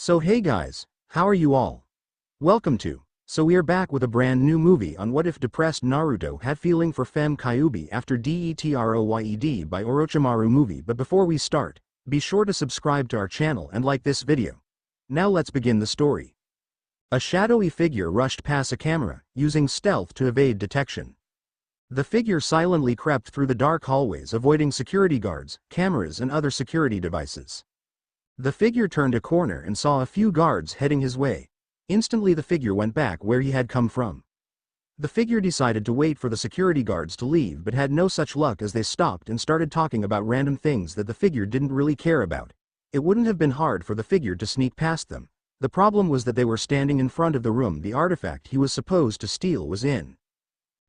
So hey guys, how are you all? Welcome to. So we are back with a brand new movie on what if depressed Naruto had feeling for Fem Kyuubi after DETROYED by Orochimaru movie. But before we start, be sure to subscribe to our channel and like this video. Now let's begin the story. A shadowy figure rushed past a camera, using stealth to evade detection. The figure silently crept through the dark hallways, avoiding security guards, cameras and other security devices. The figure turned a corner and saw a few guards heading his way. Instantly the figure went back where he had come from. The figure decided to wait for the security guards to leave, but had no such luck as they stopped and started talking about random things that the figure didn't really care about. It wouldn't have been hard for the figure to sneak past them. The problem was that they were standing in front of the room the artifact he was supposed to steal was in.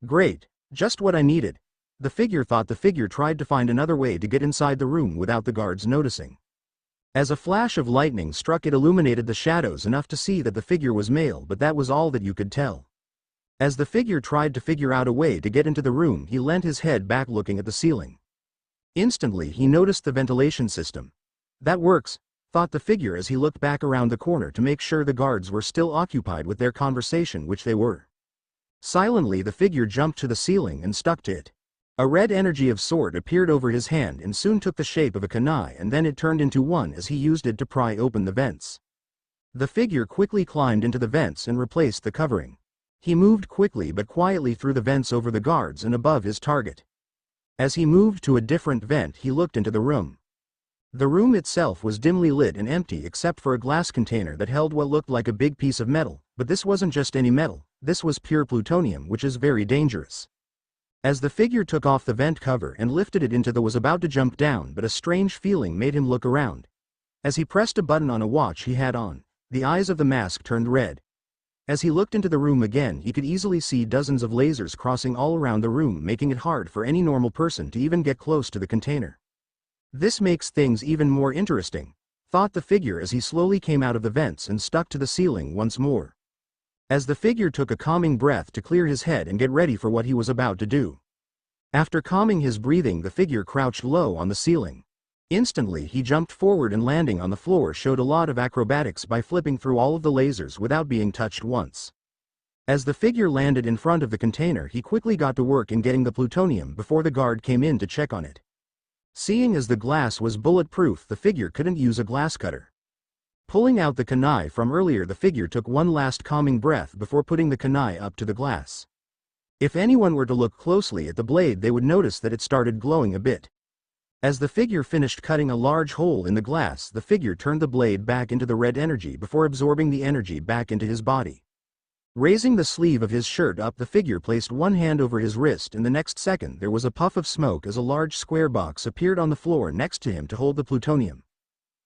Great, just what I needed. The figure thought. The figure tried to find another way to get inside the room without the guards noticing. As a flash of lightning struck, it illuminated the shadows enough to see that the figure was male, but that was all that you could tell. As the figure tried to figure out a way to get into the room, he leant his head back looking at the ceiling. Instantly he noticed the ventilation system. That works, thought the figure as he looked back around the corner to make sure the guards were still occupied with their conversation, which they were. Silently the figure jumped to the ceiling and stuck to it. A red energy of sword appeared over his hand and soon took the shape of a kunai, and then it turned into one as he used it to pry open the vents. The figure quickly climbed into the vents and replaced the covering. He moved quickly but quietly through the vents over the guards and above his target. As he moved to a different vent, he looked into the room. The room itself was dimly lit and empty except for a glass container that held what looked like a big piece of metal, but this wasn't just any metal, this was pure plutonium, which is very dangerous. As the figure took off the vent cover and lifted it into the was about to jump down, but a strange feeling made him look around. As he pressed a button on a watch he had on, the eyes of the mask turned red. As he looked into the room again, he could easily see dozens of lasers crossing all around the room, making it hard for any normal person to even get close to the container. This makes things even more interesting, thought the figure as he slowly came out of the vents and stuck to the ceiling once more. As the figure took a calming breath to clear his head and get ready for what he was about to do. After calming his breathing, the figure crouched low on the ceiling. Instantly he jumped forward and landing on the floor showed a lot of acrobatics by flipping through all of the lasers without being touched once. As the figure landed in front of the container, he quickly got to work in getting the plutonium before the guard came in to check on it. Seeing as the glass was bulletproof, the figure couldn't use a glass cutter. Pulling out the kunai from earlier, the figure took one last calming breath before putting the kunai up to the glass. If anyone were to look closely at the blade, they would notice that it started glowing a bit. As the figure finished cutting a large hole in the glass, the figure turned the blade back into the red energy before absorbing the energy back into his body. Raising the sleeve of his shirt up, the figure placed one hand over his wrist, and the next second there was a puff of smoke as a large square box appeared on the floor next to him to hold the plutonium.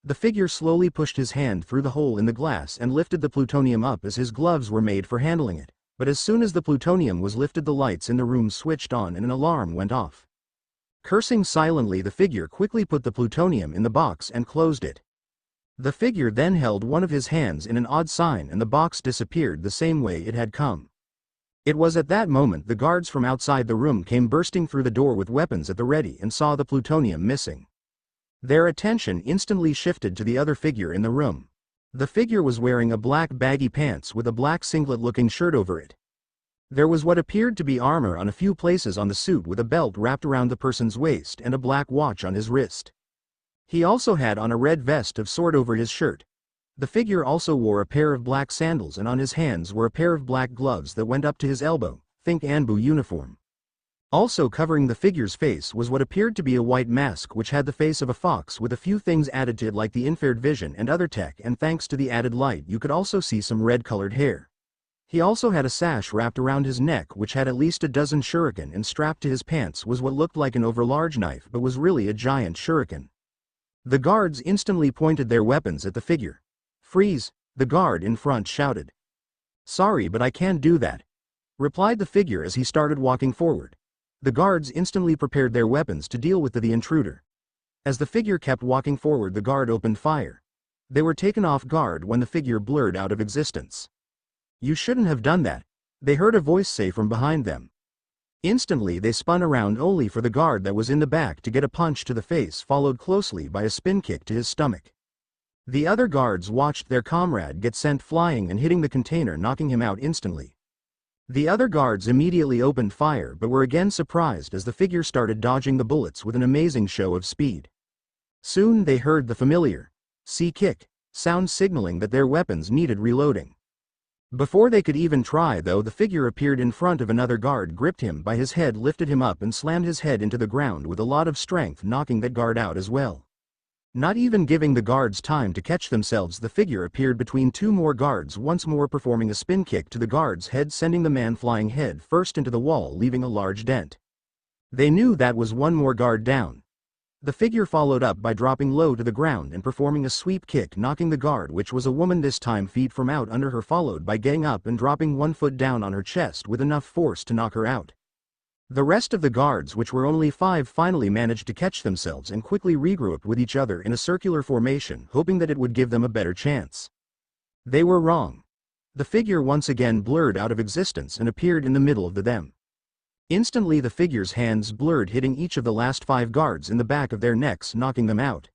The figure slowly pushed his hand through the hole in the glass and lifted the plutonium up as his gloves were made for handling it. But as soon as the plutonium was lifted, the lights in the room switched on and an alarm went off. Cursing silently, the figure quickly put the plutonium in the box and closed it. The figure then held one of his hands in an odd sign and the box disappeared the same way it had come. It was at that moment the guards from outside the room came bursting through the door with weapons at the ready and saw the plutonium missing. Their attention instantly shifted to the other figure in the room. The figure was wearing a black baggy pants with a black singlet-looking shirt over it. There was what appeared to be armor on a few places on the suit, with a belt wrapped around the person's waist and a black watch on his wrist. He also had on a red vest of sword over his shirt. The figure also wore a pair of black sandals, and on his hands were a pair of black gloves that went up to his elbow, think Anbu uniform. Also covering the figure's face was what appeared to be a white mask which had the face of a fox with a few things added to it like the infrared vision and other tech, and thanks to the added light you could also see some red-colored hair. He also had a sash wrapped around his neck which had at least a dozen shuriken, and strapped to his pants was what looked like an overlarge knife but was really a giant shuriken. The guards instantly pointed their weapons at the figure. "Freeze!" the guard in front shouted. "Sorry, but I can't do that," replied the figure as he started walking forward. The guards instantly prepared their weapons to deal with the intruder. As the figure kept walking forward, the guard opened fire. They were taken off guard when the figure blurred out of existence. "You shouldn't have done that," they heard a voice say from behind them. Instantly they spun around only for the guard that was in the back to get a punch to the face, followed closely by a spin kick to his stomach. The other guards watched their comrade get sent flying and hitting the container, knocking him out instantly. The other guards immediately opened fire but were again surprised as the figure started dodging the bullets with an amazing show of speed. Soon they heard the familiar "C-kick" sound signaling that their weapons needed reloading. Before they could even try though, the figure appeared in front of another guard, gripped him by his head, lifted him up and slammed his head into the ground with a lot of strength, knocking that guard out as well. Not even giving the guards time to catch themselves, the figure appeared between two more guards, once more performing a spin kick to the guard's head, sending the man flying head first into the wall, leaving a large dent. They knew that was one more guard down. The figure followed up by dropping low to the ground and performing a sweep kick, knocking the guard, which was a woman this time, feet from out under her, followed by getting up and dropping one foot down on her chest with enough force to knock her out. The rest of the guards, which were only 5, finally managed to catch themselves and quickly regrouped with each other in a circular formation, hoping that it would give them a better chance. They were wrong. The figure once again blurred out of existence and appeared in the middle of them. Instantly the figure's hands blurred, hitting each of the last 5 guards in the back of their necks, knocking them out.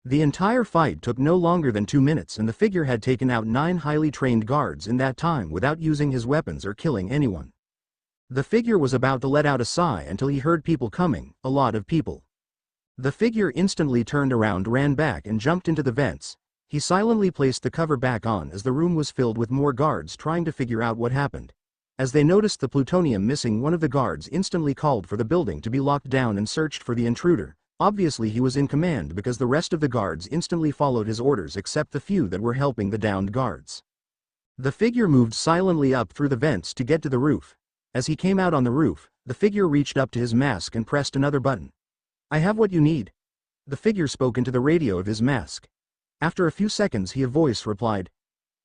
The entire fight took no longer than 2 minutes, and the figure had taken out 9 highly trained guards in that time without using his weapons or killing anyone. The figure was about to let out a sigh until he heard people coming, a lot of people. The figure instantly turned around, ran back and jumped into the vents. He silently placed the cover back on as the room was filled with more guards trying to figure out what happened. As they noticed the plutonium missing, one of the guards instantly called for the building to be locked down and searched for the intruder. Obviously he was in command because the rest of the guards instantly followed his orders except the few that were helping the downed guards. The figure moved silently up through the vents to get to the roof. As he came out on the roof, the figure reached up to his mask and pressed another button. "I have what you need." The figure spoke into the radio of his mask. After a few seconds a voice replied,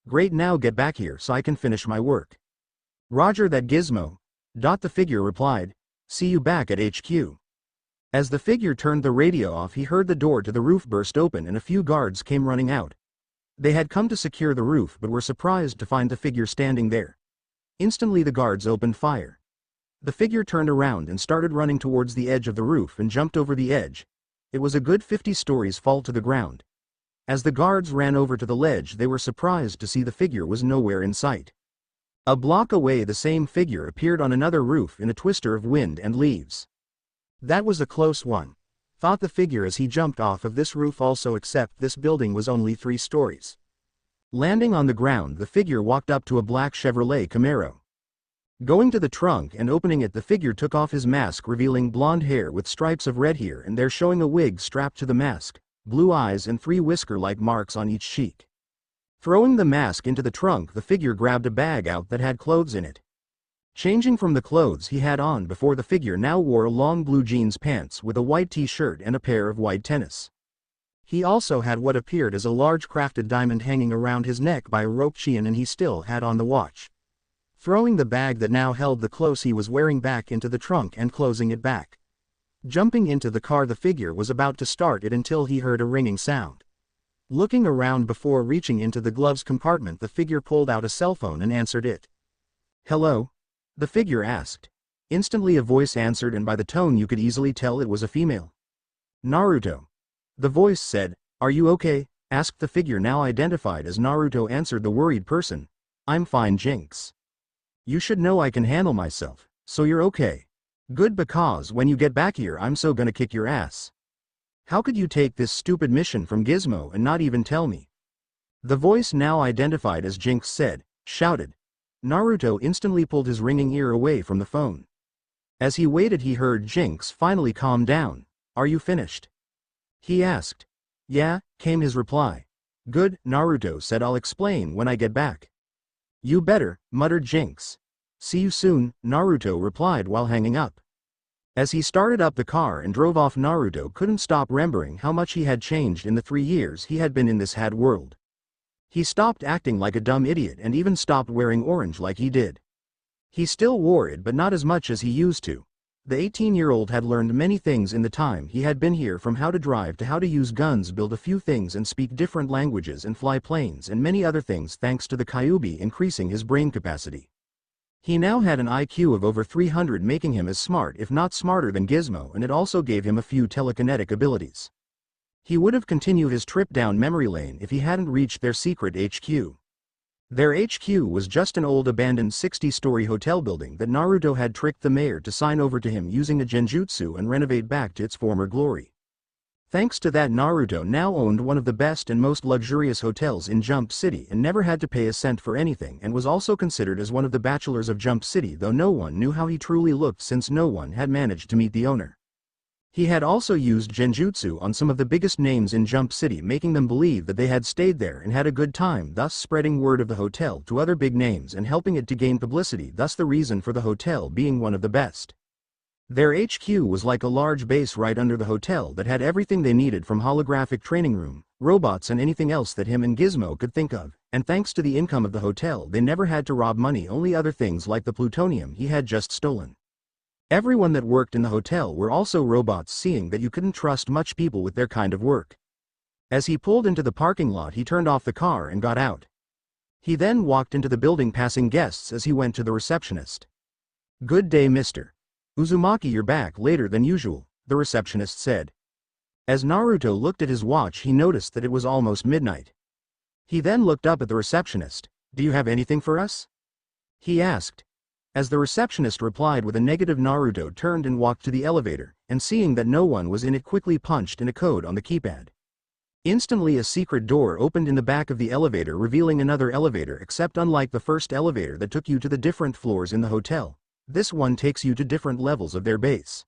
"Great, now get back here so I can finish my work." "Roger that, Gizmo." The figure replied, "See you back at HQ." As the figure turned the radio off, he heard the door to the roof burst open and a few guards came running out. They had come to secure the roof but were surprised to find the figure standing there. Instantly the guards opened fire. The figure turned around and started running towards the edge of the roof and jumped over the edge. It was a good 50 stories fall to the ground. As the guards ran over to the ledge, they were surprised to see the figure was nowhere in sight. A block away the same figure appeared on another roof in a twister of wind and leaves. "That was a close one," thought the figure as he jumped off of this roof also, except this building was only 3 stories. Landing on the ground, the figure walked up to a black Chevrolet Camaro. Going to the trunk and opening it, the figure took off his mask, revealing blonde hair with stripes of red here and there, showing a wig strapped to the mask, blue eyes and 3 whisker-like marks on each cheek. Throwing the mask into the trunk, the figure grabbed a bag out that had clothes in it. Changing from the clothes he had on before, the figure now wore long blue jeans pants with a white t-shirt and a pair of white tennis. He also had what appeared as a large crafted diamond hanging around his neck by a rope chain, and he still had on the watch. Throwing the bag that now held the clothes he was wearing back into the trunk and closing it back. Jumping into the car, the figure was about to start it until he heard a ringing sound. Looking around before reaching into the gloves compartment, the figure pulled out a cell phone and answered it. "Hello?" the figure asked. Instantly a voice answered, and by the tone you could easily tell it was a female. "Naruto." The voice said. "Are you okay?" asked the figure, now identified as Naruto. Answered the worried person. "I'm fine, Jinx. You should know I can handle myself, so you're okay. Good, because when you get back here I'm so gonna kick your ass. How could you take this stupid mission from Gizmo and not even tell me?" The voice, now identified as Jinx, said, shouted. Naruto instantly pulled his ringing ear away from the phone. As he waited, he heard Jinx finally calm down. "Are you finished?" he asked. "Yeah," came his reply. "Good," Naruto said. "I'll explain when I get back." "You better," muttered Jinx. "See you soon," Naruto replied while hanging up. As he started up the car and drove off, Naruto couldn't stop remembering how much he had changed in the 3 years he had been in this had world. He stopped acting like a dumb idiot and even stopped wearing orange like he did. He still wore it, but not as much as he used to. The 18-year-old had learned many things in the time he had been here, from how to drive to how to use guns, build a few things and speak different languages and fly planes and many other things, thanks to the Kyuubi increasing his brain capacity. He now had an IQ of over 300, making him as smart if not smarter than Gizmo, and it also gave him a few telekinetic abilities. He would have continued his trip down memory lane if he hadn't reached their secret HQ. Their HQ was just an old abandoned 60-story hotel building that Naruto had tricked the mayor to sign over to him using a genjutsu and renovate back to its former glory. Thanks to that, Naruto now owned one of the best and most luxurious hotels in Jump City and never had to pay a cent for anything, and was also considered as one of the bachelors of Jump City, though no one knew how he truly looked since no one had managed to meet the owner. He had also used genjutsu on some of the biggest names in Jump City, making them believe that they had stayed there and had a good time, thus spreading word of the hotel to other big names and helping it to gain publicity, thus the reason for the hotel being one of the best. Their HQ was like a large base right under the hotel that had everything they needed, from holographic training room, robots and anything else that him and Gizmo could think of, and thanks to the income of the hotel they never had to rob money, only other things like the plutonium he had just stolen. Everyone that worked in the hotel were also robots, seeing that you couldn't trust much people with their kind of work. As he pulled into the parking lot, he turned off the car and got out. He then walked into the building, passing guests as he went to the receptionist. "Good day, Mr. Uzumaki, you're back later than usual," the receptionist said. As Naruto looked at his watch, he noticed that it was almost midnight. He then looked up at the receptionist. "Do you have anything for us?" he asked. As the receptionist replied with a negative, Naruto turned and walked to the elevator, and seeing that no one was in it, quickly punched in a code on the keypad. Instantly a secret door opened in the back of the elevator, revealing another elevator, except unlike the first elevator that took you to the different floors in the hotel, this one takes you to different levels of their base.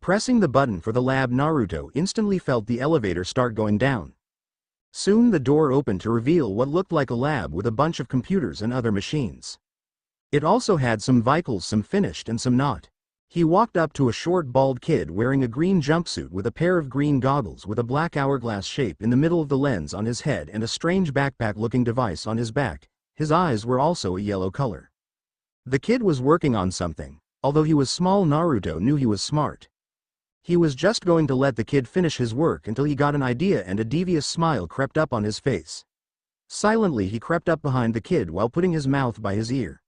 Pressing the button for the lab, Naruto instantly felt the elevator start going down. Soon the door opened to reveal what looked like a lab with a bunch of computers and other machines. It also had some vehicles, some finished and some not. He walked up to a short bald kid wearing a green jumpsuit with a pair of green goggles with a black hourglass shape in the middle of the lens on his head and a strange backpack-looking device on his back. His eyes were also a yellow color. The kid was working on something. Although he was small, Naruto knew he was smart. He was just going to let the kid finish his work until he got an idea and a devious smile crept up on his face. Silently he crept up behind the kid while putting his mouth by his ear.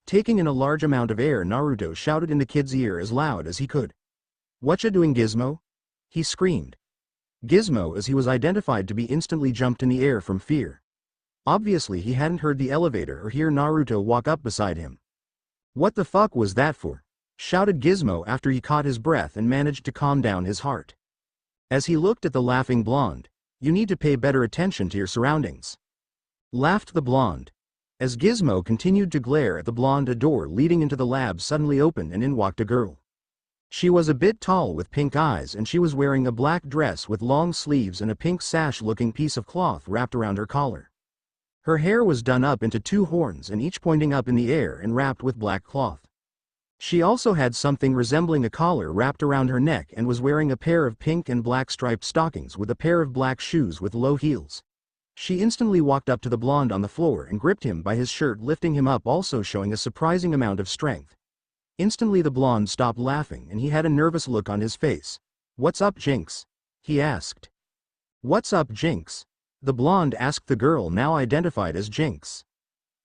Taking in a large amount of air, Naruto shouted in the kid's ear as loud as he could. "Whatcha doing, Gizmo?" he screamed. Gizmo, as he was identified to be, instantly jumped in the air from fear. Obviously he hadn't heard the elevator or hear Naruto walk up beside him. "What the fuck was that for?" shouted Gizmo after he caught his breath and managed to calm down his heart. As he looked at the laughing blonde, "You need to pay better attention to your surroundings," laughed the blonde. As Gizmo continued to glare at the blonde, a door leading into the lab suddenly opened and in walked a girl. She was a bit tall with pink eyes, and she was wearing a black dress with long sleeves and a pink sash-looking piece of cloth wrapped around her collar. Her hair was done up into two horns and each pointing up in the air and wrapped with black cloth. She also had something resembling a collar wrapped around her neck and was wearing a pair of pink and black striped stockings with a pair of black shoes with low heels. She instantly walked up to the blonde on the floor and gripped him by his shirt, lifting him up, also showing a surprising amount of strength. Instantly the blonde stopped laughing and he had a nervous look on his face. "What's up, Jinx?" he asked. "What's up, Jinx?" the blonde asked the girl, now identified as Jinx.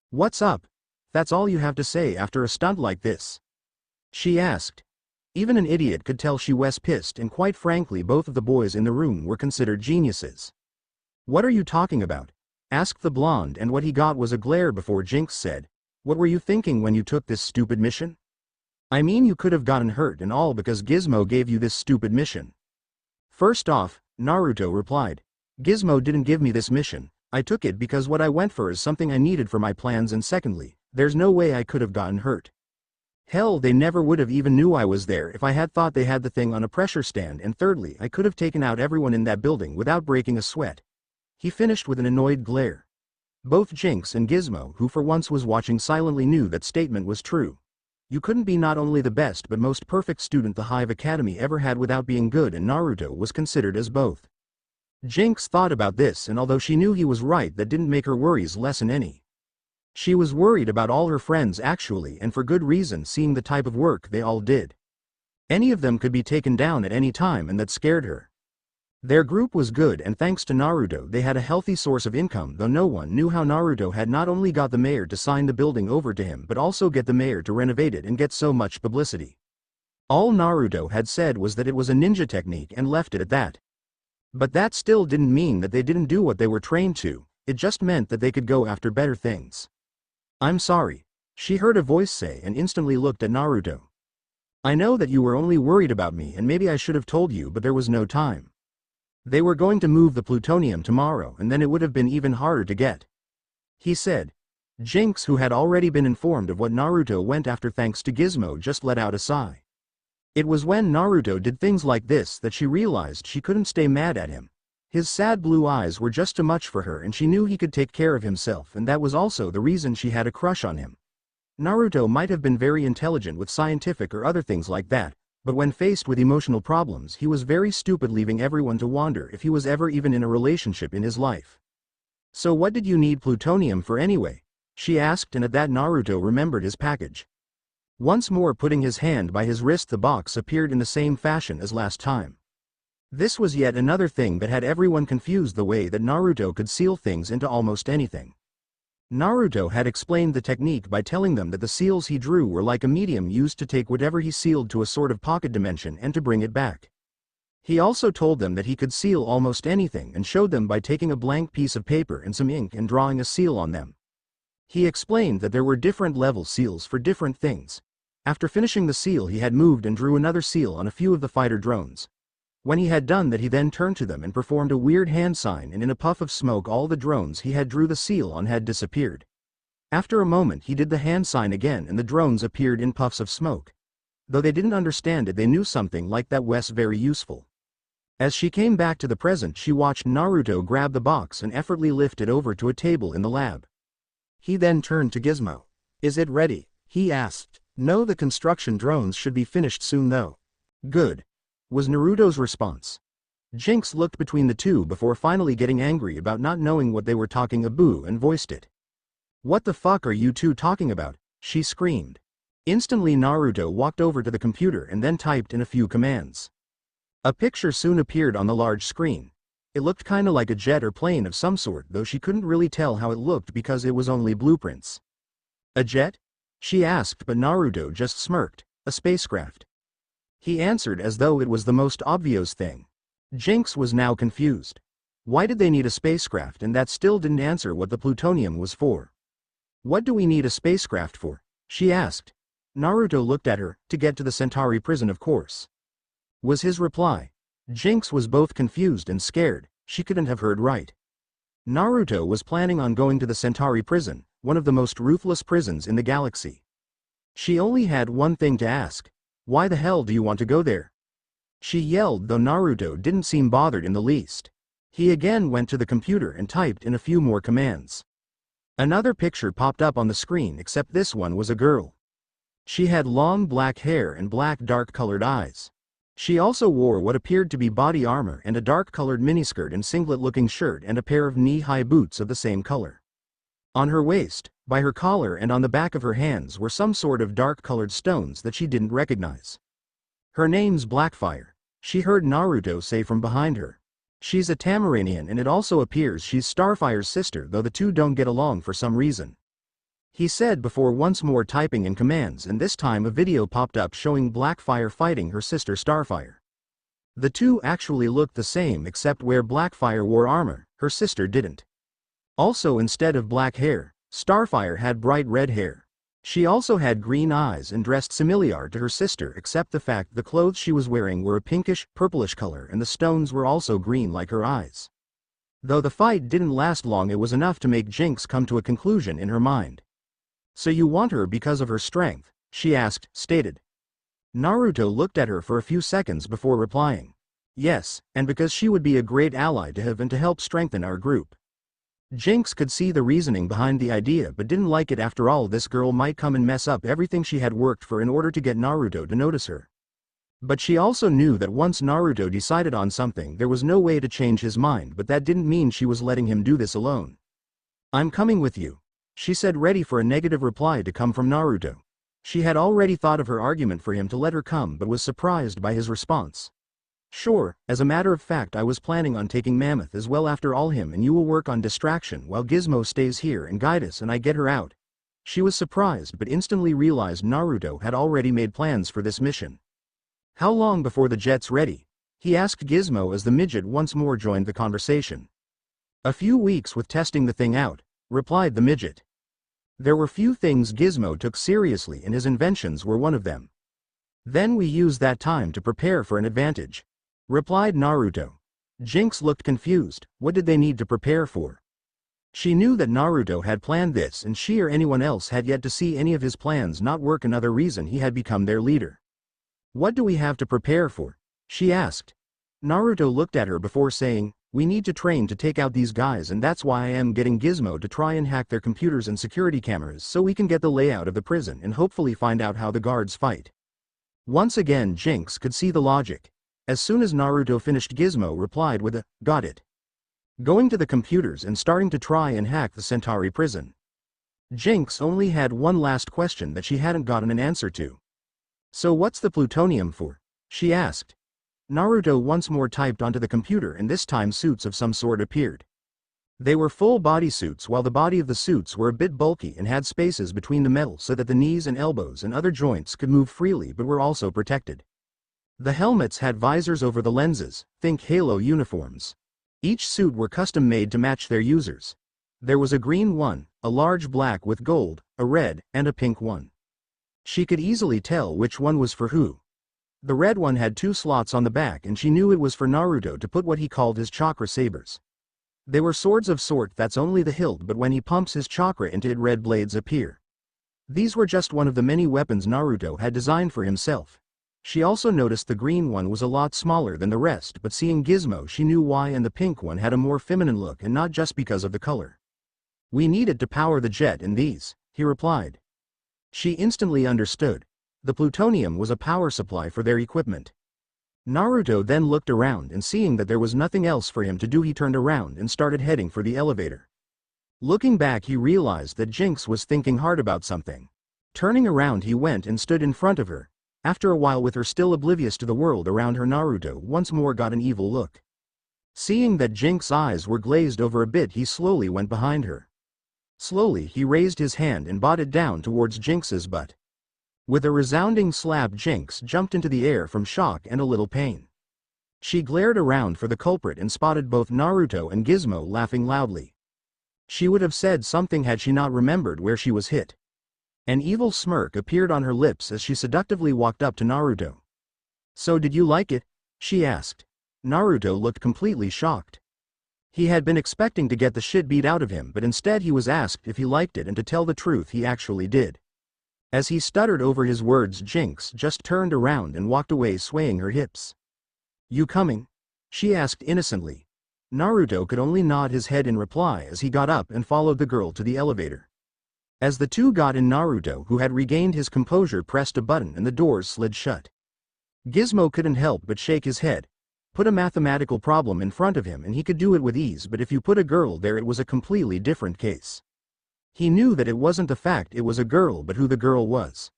"What's up? That's all you have to say after a stunt like this?" she asked. Even an idiot could tell she was pissed, and quite frankly both of the boys in the room were considered geniuses. "What are you talking about?" asked the blonde, and what he got was a glare before Jinx said, "What were you thinking when you took this stupid mission? I mean, you could have gotten hurt and all because Gizmo gave you this stupid mission." "First off," Naruto replied, "Gizmo didn't give me this mission. I took it because what I went for is something I needed for my plans, and secondly, there's no way I could have gotten hurt. Hell, they never would have even knew I was there if I had thought they had the thing on a pressure stand, and thirdly, I could have taken out everyone in that building without breaking a sweat." He finished with an annoyed glare. Both Jinx and Gizmo, who for once was watching silently, knew that statement was true. You couldn't be not only the best but most perfect student the Hive Academy ever had without being good, and Naruto was considered as both. Jinx thought about this, and although she knew he was right, that didn't make her worries lessen any. She was worried about all her friends actually, and for good reason, seeing the type of work they all did. Any of them could be taken down at any time, and that scared her. Their group was good, and thanks to Naruto they had a healthy source of income, though no one knew how Naruto had not only got the mayor to sign the building over to him but also get the mayor to renovate it and get so much publicity. All Naruto had said was that it was a ninja technique and left it at that. But that still didn't mean that they didn't do what they were trained to, it just meant that they could go after better things. "I'm sorry," she heard a voice say and instantly looked at Naruto. "I know that you were only worried about me and maybe I should have told you, but there was no time. They were going to move the plutonium tomorrow and then it would have been even harder to get," he said. Jinx, who had already been informed of what Naruto went after thanks to Gizmo, just let out a sigh. It was when Naruto did things like this that she realized she couldn't stay mad at him. His sad blue eyes were just too much for her and she knew he could take care of himself, and that was also the reason she had a crush on him. Naruto might have been very intelligent with scientific or other things like that, but when faced with emotional problems he was very stupid, leaving everyone to wonder if he was ever even in a relationship in his life. "So what did you need plutonium for anyway?" she asked, and at that Naruto remembered his package. Once more putting his hand by his wrist, the box appeared in the same fashion as last time. This was yet another thing that had everyone confused, the way that Naruto could seal things into almost anything. Naruto had explained the technique by telling them that the seals he drew were like a medium used to take whatever he sealed to a sort of pocket dimension and to bring it back. He also told them that he could seal almost anything and showed them by taking a blank piece of paper and some ink and drawing a seal on them. He explained that there were different level seals for different things. After finishing the seal he had moved and drew another seal on a few of the fighter drones. When he had done that he then turned to them and performed a weird hand sign, and in a puff of smoke all the drones he had drew the seal on had disappeared. After a moment he did the hand sign again and the drones appeared in puffs of smoke. Though they didn't understand it, they knew something like that was very useful. As she came back to the present, she watched Naruto grab the box and effortlessly lift it over to a table in the lab. He then turned to Gizmo. "Is it ready?" he asked. "No, the construction drones should be finished soon though." "Good," was Naruto's response. Jinx looked between the two before finally getting angry about not knowing what they were talking about and voiced it. "What the fuck are you two talking about?" she screamed. Instantly Naruto walked over to the computer and then typed in a few commands. A picture soon appeared on the large screen. It looked kinda like a jet or plane of some sort, though she couldn't really tell how it looked because it was only blueprints. "A jet?" she asked, but Naruto just smirked. "A spacecraft," he answered as though it was the most obvious thing. Jinx was now confused. Why did they need a spacecraft, and that still didn't answer what the plutonium was for. "What do we need a spacecraft for?" she asked. Naruto looked at her. "To get to the Centauri prison, of course," was his reply. Jinx was both confused and scared. She couldn't have heard right. Naruto was planning on going to the Centauri prison, one of the most ruthless prisons in the galaxy. She only had one thing to ask. "Why the hell do you want to go there?" she yelled, though Naruto didn't seem bothered in the least. He again went to the computer and typed in a few more commands. Another picture popped up on the screen, except this one was a girl. She had long black hair and black dark-colored eyes. She also wore what appeared to be body armor and a dark-colored miniskirt and singlet-looking shirt and a pair of knee-high boots of the same color. On her waist, by her collar and on the back of her hands were some sort of dark-colored stones that she didn't recognize. "Her name's Blackfire," she heard Naruto say from behind her. "She's a Tamaranian and it also appears she's Starfire's sister, though the two don't get along for some reason," he said before once more typing in commands, and this time a video popped up showing Blackfire fighting her sister Starfire. The two actually looked the same, except where Blackfire wore armor, her sister didn't. Also, instead of black hair, Starfire had bright red hair. She also had green eyes and dressed similar to her sister, except the fact the clothes she was wearing were a pinkish, purplish color and the stones were also green like her eyes. Though the fight didn't last long, it was enough to make Jinx come to a conclusion in her mind. "So you want her because of her strength?" she asked, stated. Naruto looked at her for a few seconds before replying. "Yes, and because she would be a great ally to have and to help strengthen our group." Jinx could see the reasoning behind the idea but didn't like it. After all, this girl might come and mess up everything she had worked for in order to get Naruto to notice her. But she also knew that once Naruto decided on something there was no way to change his mind, but that didn't mean she was letting him do this alone. "I'm coming with you," she said, ready for a negative reply to come from Naruto. She had already thought of her argument for him to let her come but was surprised by his response. "Sure, as a matter of fact I was planning on taking Mammoth as well after all him, and you will work on distraction while Gizmo stays here and guide us and I get her out." She was surprised but instantly realized Naruto had already made plans for this mission. "How long before the jet's ready?" he asked Gizmo as the midget once more joined the conversation. "A few weeks with testing the thing out," replied the midget. There were few things Gizmo took seriously and his inventions were one of them. "Then we used that time to prepare for an advantage," replied Naruto. Jinx looked confused. What did they need to prepare for? She knew that Naruto had planned this and she or anyone else had yet to see any of his plans not work, another reason he had become their leader. "What do we have to prepare for?" she asked. Naruto looked at her before saying, "We need to train to take out these guys, and that's why I am getting Gizmo to try and hack their computers and security cameras so we can get the layout of the prison and hopefully find out how the guards fight." Once again Jinx could see the logic. As soon as Naruto finished, Gizmo replied with a, "Got it." Going to the computers and starting to try and hack the Centauri prison. Jinx only had one last question that she hadn't gotten an answer to. "So what's the plutonium for?" she asked. Naruto once more typed onto the computer and this time suits of some sort appeared. They were full body suits, while the body of the suits were a bit bulky and had spaces between the metal so that the knees and elbows and other joints could move freely but were also protected. The helmets had visors over the lenses, think Halo uniforms. Each suit were custom made to match their users. There was a green one, a large black with gold, a red, and a pink one. She could easily tell which one was for who. The red one had 2 slots on the back and she knew it was for Naruto to put what he called his chakra sabers. They were swords of sort that's only the hilt, but when he pumps his chakra into it, red blades appear. These were just one of the many weapons Naruto had designed for himself. She also noticed the green one was a lot smaller than the rest, but seeing Gizmo she knew why, and the pink one had a more feminine look and not just because of the color. "We need it to power the jet in these," he replied. She instantly understood. The plutonium was a power supply for their equipment. Naruto then looked around and seeing that there was nothing else for him to do, he turned around and started heading for the elevator. Looking back he realized that Jinx was thinking hard about something. Turning around he went and stood in front of her. After a while, with her still oblivious to the world around her, Naruto once more got an evil look. Seeing that Jinx's eyes were glazed over a bit, he slowly went behind her. Slowly he raised his hand and brought it down towards Jinx's butt. With a resounding slap, Jinx jumped into the air from shock and a little pain. She glared around for the culprit and spotted both Naruto and Gizmo laughing loudly. She would have said something had she not remembered where she was hit. An evil smirk appeared on her lips as she seductively walked up to Naruto. "So did you like it?" she asked. Naruto looked completely shocked. He had been expecting to get the shit beat out of him, but instead he was asked if he liked it, and to tell the truth he actually did. As he stuttered over his words, Jinx just turned around and walked away, swaying her hips. "You coming?" she asked innocently. Naruto could only nod his head in reply as he got up and followed the girl to the elevator. As the two got in, Naruto, who had regained his composure, pressed a button and the doors slid shut. Gizmo couldn't help but shake his head. Put a mathematical problem in front of him and he could do it with ease, but if you put a girl there, it was a completely different case. He knew that it wasn't the fact it was a girl, but who the girl was.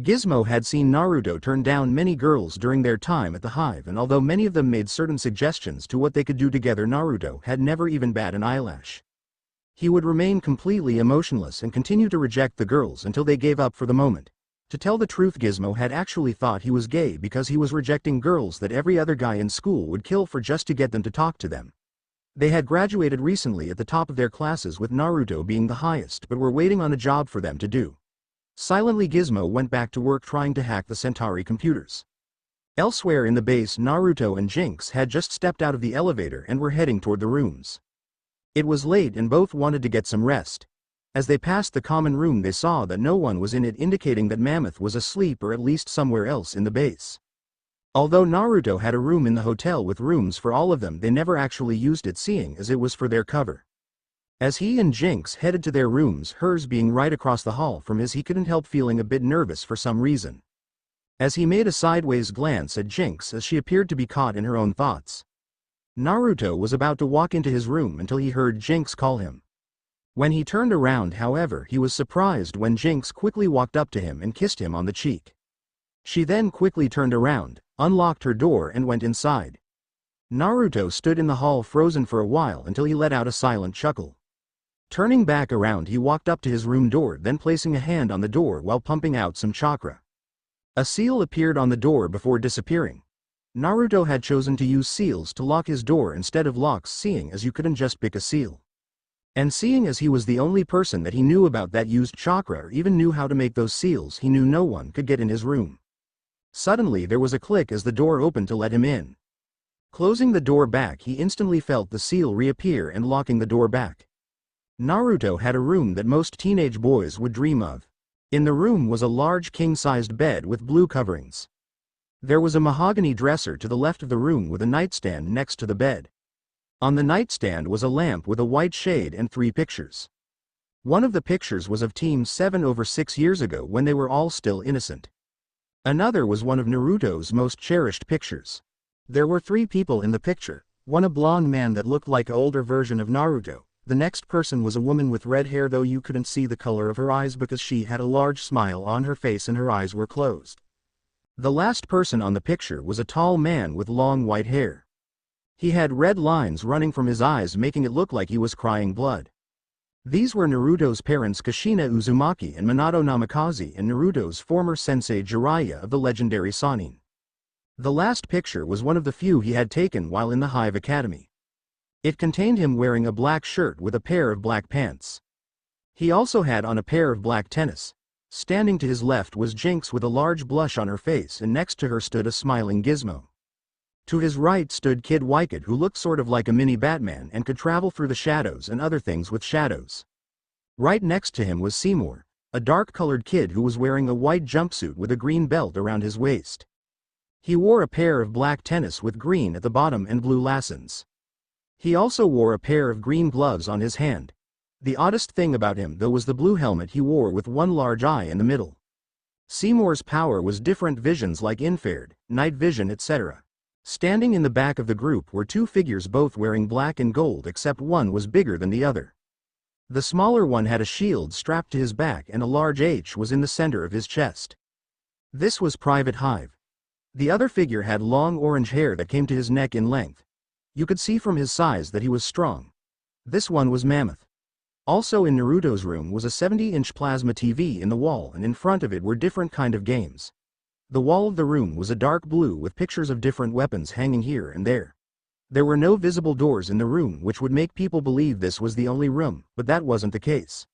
Gizmo had seen Naruto turn down many girls during their time at the Hive, and although many of them made certain suggestions to what they could do together, Naruto had never even batted an eyelash. He would remain completely emotionless and continue to reject the girls until they gave up for the moment. To tell the truth, Gizmo had actually thought he was gay because he was rejecting girls that every other guy in school would kill for just to get them to talk to them. They had graduated recently at the top of their classes, with Naruto being the highest, but were waiting on a job for them to do. Silently, Gizmo went back to work trying to hack the Centauri computers. Elsewhere in the base, Naruto and Jinx had just stepped out of the elevator and were heading toward the rooms. It was late and both wanted to get some rest. As they passed the common room, they saw that no one was in it, indicating that Mammoth was asleep or at least somewhere else in the base. Although Naruto had a room in the hotel with rooms for all of them, they never actually used it, seeing as it was for their cover. As he and Jinx headed to their rooms, hers being right across the hall from his, he couldn't help feeling a bit nervous for some reason. As he made a sideways glance at Jinx as she appeared to be caught in her own thoughts. Naruto was about to walk into his room until he heard Jinx call him. When he turned around, however, he was surprised when Jinx quickly walked up to him and kissed him on the cheek. She then quickly turned around, unlocked her door and went inside. Naruto stood in the hall frozen for a while until he let out a silent chuckle. Turning back around, he walked up to his room door, then placing a hand on the door while pumping out some chakra. A seal appeared on the door before disappearing. Naruto had chosen to use seals to lock his door instead of locks, seeing as you couldn't just pick a seal. And seeing as he was the only person that he knew about that used chakra or even knew how to make those seals, he knew no one could get in his room. Suddenly there was a click as the door opened to let him in. Closing the door back, he instantly felt the seal reappear and locking the door back. Naruto had a room that most teenage boys would dream of. In the room was a large king-sized bed with blue coverings. There was a mahogany dresser to the left of the room with a nightstand next to the bed. On the nightstand was a lamp with a white shade and 3 pictures. One of the pictures was of Team 7 over 6 years ago when they were all still innocent. Another was one of Naruto's most cherished pictures. There were 3 people in the picture, one a blonde man that looked like an older version of Naruto. The next person was a woman with red hair, though you couldn't see the color of her eyes because she had a large smile on her face and her eyes were closed. The last person on the picture was a tall man with long white hair. He had red lines running from his eyes, making it look like he was crying blood. These were Naruto's parents Kushina Uzumaki and Minato Namikaze, and Naruto's former sensei Jiraiya of the legendary Sannin. The last picture was one of the few he had taken while in the Hive Academy. It contained him wearing a black shirt with a pair of black pants. He also had on a pair of black tennis. Standing to his left was Jinx with a large blush on her face, and next to her stood a smiling Gizmo. To his right stood Kid Wicked, who looked sort of like a mini Batman and could travel through the shadows and other things with shadows. Right next to him was Seymour, a dark-colored kid who was wearing a white jumpsuit with a green belt around his waist. He wore a pair of black tennis with green at the bottom and blue lacings. He also wore a pair of green gloves on his hand. The oddest thing about him though was the blue helmet he wore with one large eye in the middle. Seymour's power was different visions like infrared, night vision, etc. Standing in the back of the group were 2 figures, both wearing black and gold, except one was bigger than the other. The smaller one had a shield strapped to his back and a large H was in the center of his chest. This was Private Hive. The other figure had long orange hair that came to his neck in length. You could see from his size that he was strong. This one was Mammoth. Also in Naruto's room was a 70-inch plasma TV in the wall, and in front of it were different kind of games. The wall of the room was a dark blue with pictures of different weapons hanging here and there. There were no visible doors in the room, which would make people believe this was the only room, but that wasn't the case.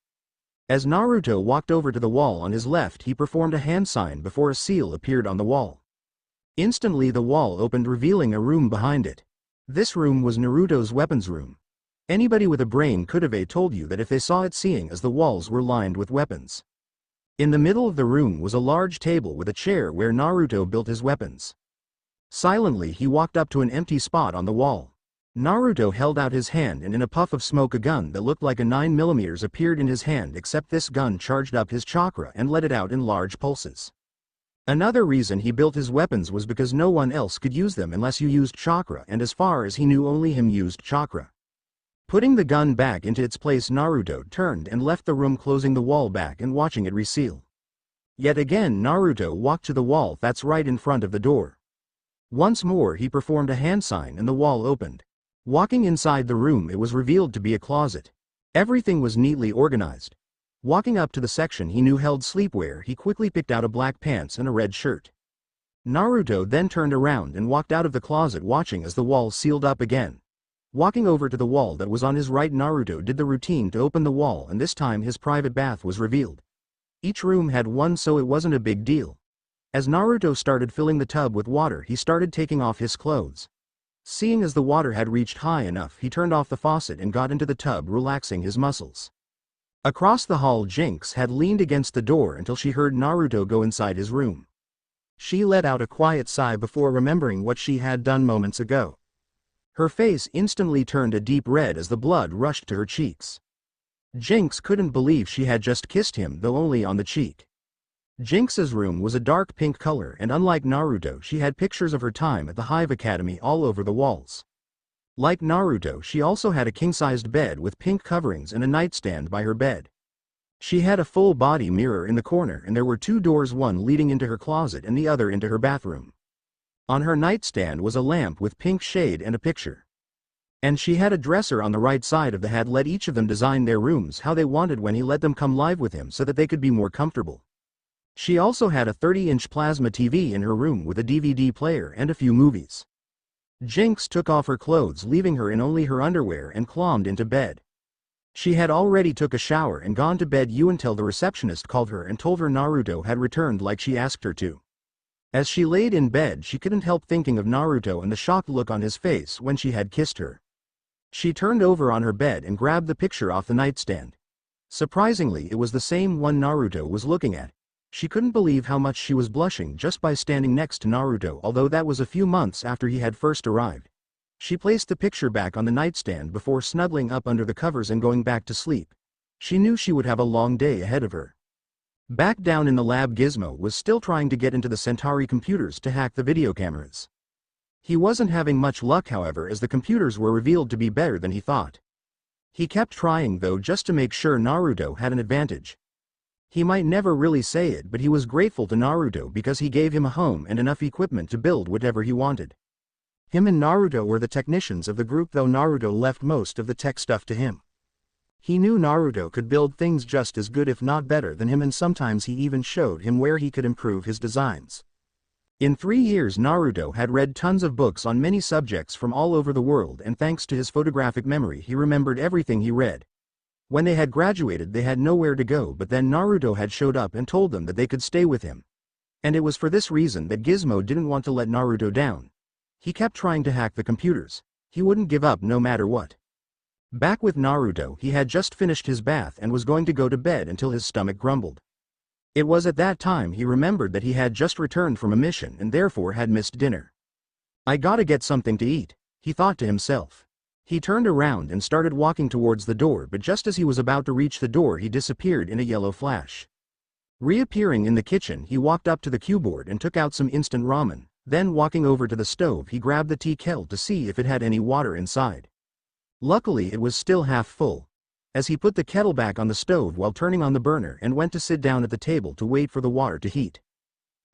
As Naruto walked over to the wall on his left, he performed a hand sign before a seal appeared on the wall. Instantly the wall opened, revealing a room behind it. This room was Naruto's weapons room. Anybody with a brain could have told you that if they saw it, seeing as the walls were lined with weapons. In the middle of the room was a large table with a chair where Naruto built his weapons. Silently he walked up to an empty spot on the wall. Naruto held out his hand, and in a puff of smoke a gun that looked like a 9mm appeared in his hand, except this gun charged up his chakra and let it out in large pulses. Another reason he built his weapons was because no one else could use them unless you used chakra, and as far as he knew only him used chakra. Putting the gun back into its place, Naruto turned and left the room, closing the wall back and watching it reseal. Yet again Naruto walked to the wall that's right in front of the door. Once more he performed a hand sign and the wall opened. Walking inside the room, it was revealed to be a closet. Everything was neatly organized. Walking up to the section he knew held sleepwear, he quickly picked out a black pants and a red shirt. Naruto then turned around and walked out of the closet, watching as the wall sealed up again. Walking over to the wall that was on his right, Naruto did the routine to open the wall, and this time his private bath was revealed. Each room had one, so it wasn't a big deal. As Naruto started filling the tub with water, he started taking off his clothes. Seeing as the water had reached high enough, he turned off the faucet and got into the tub, relaxing his muscles. Across the hall, Jinx had leaned against the door until she heard Naruto go inside his room. She let out a quiet sigh before remembering what she had done moments ago. Her face instantly turned a deep red as the blood rushed to her cheeks. Jinx couldn't believe she had just kissed him, though only on the cheek. Jinx's room was a dark pink color, and unlike Naruto, she had pictures of her time at the Hive Academy all over the walls. Like Naruto, she also had a king-sized bed with pink coverings and a nightstand by her bed. She had a full-body mirror in the corner, and there were 2 doors, one leading into her closet and the other into her bathroom. On her nightstand was a lamp with pink shade and a picture. And she had a dresser on the right side of the had let each of them design their rooms how they wanted when he let them come live with him so that they could be more comfortable. She also had a 30-inch plasma TV in her room with a DVD player and a few movies. Jinx took off her clothes, leaving her in only her underwear, and climbed into bed. She had already took a shower and gone to bed until the receptionist called her and told her Naruto had returned like she asked her to. As she laid in bed, she couldn't help thinking of Naruto and the shocked look on his face when she had kissed her. She turned over on her bed and grabbed the picture off the nightstand. Surprisingly, it was the same one Naruto was looking at. She couldn't believe how much she was blushing just by standing next to Naruto, although that was a few months after he had first arrived. She placed the picture back on the nightstand before snuggling up under the covers and going back to sleep. She knew she would have a long day ahead of her. Back down in the lab, Gizmo was still trying to get into the Centauri computers to hack the video cameras. He wasn't having much luck, however, as the computers were revealed to be better than he thought. He kept trying though, just to make sure Naruto had an advantage. He might never really say it, but he was grateful to Naruto because he gave him a home and enough equipment to build whatever he wanted. Him and Naruto were the technicians of the group, though Naruto left most of the tech stuff to him. He knew Naruto could build things just as good if not better than him, and sometimes he even showed him where he could improve his designs. In 3 years Naruto had read tons of books on many subjects from all over the world, and thanks to his photographic memory he remembered everything he read. When they had graduated they had nowhere to go, but then Naruto had showed up and told them that they could stay with him. And it was for this reason that Gizmo didn't want to let Naruto down. He kept trying to hack the computers. He wouldn't give up no matter what. Back with Naruto, he had just finished his bath and was going to go to bed until his stomach grumbled. It was at that time he remembered that he had just returned from a mission and therefore had missed dinner. "I gotta get something to eat," he thought to himself. He turned around and started walking towards the door, but just as he was about to reach the door he disappeared in a yellow flash. Reappearing in the kitchen, he walked up to the cubeboard and took out some instant ramen. Then walking over to the stove he grabbed the tea kettle to see if it had any water inside. Luckily it was still half full. As he put the kettle back on the stove while turning on the burner and went to sit down at the table to wait for the water to heat.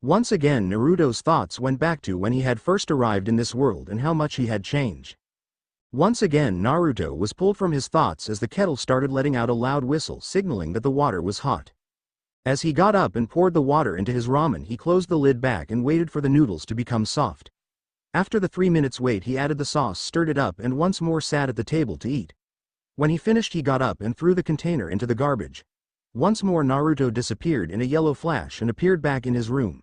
Once again Naruto's thoughts went back to when he had first arrived in this world and how much he had changed. Once again Naruto was pulled from his thoughts as the kettle started letting out a loud whistle signaling that the water was hot. As he got up and poured the water into his ramen, he closed the lid back and waited for the noodles to become soft. After the 3 minutes wait he added the sauce, stirred it up, and once more sat at the table to eat. When he finished he got up and threw the container into the garbage. Once more Naruto disappeared in a yellow flash and appeared back in his room.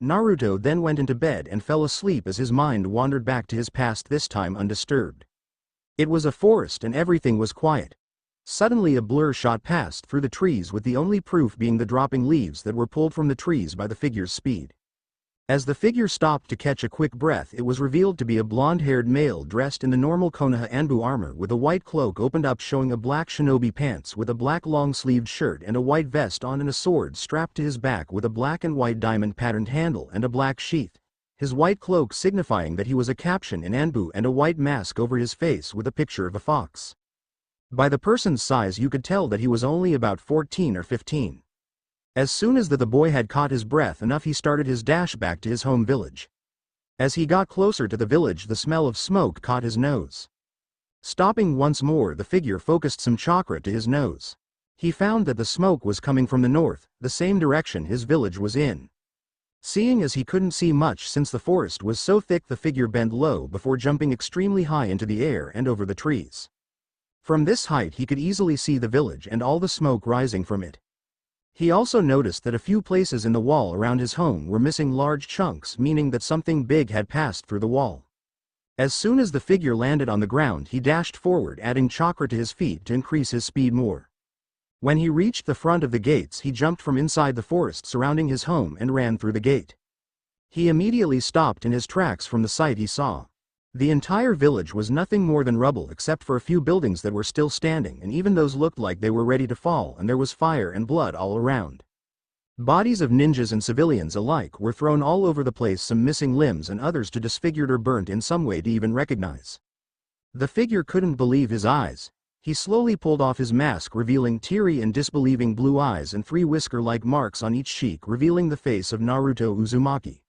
Naruto then went into bed and fell asleep as his mind wandered back to his past, this time undisturbed. It was a forest and everything was quiet. Suddenly a blur shot past through the trees, with the only proof being the dropping leaves that were pulled from the trees by the figure's speed. As the figure stopped to catch a quick breath, it was revealed to be a blonde-haired male dressed in the normal Konoha Anbu armor with a white cloak opened up showing a black shinobi pants with a black long-sleeved shirt and a white vest on, and a sword strapped to his back with a black and white diamond-patterned handle and a black sheath. His white cloak signifying that he was a captain in Anbu, and a white mask over his face with a picture of a fox. By the person's size you could tell that he was only about 14 or 15. As soon as the boy had caught his breath enough, he started his dash back to his home village. As he got closer to the village, the smell of smoke caught his nose. Stopping once more, the figure focused some chakra to his nose. He found that the smoke was coming from the north, the same direction his village was in. Seeing as he couldn't see much since the forest was so thick, the figure bent low before jumping extremely high into the air and over the trees. From this height he could easily see the village and all the smoke rising from it. He also noticed that a few places in the wall around his home were missing large chunks, meaning that something big had passed through the wall. As soon as the figure landed on the ground he dashed forward, adding chakra to his feet to increase his speed more. When he reached the front of the gates he jumped from inside the forest surrounding his home and ran through the gate. He immediately stopped in his tracks from the sight he saw. The entire village was nothing more than rubble except for a few buildings that were still standing, and even those looked like they were ready to fall, and there was fire and blood all around. Bodies of ninjas and civilians alike were thrown all over the place, some missing limbs and others too disfigured or burnt in some way to even recognize. The figure couldn't believe his eyes. He slowly pulled off his mask, revealing teary and disbelieving blue eyes and 3 whisker-like marks on each cheek, revealing the face of Naruto Uzumaki.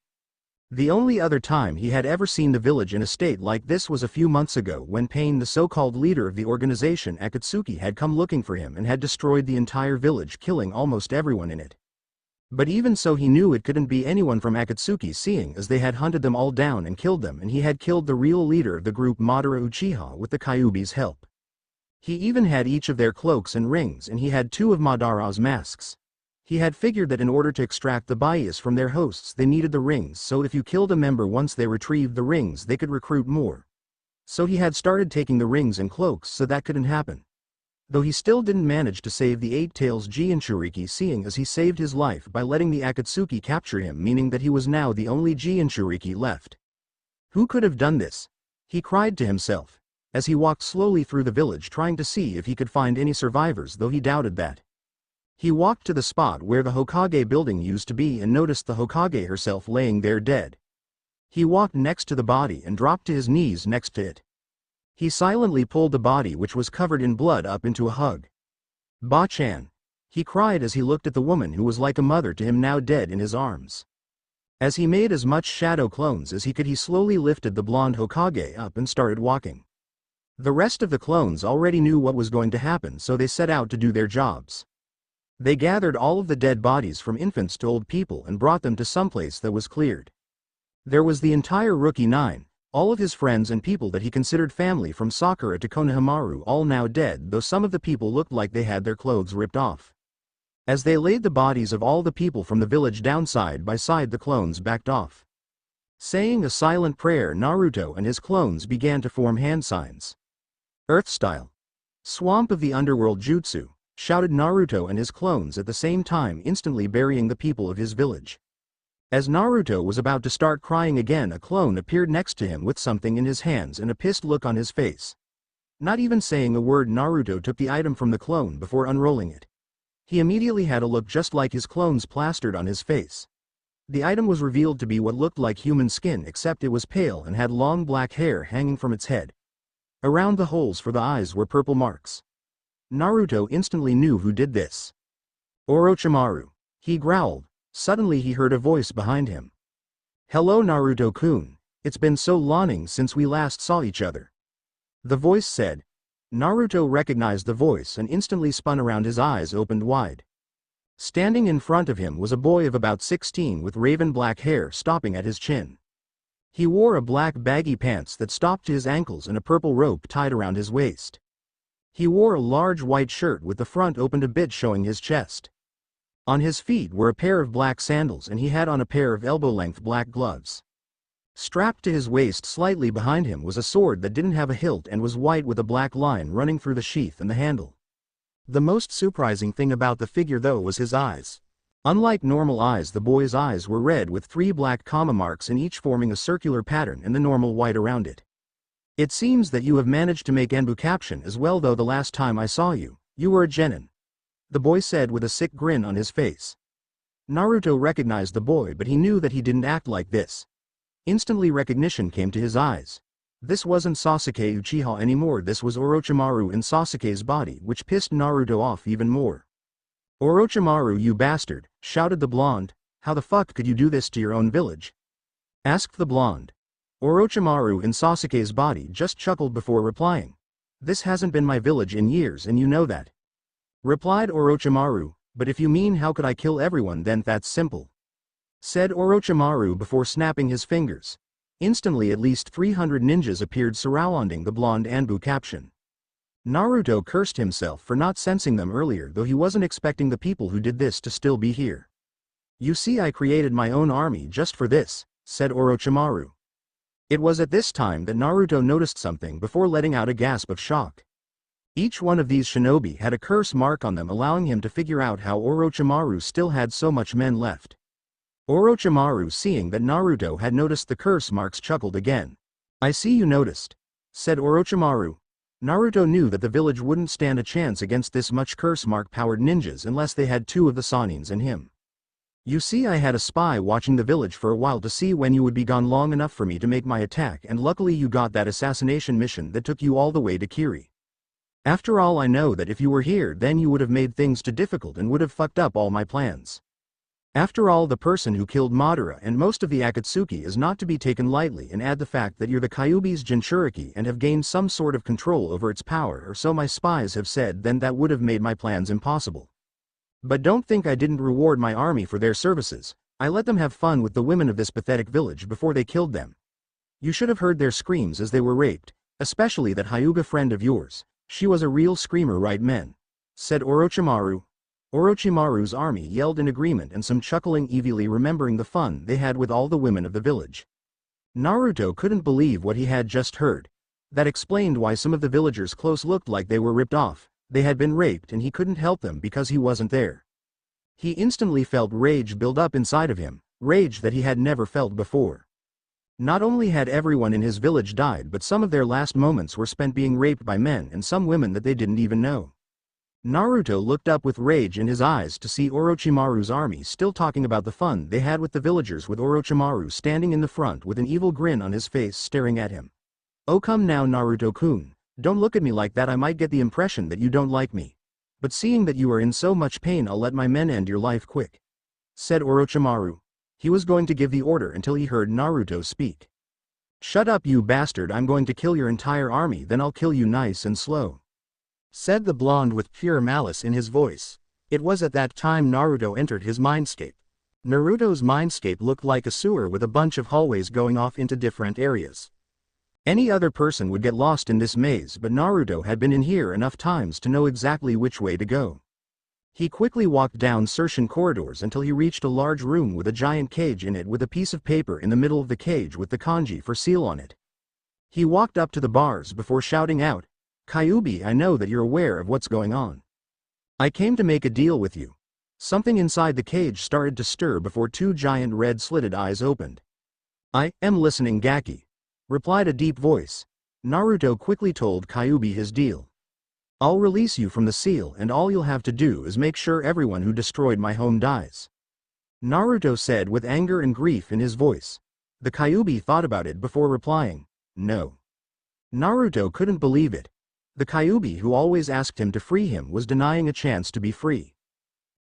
The only other time he had ever seen the village in a state like this was a few months ago when Pain, the so-called leader of the organization Akatsuki, had come looking for him and had destroyed the entire village, killing almost everyone in it. But even so he knew it couldn't be anyone from Akatsuki, seeing as they had hunted them all down and killed them, and he had killed the real leader of the group, Madara Uchiha, with the Kyuubi's help. He even had each of their cloaks and rings, and he had 2 of Madara's masks. He had figured that in order to extract the bias from their hosts they needed the rings, so if you killed a member once they retrieved the rings they could recruit more. So he had started taking the rings and cloaks so that couldn't happen. Though he still didn't manage to save the 8 Tails Jinchuriki, seeing as he saved his life by letting the Akatsuki capture him, meaning that he was now the only Jinchuriki left. Who could have done this? He cried to himself, as he walked slowly through the village trying to see if he could find any survivors, though he doubted that. He walked to the spot where the Hokage building used to be and noticed the Hokage herself laying there dead. He walked next to the body and dropped to his knees next to it. He silently pulled the body, which was covered in blood, up into a hug. "Ba-chan," he cried as he looked at the woman who was like a mother to him, now dead, in his arms. As he made as much shadow clones as he could, he slowly lifted the blonde Hokage up and started walking. The rest of the clones already knew what was going to happen, so they set out to do their jobs. They gathered all of the dead bodies from infants to old people and brought them to someplace that was cleared. There was the entire Rookie 9, all of his friends and people that he considered family, from Sakura to Konohamaru, all now dead, though some of the people looked like they had their clothes ripped off. As they laid the bodies of all the people from the village down side by side, the clones backed off. Saying a silent prayer, Naruto and his clones began to form hand signs. "Earth style. Swamp of the underworld jutsu," shouted Naruto and his clones at the same time, instantly burying the people of his village. As Naruto was about to start crying again, a clone appeared next to him with something in his hands and a pissed look on his face. Not even saying a word, Naruto took the item from the clone before unrolling it. He immediately had a look just like his clone's plastered on his face. The item was revealed to be what looked like human skin, except it was pale and had long black hair hanging from its head. Around the holes for the eyes were purple marks. Naruto instantly knew who did this. "Orochimaru," he growled. Suddenly he heard a voice behind him. "Hello Naruto-kun, it's been so long since we last saw each other," the voice said. Naruto recognized the voice and instantly spun around, his eyes opened wide. Standing in front of him was a boy of about 16 with raven black hair stopping at his chin. He wore a black baggy pants that stopped to his ankles and a purple rope tied around his waist. He wore a large white shirt with the front opened a bit, showing his chest. On his feet were a pair of black sandals, and he had on a pair of elbow-length black gloves. Strapped to his waist slightly behind him was a sword that didn't have a hilt and was white with a black line running through the sheath and the handle. The most surprising thing about the figure, though, was his eyes. Unlike normal eyes, the boy's eyes were red with 3 black comma marks in each, forming a circular pattern, and the normal white around it. "It seems that you have managed to make Enbu caption as well, though the last time I saw you, you were a genin," the boy said with a sick grin on his face. Naruto recognized the boy, but he knew that he didn't act like this. Instantly recognition came to his eyes. This wasn't Sasuke Uchiha anymore, this was Orochimaru in Sasuke's body, which pissed Naruto off even more. "Orochimaru, you bastard," shouted the blonde. "How the fuck could you do this to your own village?" asked the blonde. Orochimaru in Sasuke's body just chuckled before replying. "This hasn't been my village in years and you know that," replied Orochimaru. "But if you mean how could I kill everyone, then that's simple," said Orochimaru before snapping his fingers. Instantly at least 300 ninjas appeared surrounding the blonde Anbu caption. Naruto cursed himself for not sensing them earlier, though he wasn't expecting the people who did this to still be here. "You see, I created my own army just for this," said Orochimaru. It was at this time that Naruto noticed something before letting out a gasp of shock. Each one of these shinobi had a curse mark on them, allowing him to figure out how Orochimaru still had so much men left. Orochimaru, seeing that Naruto had noticed the curse marks, chuckled again. "I see you noticed," said Orochimaru. Naruto knew that the village wouldn't stand a chance against this much curse mark powered ninjas unless they had 2 of the Sanins and him. "You see, I had a spy watching the village for a while to see when you would be gone long enough for me to make my attack, and luckily you got that assassination mission that took you all the way to Kiri. After all, I know that if you were here then you would have made things too difficult and would have fucked up all my plans. After all, the person who killed Madara and most of the Akatsuki is not to be taken lightly, and add the fact that you're the Kyuubi's Jinchuriki and have gained some sort of control over its power, or so my spies have said, then that would have made my plans impossible. But don't think I didn't reward my army for their services. I let them have fun with the women of this pathetic village before they killed them. You should have heard their screams as they were raped, especially that Hyuga friend of yours. She was a real screamer, right men? Said Orochimaru. Orochimaru's army yelled in agreement and some chuckling evilly, remembering the fun they had with all the women of the village. Naruto couldn't believe what he had just heard. That explained why some of the villagers' clothes looked like they were ripped off. They had been raped and he couldn't help them because he wasn't there. He instantly felt rage build up inside of him, rage that he had never felt before. Not only had everyone in his village died, but some of their last moments were spent being raped by men and some women that they didn't even know. Naruto looked up with rage in his eyes to see Orochimaru's army still talking about the fun they had with the villagers, with Orochimaru standing in the front with an evil grin on his face staring at him. Oh come now Naruto-kun, don't look at me like that, I might get the impression that you don't like me. But seeing that you are in so much pain, I'll let my men end your life quick. Said Orochimaru. He was going to give the order until he heard Naruto speak. Shut up you bastard, I'm going to kill your entire army, then I'll kill you nice and slow. Said the blonde with pure malice in his voice. It was at that time Naruto entered his mindscape. Naruto's mindscape looked like a sewer with a bunch of hallways going off into different areas. Any other person would get lost in this maze, but Naruto had been in here enough times to know exactly which way to go. He quickly walked down certain corridors until he reached a large room with a giant cage in it with a piece of paper in the middle of the cage with the kanji for seal on it. He walked up to the bars before shouting out, Kyuubi, I know that you're aware of what's going on. I came to make a deal with you. Something inside the cage started to stir before two giant red slitted eyes opened. I am listening, Gaki, replied a deep voice. Naruto quickly told Kyuubi his deal. I'll release you from the seal and all you'll have to do is make sure everyone who destroyed my home dies. Naruto said with anger and grief in his voice. The Kyuubi thought about it before replying, no. Naruto couldn't believe it. The Kyuubi who always asked him to free him was denying a chance to be free.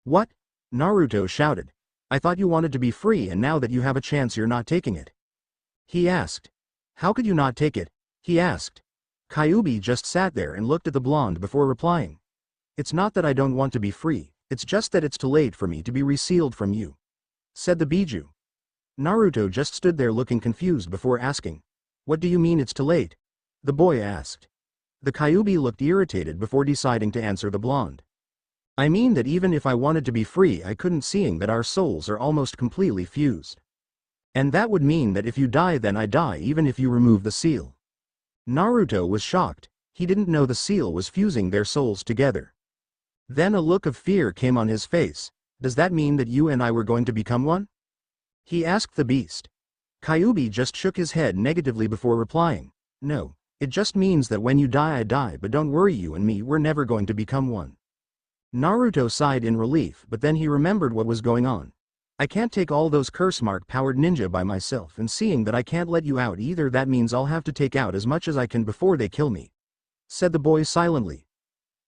What? Naruto shouted. I thought you wanted to be free and now that you have a chance you're not taking it. He asked. How could you not take it? He asked. Kyuubi just sat there and looked at the blonde before replying. It's not that I don't want to be free, it's just that it's too late for me to be resealed from you. Said the Biju. Naruto just stood there looking confused before asking. What do you mean it's too late? The boy asked. The Kyuubi looked irritated before deciding to answer the blonde. I mean that even if I wanted to be free I couldn't, seeing that our souls are almost completely fused. And that would mean that if you die then I die even if you remove the seal. Naruto was shocked, he didn't know the seal was fusing their souls together. Then a look of fear came on his face. Does that mean that you and I were going to become one? He asked the beast. Kyuubi just shook his head negatively before replying. No, it just means that when you die I die, but don't worry, you and me we're never going to become one. Naruto sighed in relief, but then he remembered what was going on. I can't take all those curse mark powered ninja by myself, and seeing that I can't let you out either, that means I'll have to take out as much as I can before they kill me. Said the boy silently.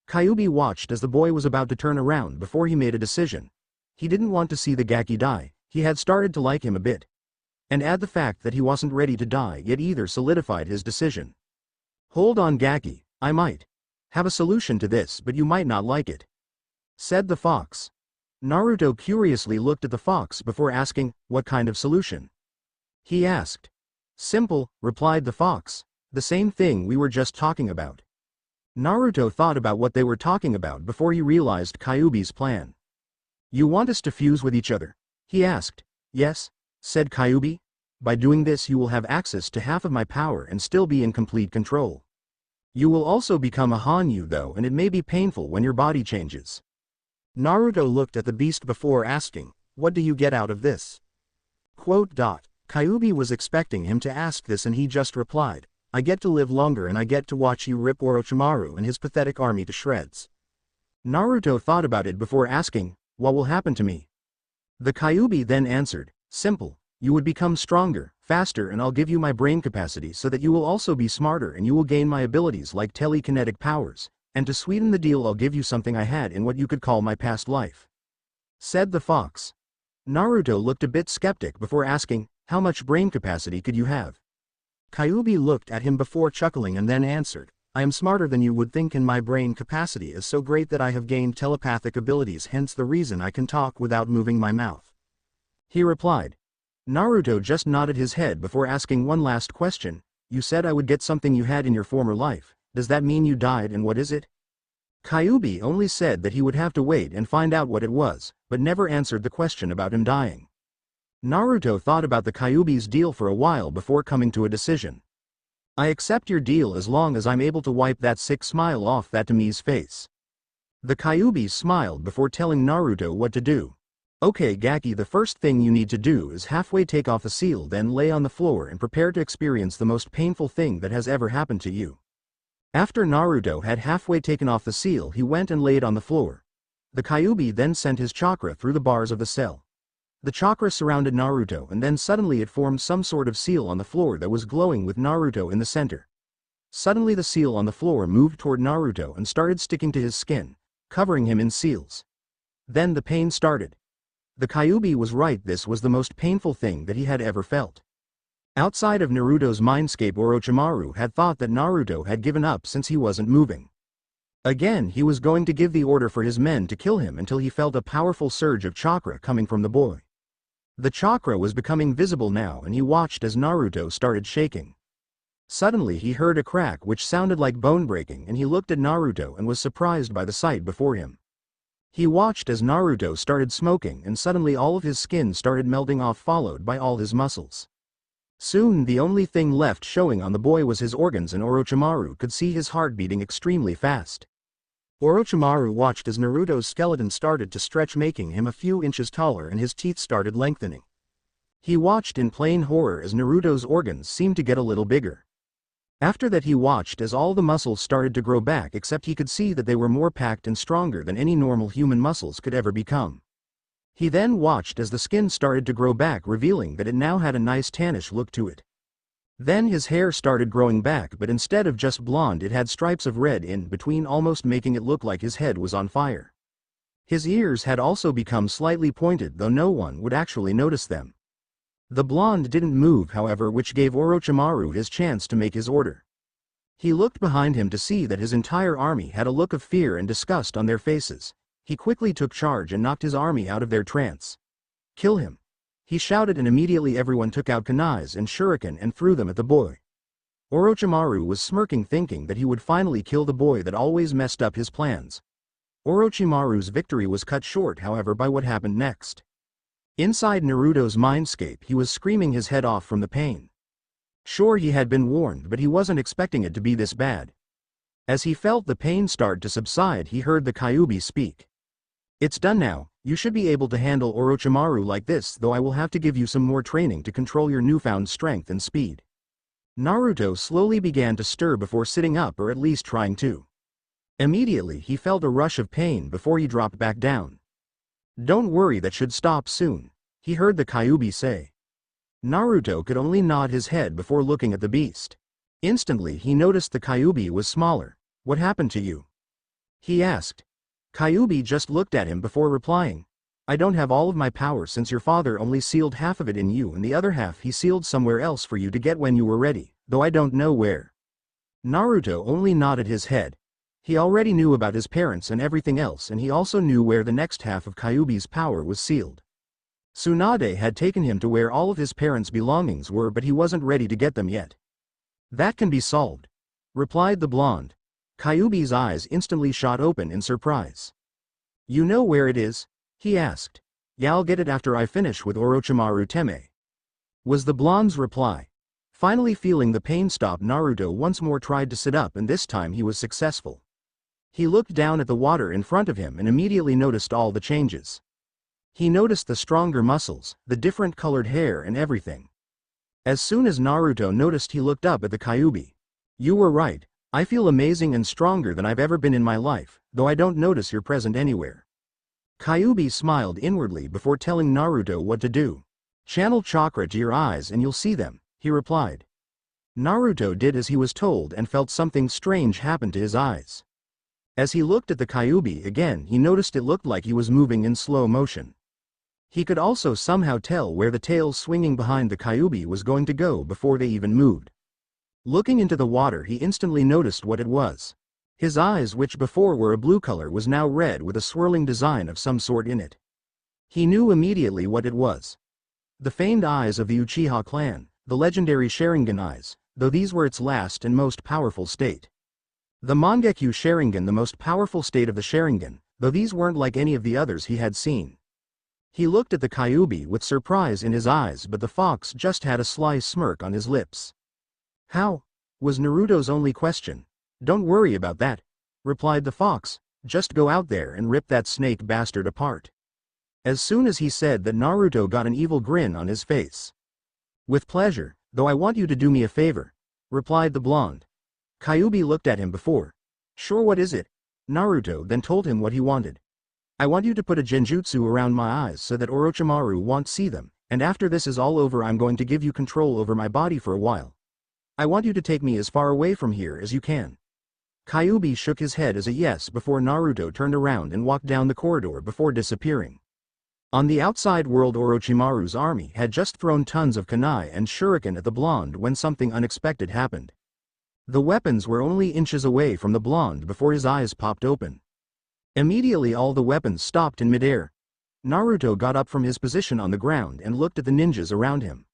Kyuubi watched as the boy was about to turn around before he made a decision. He didn't want to see the Gaki die, he had started to like him a bit. And add the fact that he wasn't ready to die yet either solidified his decision. Hold on Gaki, I might have a solution to this, but you might not like it. Said the fox. Naruto curiously looked at the fox before asking, what kind of solution? He asked. Simple, replied the fox. The same thing we were just talking about. Naruto thought about what they were talking about before he realized Kyuubi's plan. You want us to fuse with each other? He asked. Yes, said Kyuubi. By doing this you will have access to half of my power and still be in complete control. You will also become a Hanyu though, and it may be painful when your body changes. Naruto looked at the beast before asking, what do you get out of this? Kyuubi was expecting him to ask this and he just replied, I get to live longer and I get to watch you rip Orochimaru and his pathetic army to shreds. Naruto thought about it before asking, what will happen to me? The Kyuubi then answered, simple, you would become stronger, faster, and I'll give you my brain capacity so that you will also be smarter and you will gain my abilities like telekinetic powers. And to sweeten the deal I'll give you something I had in what you could call my past life. Said the fox. Naruto looked a bit skeptic before asking, how much brain capacity could you have? Kyuubi looked at him before chuckling and then answered, I am smarter than you would think and my brain capacity is so great that I have gained telepathic abilities, hence the reason I can talk without moving my mouth. He replied. Naruto just nodded his head before asking one last question. You said I would get something you had in your former life. Does that mean you died, and what is it? Kyuubi only said that he would have to wait and find out what it was, but never answered the question about him dying. Naruto thought about the Kyuubi's deal for a while before coming to a decision. I accept your deal as long as I'm able to wipe that sick smile off that Tami's face. The Kyuubi smiled before telling Naruto what to do. Okay Gaki, the first thing you need to do is halfway take off the seal, then lay on the floor and prepare to experience the most painful thing that has ever happened to you. After Naruto had halfway taken off the seal, he went and laid on the floor. The Kyuubi then sent his chakra through the bars of the cell. The chakra surrounded Naruto and then suddenly it formed some sort of seal on the floor that was glowing with Naruto in the center. Suddenly the seal on the floor moved toward Naruto and started sticking to his skin, covering him in seals. Then the pain started. The Kyuubi was right, this was the most painful thing that he had ever felt. Outside of Naruto's mindscape, Orochimaru had thought that Naruto had given up since he wasn't moving. Again, he was going to give the order for his men to kill him until he felt a powerful surge of chakra coming from the boy. The chakra was becoming visible now and he watched as Naruto started shaking. Suddenly he heard a crack which sounded like bone breaking and he looked at Naruto and was surprised by the sight before him. He watched as Naruto started smoking and suddenly all of his skin started melting off, followed by all his muscles. Soon the only thing left showing on the boy was his organs and Orochimaru could see his heart beating extremely fast. Orochimaru watched as Naruto's skeleton started to stretch, making him a few inches taller, and his teeth started lengthening. He watched in plain horror as Naruto's organs seemed to get a little bigger. After that he watched as all the muscles started to grow back, except he could see that they were more packed and stronger than any normal human muscles could ever become. He then watched as the skin started to grow back, revealing that it now had a nice tannish look to it. Then his hair started growing back, but instead of just blonde it had stripes of red in between, almost making it look like his head was on fire. His ears had also become slightly pointed, though no one would actually notice them. The blonde didn't move, however, which gave Orochimaru his chance to make his order. He looked behind him to see that his entire army had a look of fear and disgust on their faces. He quickly took charge and knocked his army out of their trance. Kill him! He shouted, and immediately everyone took out kunais and shuriken and threw them at the boy. Orochimaru was smirking, thinking that he would finally kill the boy that always messed up his plans. Orochimaru's victory was cut short, however, by what happened next. Inside Naruto's mindscape, he was screaming his head off from the pain. Sure, he had been warned, but he wasn't expecting it to be this bad. As he felt the pain start to subside, he heard the Kyuubi speak. It's done now. You should be able to handle Orochimaru like this, though I will have to give you some more training to control your newfound strength and speed. Naruto slowly began to stir before sitting up, or at least trying to. Immediately he felt a rush of pain before he dropped back down. Don't worry, that should stop soon, he heard the Kyuubi say. Naruto could only nod his head before looking at the beast. Instantly he noticed the Kyuubi was smaller. What happened to you? He asked. Kyuubi just looked at him before replying. I don't have all of my power, since your father only sealed half of it in you and the other half he sealed somewhere else for you to get when you were ready, though I don't know where. Naruto only nodded his head. He already knew about his parents and everything else, and he also knew where the next half of Kyuubi's power was sealed. Tsunade had taken him to where all of his parents' belongings were, but he wasn't ready to get them yet. That can be solved, replied the blonde. Kyuubi's eyes instantly shot open in surprise. You know where it is? He asked. Yeah, I'll get it after I finish with Orochimaru Teme, was the blonde's reply. Finally feeling the pain stop, Naruto once more tried to sit up, and this time he was successful. He looked down at the water in front of him and immediately noticed all the changes. He noticed the stronger muscles, the different colored hair and everything. As soon as Naruto noticed, he looked up at the Kyuubi. You were right. I feel amazing and stronger than I've ever been in my life, though I don't notice you're present anywhere. Kyuubi smiled inwardly before telling Naruto what to do. Channel chakra to your eyes and you'll see them, he replied. Naruto did as he was told and felt something strange happen to his eyes. As he looked at the Kyuubi again, he noticed it looked like he was moving in slow motion. He could also somehow tell where the tail swinging behind the Kyuubi was going to go before they even moved. Looking into the water, he instantly noticed what it was. His eyes, which before were a blue color, was now red with a swirling design of some sort in it. He knew immediately what it was. The famed eyes of the Uchiha clan, the legendary Sharingan eyes, though these were its last and most powerful state. The Mangekyo Sharingan, the most powerful state of the Sharingan, though these weren't like any of the others he had seen. He looked at the Kyuubi with surprise in his eyes, but the fox just had a sly smirk on his lips. "How?" was Naruto's only question. "Don't worry about that," replied the fox. "Just go out there and rip that snake bastard apart." As soon as he said that, Naruto got an evil grin on his face. "With pleasure, though I want you to do me a favor," replied the blonde. Kyuubi looked at him before. "Sure, what is it?" Naruto then told him what he wanted. "I want you to put a genjutsu around my eyes so that Orochimaru won't see them, and after this is all over I'm going to give you control over my body for a while. I want you to take me as far away from here as you can." Kyuubi shook his head as a yes before Naruto turned around and walked down the corridor before disappearing. On the outside world, Orochimaru's army had just thrown tons of kunai and shuriken at the blonde when something unexpected happened. The weapons were only inches away from the blonde before his eyes popped open. Immediately all the weapons stopped in midair. Naruto got up from his position on the ground and looked at the ninjas around him.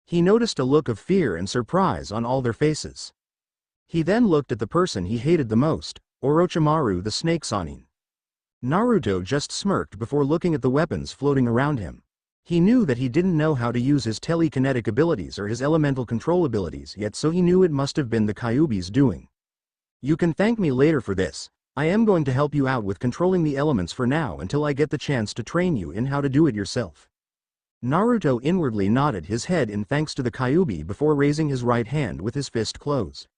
He noticed a look of fear and surprise on all their faces. He then looked at the person he hated the most, Orochimaru the Snake Sannin. Naruto just smirked before looking at the weapons floating around him. He knew that he didn't know how to use his telekinetic abilities or his elemental control abilities yet, so he knew it must have been the Kyuubi's doing. "You can thank me later for this. I am going to help you out with controlling the elements for now until I get the chance to train you in how to do it yourself." Naruto inwardly nodded his head in thanks to the Kyuubi before raising his right hand with his fist closed.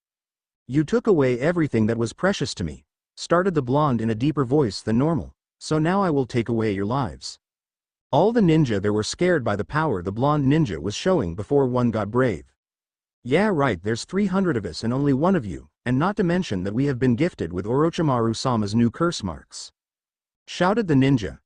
"You took away everything that was precious to me," started the blonde in a deeper voice than normal, "so now I will take away your lives." All the ninja there were scared by the power the blonde ninja was showing before one got brave. "Yeah, right, there's 300 of us and only one of you, and not to mention that we have been gifted with Orochimaru-sama's new curse marks," shouted the ninja.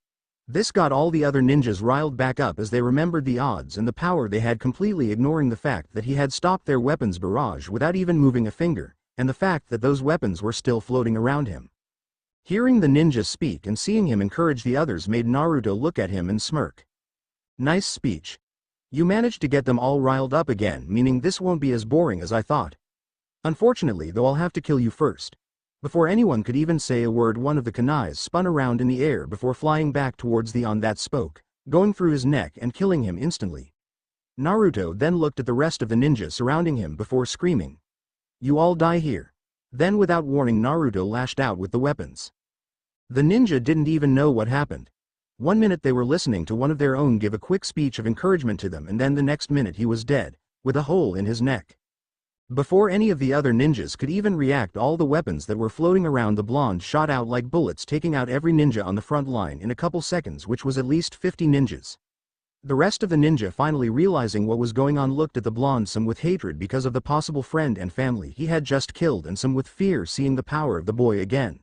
This got all the other ninjas riled back up as they remembered the odds and the power they had, completely ignoring the fact that he had stopped their weapons barrage without even moving a finger, and the fact that those weapons were still floating around him. Hearing the ninja speak and seeing him encourage the others made Naruto look at him and smirk. "Nice speech. You managed to get them all riled up again, meaning this won't be as boring as I thought. Unfortunately, though, I'll have to kill you first." Before anyone could even say a word, one of the kunais spun around in the air before flying back towards the on that spoke, going through his neck and killing him instantly. Naruto then looked at the rest of the ninja surrounding him before screaming, "You all die here." Then without warning, Naruto lashed out with the weapons. The ninja didn't even know what happened. 1 minute they were listening to one of their own give a quick speech of encouragement to them, and then the next minute he was dead, with a hole in his neck. Before any of the other ninjas could even react, all the weapons that were floating around the blonde shot out like bullets, taking out every ninja on the front line in a couple seconds, which was at least 50 ninjas. The rest of the ninja, finally realizing what was going on, looked at the blonde, some with hatred because of the possible friend and family he had just killed, and some with fear seeing the power of the boy again.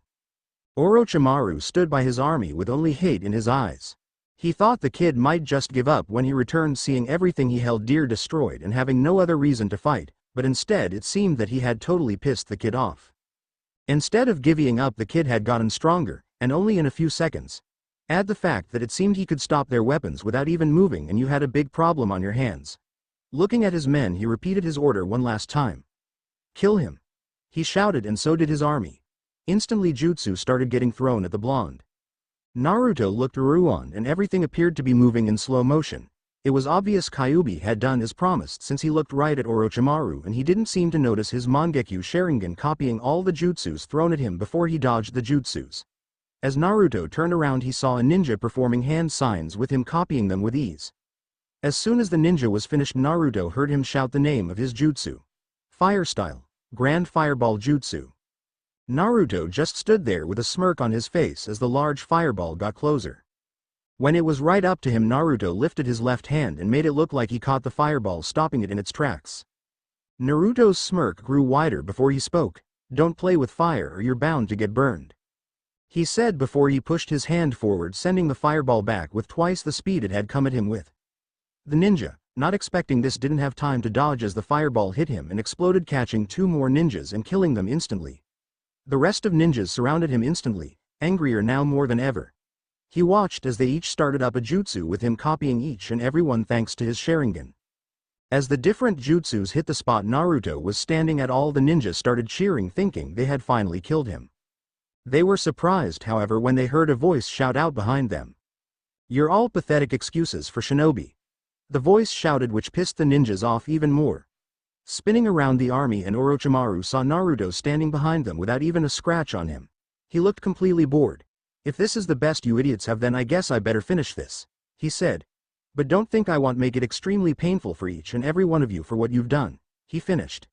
Orochimaru stood by his army with only hate in his eyes. He thought the kid might just give up when he returned, seeing everything he held dear destroyed and having no other reason to fight, but instead it seemed that he had totally pissed the kid off. Instead of giving up, the kid had gotten stronger, and only in a few seconds. Add the fact that it seemed he could stop their weapons without even moving, and you had a big problem on your hands. Looking at his men, he repeated his order one last time. "Kill him," he shouted, and so did his army. Instantly jutsu started getting thrown at the blonde. Naruto looked around and everything appeared to be moving in slow motion. It was obvious Kyuubi had done as promised, since he looked right at Orochimaru and he didn't seem to notice his Mangekyo Sharingan copying all the jutsus thrown at him before he dodged the jutsus. As Naruto turned around, he saw a ninja performing hand signs with him, copying them with ease. As soon as the ninja was finished, Naruto heard him shout the name of his jutsu. Fire Style, Grand Fireball Jutsu. Naruto just stood there with a smirk on his face as the large fireball got closer. When it was right up to him, Naruto lifted his left hand and made it look like he caught the fireball, stopping it in its tracks. Naruto's smirk grew wider before he spoke. "Don't play with fire or you're bound to get burned," he said before he pushed his hand forward, sending the fireball back with twice the speed it had come at him with. The ninja, not expecting this, didn't have time to dodge as the fireball hit him and exploded, catching 2 more ninjas and killing them instantly. The rest of ninjas surrounded him instantly, angrier now more than ever. He watched as they each started up a jutsu, with him copying each and every one thanks to his Sharingan. As the different jutsus hit the spot Naruto was standing at, all the ninjas started cheering, thinking they had finally killed him. They were surprised, however, when they heard a voice shout out behind them. "You're all pathetic excuses for shinobi." The voice shouted, which pissed the ninjas off even more. Spinning around the army, and Orochimaru saw Naruto standing behind them without even a scratch on him. He looked completely bored. "If this is the best you idiots have, then I guess I better finish this," he said. "But don't think I won't make it extremely painful for each and every one of you for what you've done," he finished.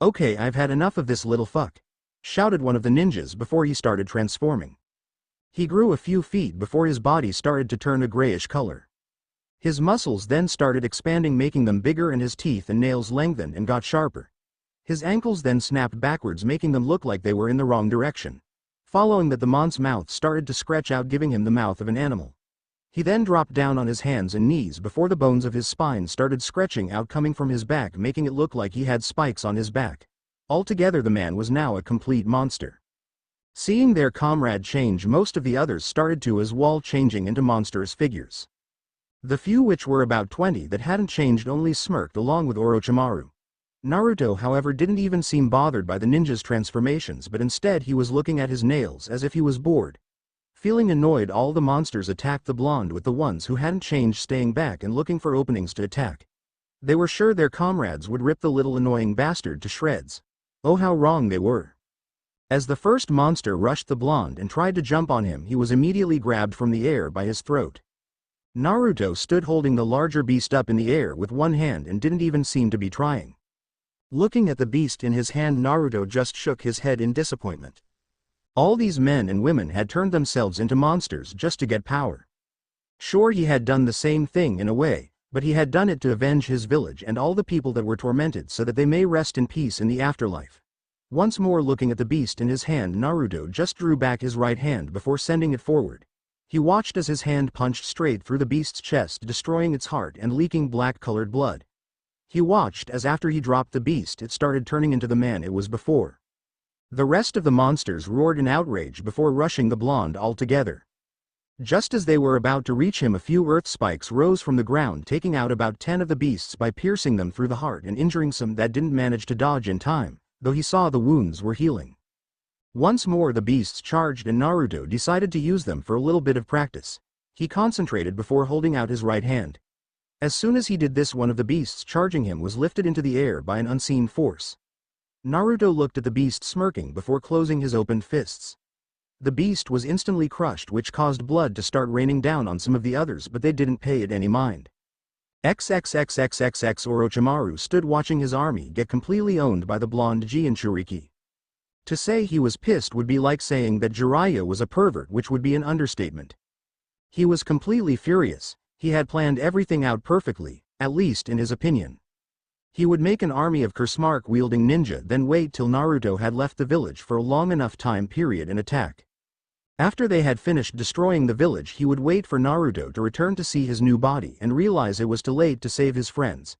"Okay, I've had enough of this little fuck," shouted one of the ninjas before he started transforming. He grew a few feet before his body started to turn a grayish color. His muscles then started expanding, making them bigger, and his teeth and nails lengthened and got sharper. His ankles then snapped backwards, making them look like they were in the wrong direction. Following that, the mon's mouth started to stretch out, giving him the mouth of an animal. He then dropped down on his hands and knees before the bones of his spine started stretching out, coming from his back, making it look like he had spikes on his back. Altogether, the man was now a complete monster. Seeing their comrade change, most of the others started to as well, changing into monstrous figures. The few, which were about 20, that hadn't changed only smirked along with Orochimaru. Naruto, however, didn't even seem bothered by the ninja's transformations, but instead he was looking at his nails as if he was bored. Feeling annoyed, all the monsters attacked the blonde, with the ones who hadn't changed staying back and looking for openings to attack. They were sure their comrades would rip the little annoying bastard to shreds. Oh, how wrong they were. As the first monster rushed the blonde and tried to jump on him, he was immediately grabbed from the air by his throat. Naruto stood holding the larger beast up in the air with one hand and didn't even seem to be trying. Looking at the beast in his hand, Naruto just shook his head in disappointment. All these men and women had turned themselves into monsters just to get power. Sure, he had done the same thing in a way, but he had done it to avenge his village and all the people that were tormented, so that they may rest in peace in the afterlife. Once more looking at the beast in his hand, Naruto just drew back his right hand before sending it forward. He watched as his hand punched straight through the beast's chest, destroying its heart and leaking black-colored blood. He watched as after he dropped the beast, it started turning into the man it was before. The rest of the monsters roared in outrage before rushing the blonde altogether. Just as they were about to reach him, a few earth spikes rose from the ground, taking out about 10 of the beasts by piercing them through the heart and injuring some that didn't manage to dodge in time, though he saw the wounds were healing. Once more the beasts charged, and Naruto decided to use them for a little bit of practice. He concentrated before holding out his right hand. As soon as he did this, one of the beasts charging him was lifted into the air by an unseen force. Naruto looked at the beast, smirking before closing his opened fists. The beast was instantly crushed, which caused blood to start raining down on some of the others, but they didn't pay it any mind. XXXXXX Orochimaru stood watching his army get completely owned by the blonde Jinchuriki. To say he was pissed would be like saying that Jiraiya was a pervert, which would be an understatement. He was completely furious. He had planned everything out perfectly, at least in his opinion. He would make an army of Kursmark-wielding ninja, then wait till Naruto had left the village for a long enough time period and attack. After they had finished destroying the village, he would wait for Naruto to return to see his new body and realize it was too late to save his friends.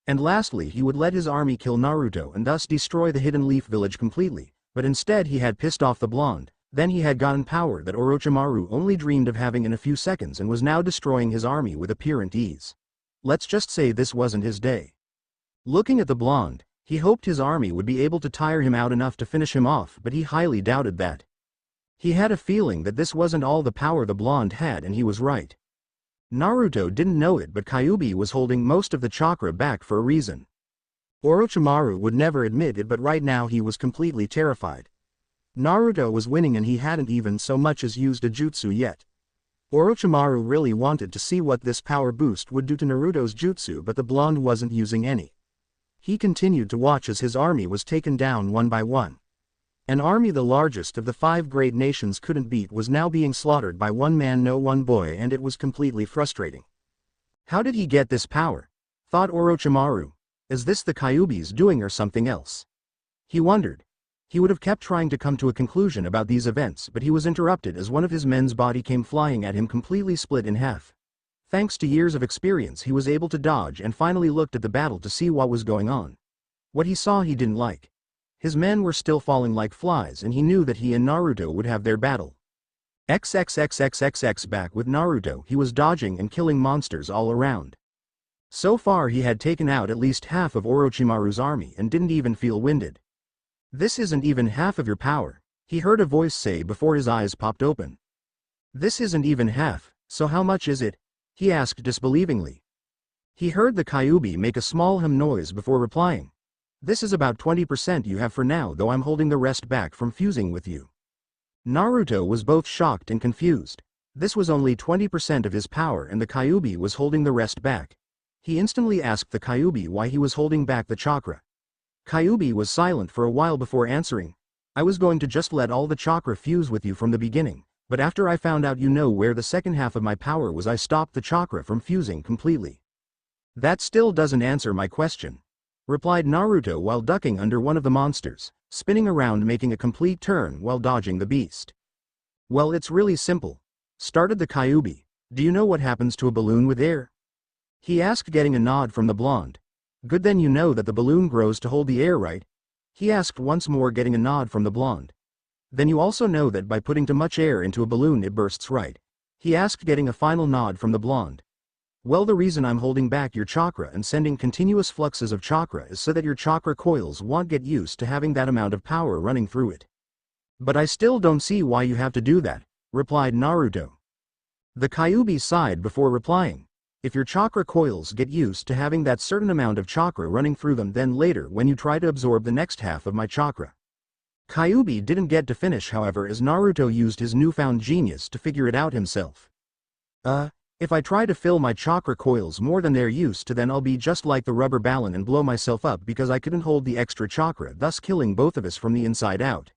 And lastly, he would let his army kill Naruto and thus destroy the Hidden Leaf village completely, but instead he had pissed off the blonde. Then he had gotten power that Orochimaru only dreamed of having in a few seconds and was now destroying his army with apparent ease. Let's just say this wasn't his day. Looking at the blonde, he hoped his army would be able to tire him out enough to finish him off, but he highly doubted that. He had a feeling that this wasn't all the power the blonde had, and he was right. Naruto didn't know it, but Kyuubi was holding most of the chakra back for a reason. Orochimaru would never admit it, but right now he was completely terrified. Naruto was winning and he hadn't even so much as used a jutsu yet. Orochimaru really wanted to see what this power boost would do to Naruto's jutsu, but the blonde wasn't using any. He continued to watch as his army was taken down one by one. An army the largest of the 5 great nations couldn't beat was now being slaughtered by one man, no one boy, and it was completely frustrating. How did he get this power? Thought Orochimaru. Is this the Kyuubi's doing or something else? He wondered. He would have kept trying to come to a conclusion about these events, but he was interrupted as one of his men's body came flying at him, completely split in half. Thanks to years of experience he was able to dodge and finally looked at the battle to see what was going on. What he saw he didn't like. His men were still falling like flies and he knew that he and Naruto would have their battle. XXXXXX back with Naruto he was dodging and killing monsters all around. So far he had taken out at least half of Orochimaru's army and didn't even feel winded. This isn't even half of your power, he heard a voice say before his eyes popped open. This isn't even half, so how much is it? He asked disbelievingly. He heard the Kyuubi make a small hum noise before replying. This is about 20% you have for now, though I'm holding the rest back from fusing with you. Naruto was both shocked and confused. This was only 20% of his power and the Kyuubi was holding the rest back. He instantly asked the Kyuubi why he was holding back the chakra. Kyuubi was silent for a while before answering. I was going to just let all the chakra fuse with you from the beginning, but after I found out you know where the second half of my power was, I stopped the chakra from fusing completely. That still doesn't answer my question, replied Naruto while ducking under one of the monsters, spinning around making a complete turn while dodging the beast. Well, it's really simple, started the Kyuubi. Do you know what happens to a balloon with air? He asked, getting a nod from the blonde. Good, then you know that the balloon grows to hold the air, right? He asked once more, getting a nod from the blonde. Then you also know that by putting too much air into a balloon it bursts, right? He asked, getting a final nod from the blonde. Well, the reason I'm holding back your chakra and sending continuous fluxes of chakra is so that your chakra coils won't get used to having that amount of power running through it. But I still don't see why you have to do that, replied Naruto. The Kyuubi sighed before replying. If your chakra coils get used to having that certain amount of chakra running through them, then later when you try to absorb the next half of my chakra. Kyuubi didn't get to finish, however, as Naruto used his newfound genius to figure it out himself. If I try to fill my chakra coils more than they're used to, then I'll be just like the rubber balloon and blow myself up because I couldn't hold the extra chakra, thus killing both of us from the inside out.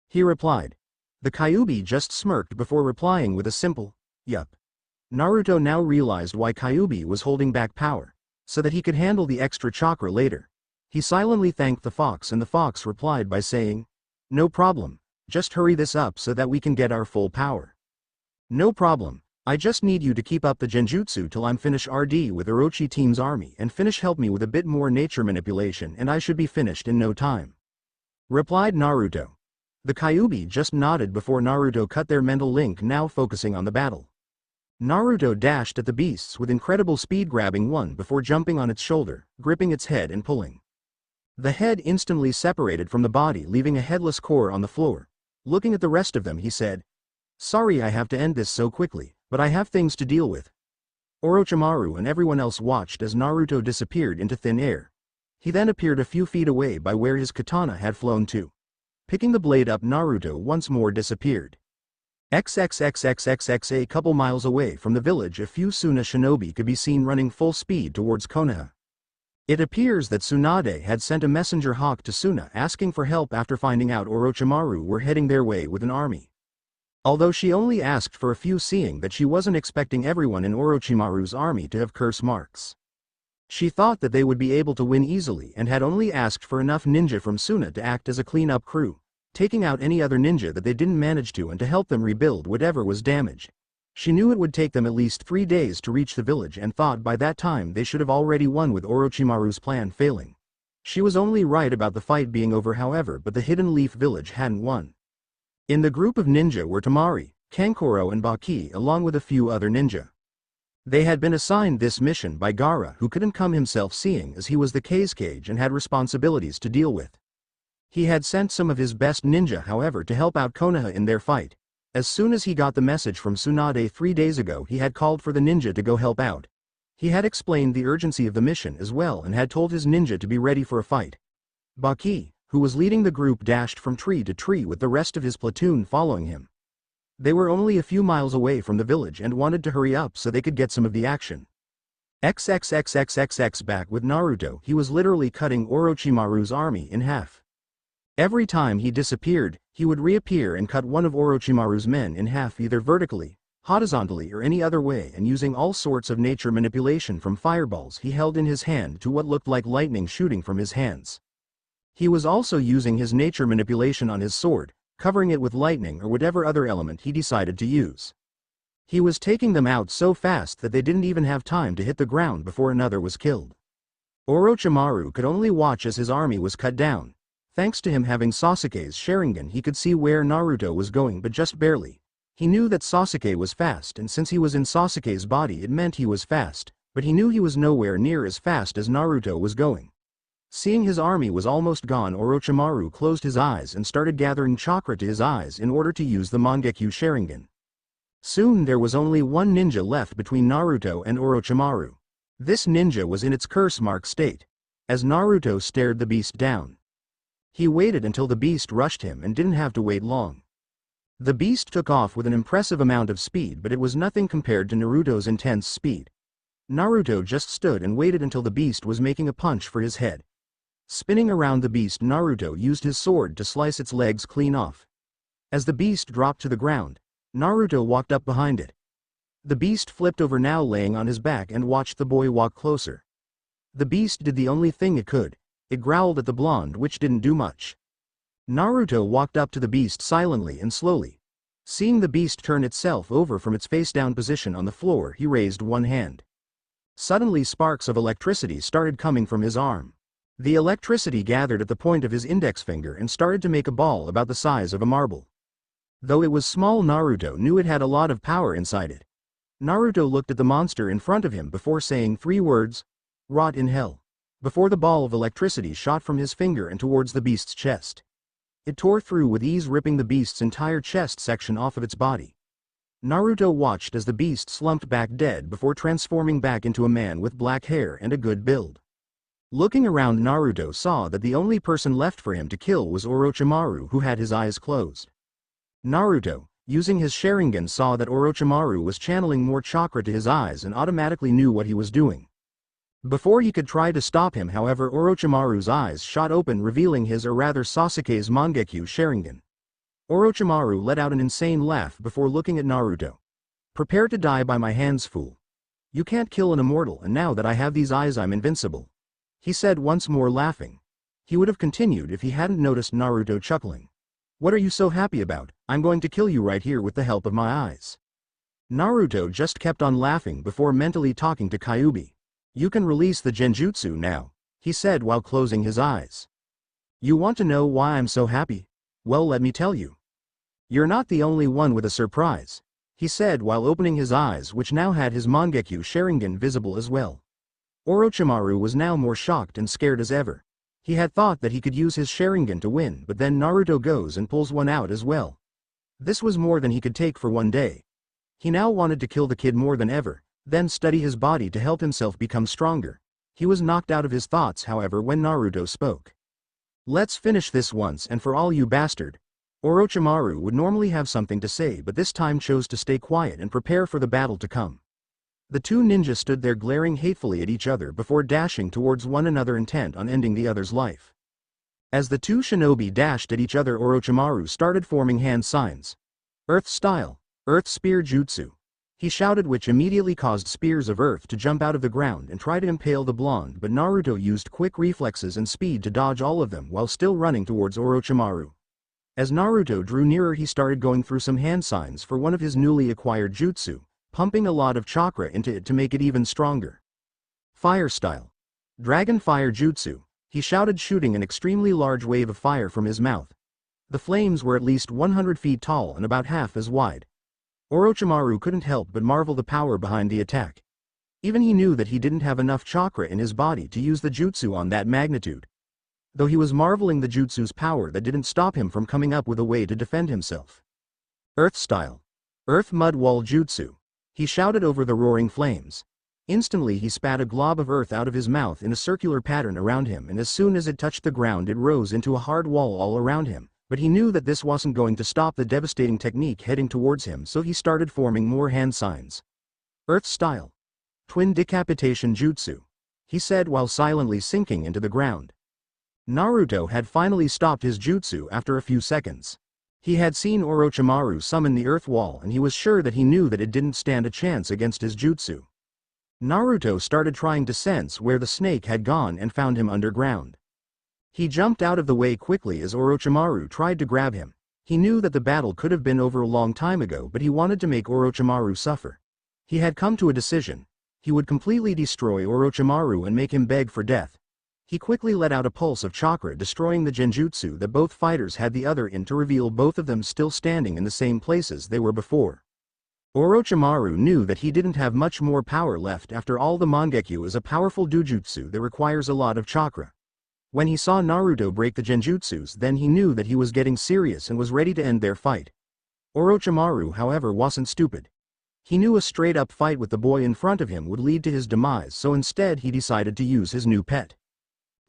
He replied. The Kyuubi just smirked before replying with a simple, yup. Naruto now realized why Kyuubi was holding back power, so that he could handle the extra chakra later. He silently thanked the fox and the fox replied by saying, no problem, just hurry this up so that we can get our full power. No problem, I just need you to keep up the genjutsu till I'm finished RD with Orochi team's army and help me with a bit more nature manipulation and I should be finished in no time. Replied Naruto. The Kyuubi just nodded before Naruto cut their mental link, now focusing on the battle. Naruto dashed at the beasts with incredible speed, grabbing one before jumping on its shoulder, gripping its head and pulling. The head instantly separated from the body, leaving a headless core on the floor. Looking at the rest of them, he said, sorry I have to end this so quickly, but I have things to deal with. Orochimaru and everyone else watched as Naruto disappeared into thin air. He then appeared a few feet away by where his katana had flown to. Picking the blade up, Naruto once more disappeared. XXXXXX. A couple miles away from the village, a few Suna shinobi could be seen running full speed towards Konoha. It appears that Tsunade had sent a messenger hawk to Suna asking for help after finding out Orochimaru were heading their way with an army. Although she only asked for a few, seeing that she wasn't expecting everyone in Orochimaru's army to have curse marks. She thought that they would be able to win easily and had only asked for enough ninja from Suna to act as a clean-up crew, taking out any other ninja that they didn't manage to and to help them rebuild whatever was damaged. She knew it would take them at least 3 days to reach the village and thought by that time they should have already won, with Orochimaru's plan failing. She was only right about the fight being over, however, but the Hidden Leaf village hadn't won. In the group of ninja were Temari, Kankuro and Baki, along with a few other ninja. They had been assigned this mission by Gaara, who couldn't come himself seeing as he was the Kazekage and had responsibilities to deal with. He had sent some of his best ninja, however, to help out Konoha in their fight. As soon as he got the message from Tsunade 3 days ago, he had called for the ninja to go help out. He had explained the urgency of the mission as well and had told his ninja to be ready for a fight. Baki, who was leading the group, dashed from tree to tree with the rest of his platoon following him. They were only a few miles away from the village and wanted to hurry up so they could get some of the action. XXXXXX. Back with Naruto, he was literally cutting Orochimaru's army in half. Every time he disappeared, he would reappear and cut one of Orochimaru's men in half, either vertically, horizontally or any other way, and using all sorts of nature manipulation, from fireballs he held in his hand to what looked like lightning shooting from his hands. He was also using his nature manipulation on his sword, covering it with lightning or whatever other element he decided to use. He was taking them out so fast that they didn't even have time to hit the ground before another was killed. Orochimaru could only watch as his army was cut down. Thanks to him having Sasuke's Sharingan, he could see where Naruto was going, but just barely. He knew that Sasuke was fast, and since he was in Sasuke's body it meant he was fast, but he knew he was nowhere near as fast as Naruto was going. Seeing his army was almost gone, Orochimaru closed his eyes and started gathering chakra to his eyes in order to use the Mangekyo Sharingan. Soon there was only one ninja left between Naruto and Orochimaru. This ninja was in its curse-mark state. As Naruto stared the beast down, he waited until the beast rushed him and didn't have to wait long. The beast took off with an impressive amount of speed, but it was nothing compared to Naruto's intense speed. Naruto just stood and waited until the beast was making a punch for his head. Spinning around the beast, Naruto used his sword to slice its legs clean off. As the beast dropped to the ground, Naruto walked up behind it. The beast flipped over, now laying on his back, and watched the boy walk closer. The beast did the only thing it could. It growled at the blonde, which didn't do much. Naruto walked up to the beast silently and slowly. Seeing the beast turn itself over from its face-down position on the floor, he raised one hand. Suddenly sparks of electricity started coming from his arm. The electricity gathered at the point of his index finger and started to make a ball about the size of a marble. Though it was small, Naruto knew it had a lot of power inside it. Naruto looked at the monster in front of him before saying 3 words, "Rot in hell," before the ball of electricity shot from his finger and towards the beast's chest. It tore through with ease, ripping the beast's entire chest section off of its body. Naruto watched as the beast slumped back dead before transforming back into a man with black hair and a good build. Looking around, Naruto saw that the only person left for him to kill was Orochimaru, who had his eyes closed. Naruto, using his Sharingan, saw that Orochimaru was channeling more chakra to his eyes and automatically knew what he was doing. Before he could try to stop him, however, Orochimaru's eyes shot open, revealing his, or rather Sasuke's, Mangekyo Sharingan. Orochimaru let out an insane laugh before looking at Naruto. "Prepare to die by my hands, fool. You can't kill an immortal, and now that I have these eyes I'm invincible," he said, once more laughing. He would have continued if he hadn't noticed Naruto chuckling. "What are you so happy about? I'm going to kill you right here with the help of my eyes." Naruto just kept on laughing before mentally talking to Kyuubi. "You can release the genjutsu now," he said while closing his eyes. "You want to know why I'm so happy? Well, let me tell you. You're not the only one with a surprise," he said while opening his eyes, which now had his Mangekyo Sharingan visible as well. Orochimaru was now more shocked and scared as ever. He had thought that he could use his Sharingan to win, but then Naruto goes and pulls one out as well. This was more than he could take for one day. He now wanted to kill the kid more than ever, then study his body to help himself become stronger. He was knocked out of his thoughts, however, when Naruto spoke. "Let's finish this once and for all, you bastard." Orochimaru would normally have something to say, but this time chose to stay quiet and prepare for the battle to come. The two ninjas stood there glaring hatefully at each other before dashing towards one another, intent on ending the other's life. As the two shinobi dashed at each other, Orochimaru started forming hand signs. "Earth style, Earth Spear Jutsu," he shouted, which immediately caused spears of earth to jump out of the ground and try to impale the blonde, but Naruto used quick reflexes and speed to dodge all of them while still running towards Orochimaru. As Naruto drew nearer, he started going through some hand signs for one of his newly acquired jutsu, pumping a lot of chakra into it to make it even stronger. "Fire style, Dragon Fire Jutsu," he shouted, shooting an extremely large wave of fire from his mouth. The flames were at least 100 feet tall and about half as wide. Orochimaru couldn't help but marvel the power behind the attack. Even he knew that he didn't have enough chakra in his body to use the jutsu on that magnitude. Though he was marveling the jutsu's power, that didn't stop him from coming up with a way to defend himself. "Earth style, Earth Mud Wall Jutsu," he shouted over the roaring flames. Instantly he spat a glob of earth out of his mouth in a circular pattern around him, and as soon as it touched the ground it rose into a hard wall all around him, but he knew that this wasn't going to stop the devastating technique heading towards him, so he started forming more hand signs. "Earth style, Twin Decapitation Jutsu," he said while silently sinking into the ground. Naruto had finally stopped his jutsu after a few seconds. He had seen Orochimaru summon the earth wall, and he was sure that he knew that it didn't stand a chance against his jutsu. Naruto started trying to sense where the snake had gone and found him underground. He jumped out of the way quickly as Orochimaru tried to grab him. He knew that the battle could have been over a long time ago, but he wanted to make Orochimaru suffer. He had come to a decision. He would completely destroy Orochimaru and make him beg for death. He quickly let out a pulse of chakra, destroying the genjutsu that both fighters had the other in to reveal both of them still standing in the same places they were before. Orochimaru knew that he didn't have much more power left. After all, the Mangekyo is a powerful dojutsu that requires a lot of chakra. When he saw Naruto break the genjutsus, then he knew that he was getting serious and was ready to end their fight. Orochimaru, however, wasn't stupid. He knew a straight-up fight with the boy in front of him would lead to his demise, so instead he decided to use his new pet.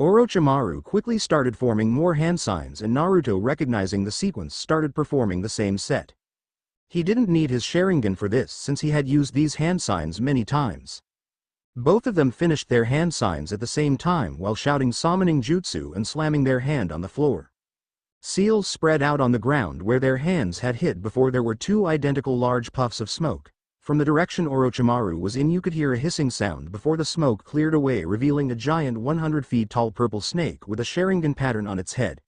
Orochimaru quickly started forming more hand signs, and Naruto, recognizing the sequence, started performing the same set. He didn't need his Sharingan for this since he had used these hand signs many times. Both of them finished their hand signs at the same time while shouting summoning jutsu and slamming their hand on the floor. Seals spread out on the ground where their hands had hit before. There were two identical large puffs of smoke. From the direction Orochimaru was in, you could hear a hissing sound before the smoke cleared away, revealing a giant 100 feet tall purple snake with a Sharingan pattern on its head.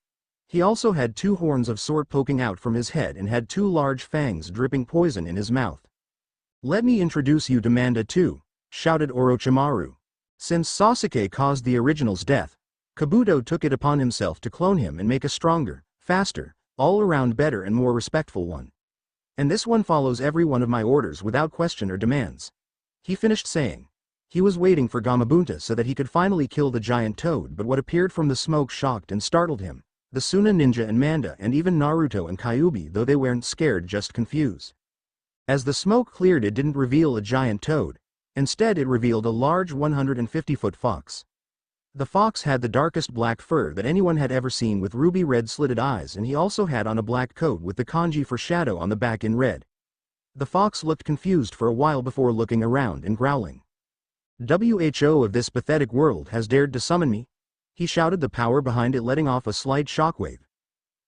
He also had two horns of sword poking out from his head and had two large fangs dripping poison in his mouth. "Let me introduce you to Manda too," shouted Orochimaru. Since Sasuke caused the original's death, Kabuto took it upon himself to clone him and make a stronger, faster, all-around better and more respectful one. "And this one follows every one of my orders without question or demands," he finished saying. He was waiting for Gamabunta so that he could finally kill the giant toad, but what appeared from the smoke shocked and startled him. The Suna ninja and Manda and even Naruto and Kyuubi, though they weren't scared, just confused. As the smoke cleared, it didn't reveal a giant toad. Instead it revealed a large 150-foot fox. The fox had the darkest black fur that anyone had ever seen, with ruby-red slitted eyes, and he also had on a black coat with the kanji for shadow on the back in red. The fox looked confused for a while before looking around and growling. "Who of this pathetic world has dared to summon me?" he shouted, the power behind it letting off a slight shockwave.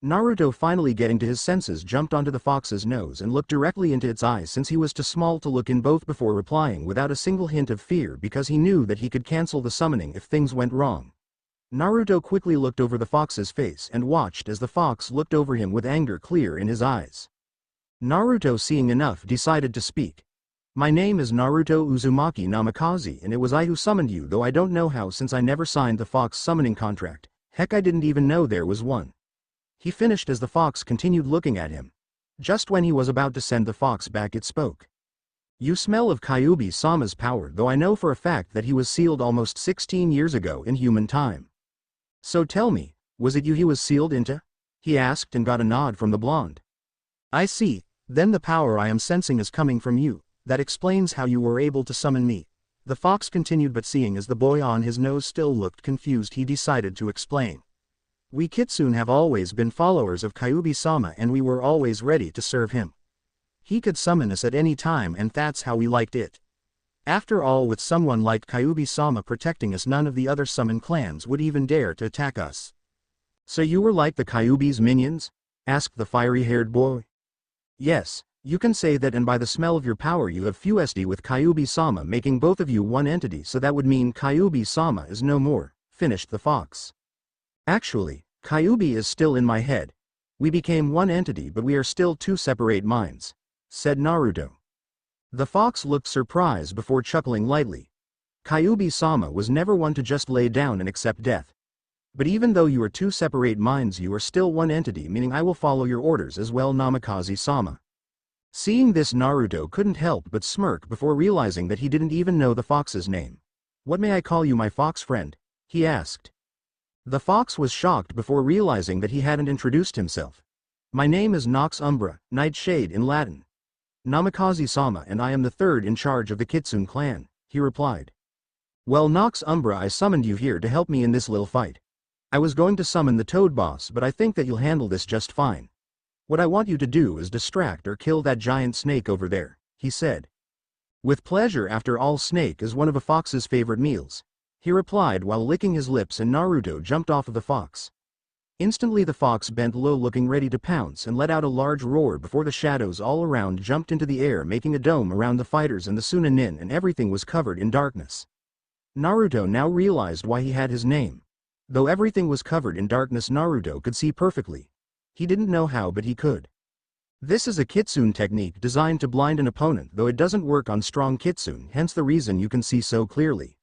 Naruto, finally getting to his senses, jumped onto the fox's nose and looked directly into its eyes, since he was too small to look in both, before replying without a single hint of fear because he knew that he could cancel the summoning if things went wrong. Naruto quickly looked over the fox's face and watched as the fox looked over him with anger clear in his eyes. Naruto, seeing enough, decided to speak. "My name is Naruto Uzumaki Namikaze, and it was I who summoned you, though I don't know how since I never signed the fox summoning contract. Heck, I didn't even know there was one," he finished as the fox continued looking at him. Just when he was about to send the fox back, it spoke. "You smell of Kyuubi-sama's power, though I know for a fact that he was sealed almost 16 years ago in human time. So tell me, was it you he was sealed into?" he asked, and got a nod from the blonde. "I see, then the power I am sensing is coming from you. That explains how you were able to summon me," the fox continued, but seeing as the boy on his nose still looked confused, he decided to explain. "We Kitsune have always been followers of Kyuubi-sama, and we were always ready to serve him. He could summon us at any time, and that's how we liked it. After all, with someone like Kyuubi-sama protecting us, none of the other summon clans would even dare to attack us." "So you were like the Kyuubi's minions?" asked the fiery-haired boy. "Yes, you can say that, and by the smell of your power you have fused with Kyuubi-sama, making both of you one entity, so that would mean Kyuubi-sama is no more," finished the fox. "Actually, Kyuubi is still in my head. We became one entity, but we are still two separate minds," said Naruto. The fox looked surprised before chuckling lightly. "Kyuubi-sama was never one to just lay down and accept death. But even though you are two separate minds, you are still one entity, meaning I will follow your orders as well, Namikaze-sama." Seeing this, Naruto couldn't help but smirk before realizing that he didn't even know the fox's name. "What may I call you, my fox friend?" he asked. The fox was shocked before realizing that he hadn't introduced himself. "My name is Nox Umbra, Nightshade in Latin. Namikaze-sama, and I am the third in charge of the Kitsune clan," he replied. "Well, Nox Umbra, I summoned you here to help me in this little fight. I was going to summon the Toad Boss, but I think that you'll handle this just fine. What I want you to do is distract or kill that giant snake over there," he said. "With pleasure, after all, snake is one of a fox's favorite meals," he replied while licking his lips, and Naruto jumped off of the fox. Instantly the fox bent low, looking ready to pounce, and let out a large roar before the shadows all around jumped into the air, making a dome around the fighters and the Suna nin, and everything was covered in darkness. Naruto now realized why he had his name. Though everything was covered in darkness, Naruto could see perfectly. He didn't know how but he could. This is a kitsune technique designed to blind an opponent, though it doesn't work on strong kitsune, hence the reason you can see so clearly.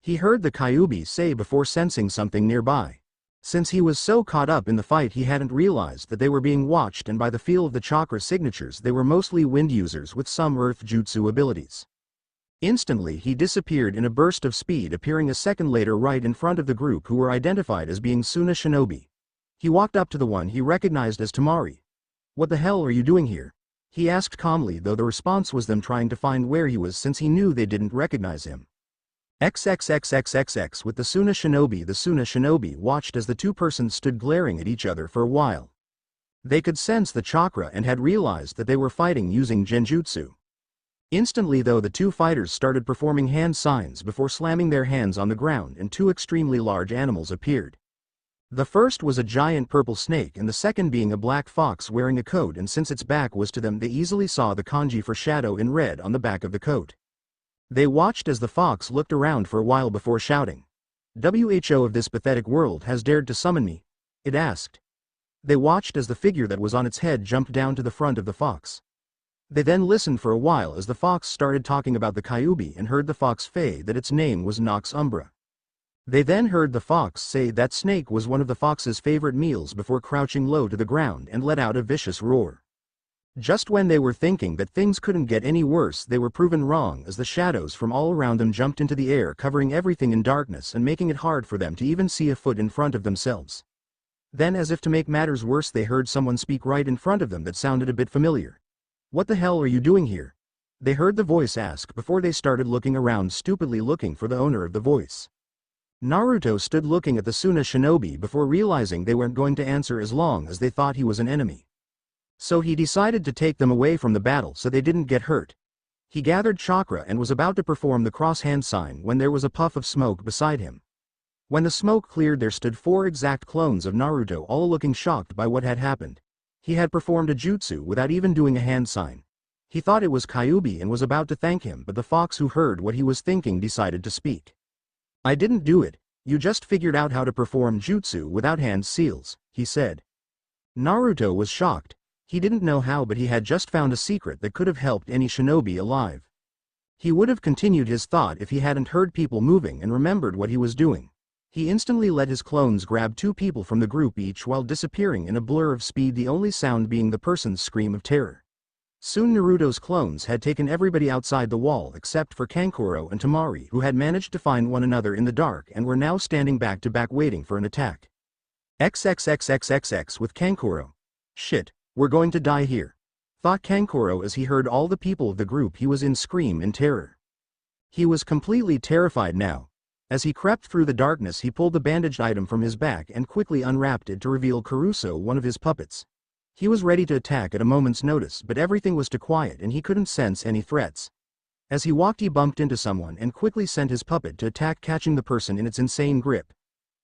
He heard the Kyuubi say before sensing something nearby. Since he was so caught up in the fight he hadn't realized that they were being watched, and by the feel of the chakra signatures they were mostly wind users with some earth jutsu abilities. Instantly he disappeared in a burst of speed, appearing a second later right in front of the group, who were identified as being Suna Shinobi. He walked up to the one he recognized as Tamari. "What the hell are you doing here?" he asked calmly, though the response was them trying to find where he was since he knew they didn't recognize him. XXXXXX with the Suna Shinobi. The Suna Shinobi watched as the two persons stood glaring at each other for a while. They could sense the chakra and had realized that they were fighting using genjutsu. Instantly though, the two fighters started performing hand signs before slamming their hands on the ground, and two extremely large animals appeared. The first was a giant purple snake and the second being a black fox wearing a coat, and since its back was to them they easily saw the kanji for shadow in red on the back of the coat. They watched as the fox looked around for a while before shouting, "Who of this pathetic world has dared to summon me?" it asked. They watched as the figure that was on its head jumped down to the front of the fox. They then listened for a while as the fox started talking about the Kyuubi and heard the fox say that its name was Nox Umbra. They then heard the fox say that snake was one of the fox's favorite meals before crouching low to the ground and let out a vicious roar. Just when they were thinking that things couldn't get any worse, they were proven wrong as the shadows from all around them jumped into the air, covering everything in darkness and making it hard for them to even see a foot in front of themselves. Then, as if to make matters worse, they heard someone speak right in front of them that sounded a bit familiar. "What the hell are you doing here?" they heard the voice ask before they started looking around, stupidly looking for the owner of the voice. Naruto stood looking at the Suna Shinobi before realizing they weren't going to answer as long as they thought he was an enemy. So he decided to take them away from the battle so they didn't get hurt. He gathered chakra and was about to perform the cross hand sign when there was a puff of smoke beside him. When the smoke cleared, there stood 4 exact clones of Naruto, all looking shocked by what had happened. He had performed a jutsu without even doing a hand sign. He thought it was Kyuubi and was about to thank him, but the fox, who heard what he was thinking, decided to speak. "I didn't do it. You just figured out how to perform jutsu without hand seals," he said. Naruto was shocked. He didn't know how, but he had just found a secret that could have helped any shinobi alive. He would have continued his thought if he hadn't heard people moving and remembered what he was doing. He instantly let his clones grab 2 people from the group each while disappearing in a blur of speed, the only sound being the person's scream of terror. Soon Naruto's clones had taken everybody outside the wall except for Kankuro and Tamari, who had managed to find one another in the dark and were now standing back to back waiting for an attack. XXXXXX with Kankuro. "Shit, we're going to die here," thought Kankuro as he heard all the people of the group he was in scream in terror. He was completely terrified now. As he crept through the darkness, he pulled the bandaged item from his back and quickly unwrapped it to reveal Caruso, one of his puppets. He was ready to attack at a moment's notice, but everything was too quiet and he couldn't sense any threats. As he walked, he bumped into someone and quickly sent his puppet to attack, catching the person in its insane grip.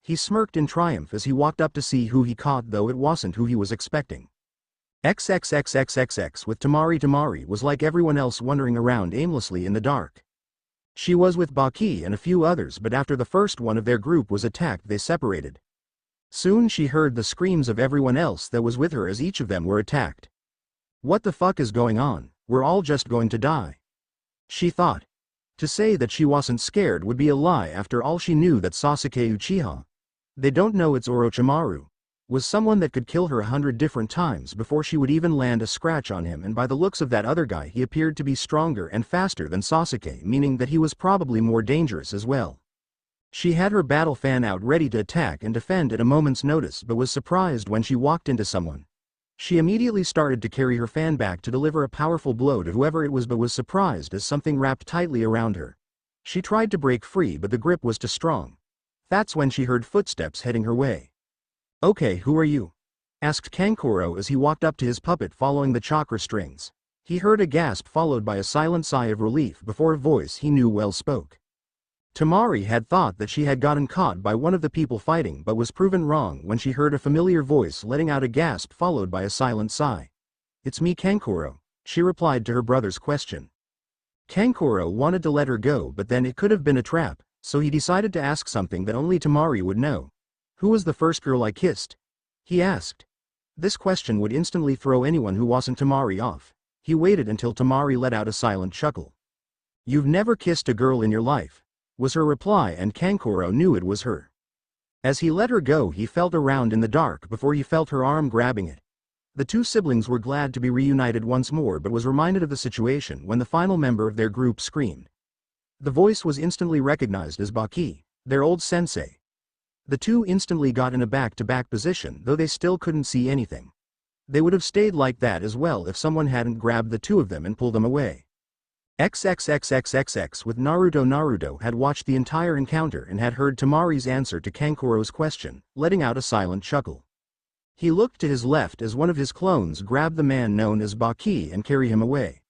He smirked in triumph as he walked up to see who he caught, though it wasn't who he was expecting. XXXXXX with Tamari. Tamari was like everyone else, wandering around aimlessly in the dark. She was with Baki and a few others, but after the first one of their group was attacked, they separated. Soon she heard the screams of everyone else that was with her as each of them were attacked. "What the fuck is going on? We're all just going to die," she thought. To say that she wasn't scared would be a lie. After all, she knew that Sasuke Uchiha, they don't know it's Orochimaru, was someone that could kill her 100 different times before she would even land a scratch on him, and by the looks of that other guy he appeared to be stronger and faster than Sasuke, meaning that he was probably more dangerous as well. She had her battle fan out ready to attack and defend at a moment's notice, but was surprised when she walked into someone. She immediately started to carry her fan back to deliver a powerful blow to whoever it was, but was surprised as something wrapped tightly around her. She tried to break free, but the grip was too strong. That's when she heard footsteps heading her way. "Okay, who are you?" asked Kankuro as he walked up to his puppet following the chakra strings. He heard a gasp followed by a silent sigh of relief before a voice he knew well spoke. Tamari had thought that she had gotten caught by one of the people fighting, but was proven wrong when she heard a familiar voice letting out a gasp followed by a silent sigh. "It's me, Kankuro," she replied to her brother's question. Kankuro wanted to let her go, but then it could have been a trap, so he decided to ask something that only Tamari would know. "Who was the first girl I kissed?" he asked. This question would instantly throw anyone who wasn't Tamari off. He waited until Tamari let out a silent chuckle. "You've never kissed a girl in your life," was her reply, and Kankuro knew it was her. As he let her go, he felt around in the dark before he felt her arm grabbing it. The two siblings were glad to be reunited once more, but was reminded of the situation when the final member of their group screamed. The voice was instantly recognized as Baki, their old sensei. The two instantly got in a back-to-back position, though they still couldn't see anything. They would have stayed like that as well if someone hadn't grabbed the two of them and pulled them away. XXXXXX with Naruto had watched the entire encounter and had heard Tamari's answer to Kankuro's question, letting out a silent chuckle. He looked to his left as one of his clones grabbed the man known as Baki and carried him away.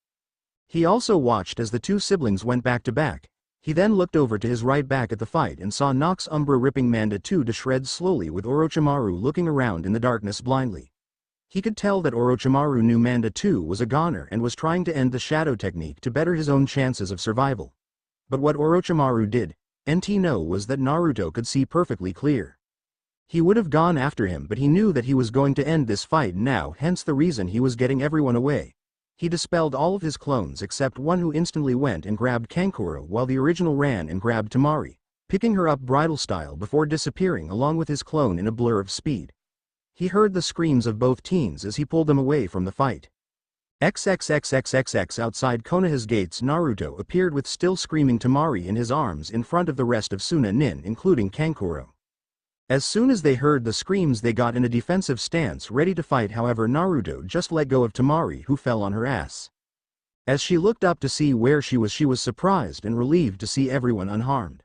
He also watched as the two siblings went back to back. He then looked over to his right back at the fight and saw Nox Umbra ripping Manda 2 to shreds slowly, with Orochimaru looking around in the darkness blindly. He could tell that Orochimaru knew Manda 2 was a goner and was trying to end the shadow technique to better his own chances of survival. But what Orochimaru did, know, was that Naruto could see perfectly clear. He would have gone after him, but he knew that he was going to end this fight now, hence the reason he was getting everyone away. He dispelled all of his clones except one, who instantly went and grabbed Kankuro, while the original ran and grabbed Tamari, picking her up bridal style before disappearing along with his clone in a blur of speed. He heard the screams of both teens as he pulled them away from the fight. XXXXXX outside Konoha's gates, Naruto appeared with still screaming Tamari in his arms in front of the rest of Suna Nin, including Kankuro. As soon as they heard the screams, they got in a defensive stance ready to fight. However, Naruto just let go of Tamari, who fell on her ass. As she looked up to see where she was surprised and relieved to see everyone unharmed.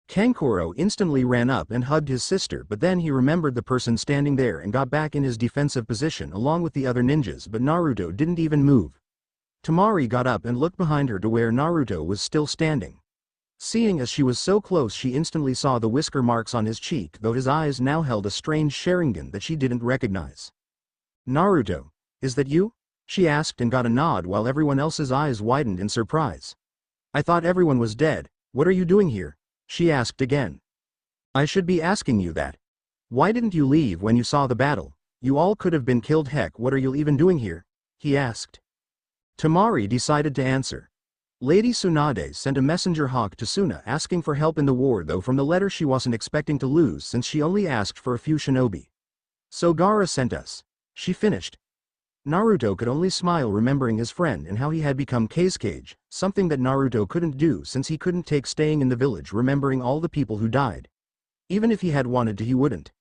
Kankuro instantly ran up and hugged his sister, but then he remembered the person standing there and got back in his defensive position along with the other ninjas, but Naruto didn't even move. Tamari got up and looked behind her to where Naruto was still standing. Seeing as she was so close, she instantly saw the whisker marks on his cheek, though his eyes now held a strange Sharingan that she didn't recognize. "Naruto, is that you?" she asked, and got a nod while everyone else's eyes widened in surprise. "I thought everyone was dead. What are you doing here?" she asked again. "I should be asking you that. Why didn't you leave when you saw the battle? You all could have been killed. Heck, what are you even doing here?" he asked. Tamari decided to answer. Lady Tsunade sent a messenger hawk to Suna asking for help in the war, though from the letter she wasn't expecting to lose since she only asked for a few shinobi. "So Gaara sent us," she finished. Naruto could only smile, remembering his friend and how he had become Kazekage, something that Naruto couldn't do since he couldn't take staying in the village, remembering all the people who died. Even if he had wanted to, he wouldn't.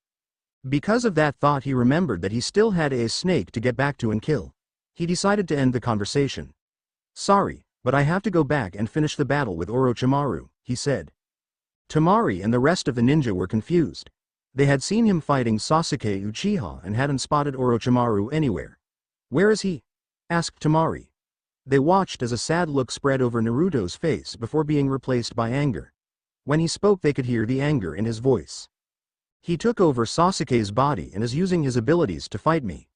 Because of that thought, he remembered that he still had a snake to get back to and kill. He decided to end the conversation. "Sorry, but I have to go back and finish the battle with Orochimaru," he said. Tamari and the rest of the ninja were confused. They had seen him fighting Sasuke Uchiha and hadn't spotted Orochimaru anywhere. "Where is he?" asked Tamari. They watched as a sad look spread over Naruto's face before being replaced by anger. When he spoke, they could hear the anger in his voice. "He took over Sasuke's body and is using his abilities to fight me.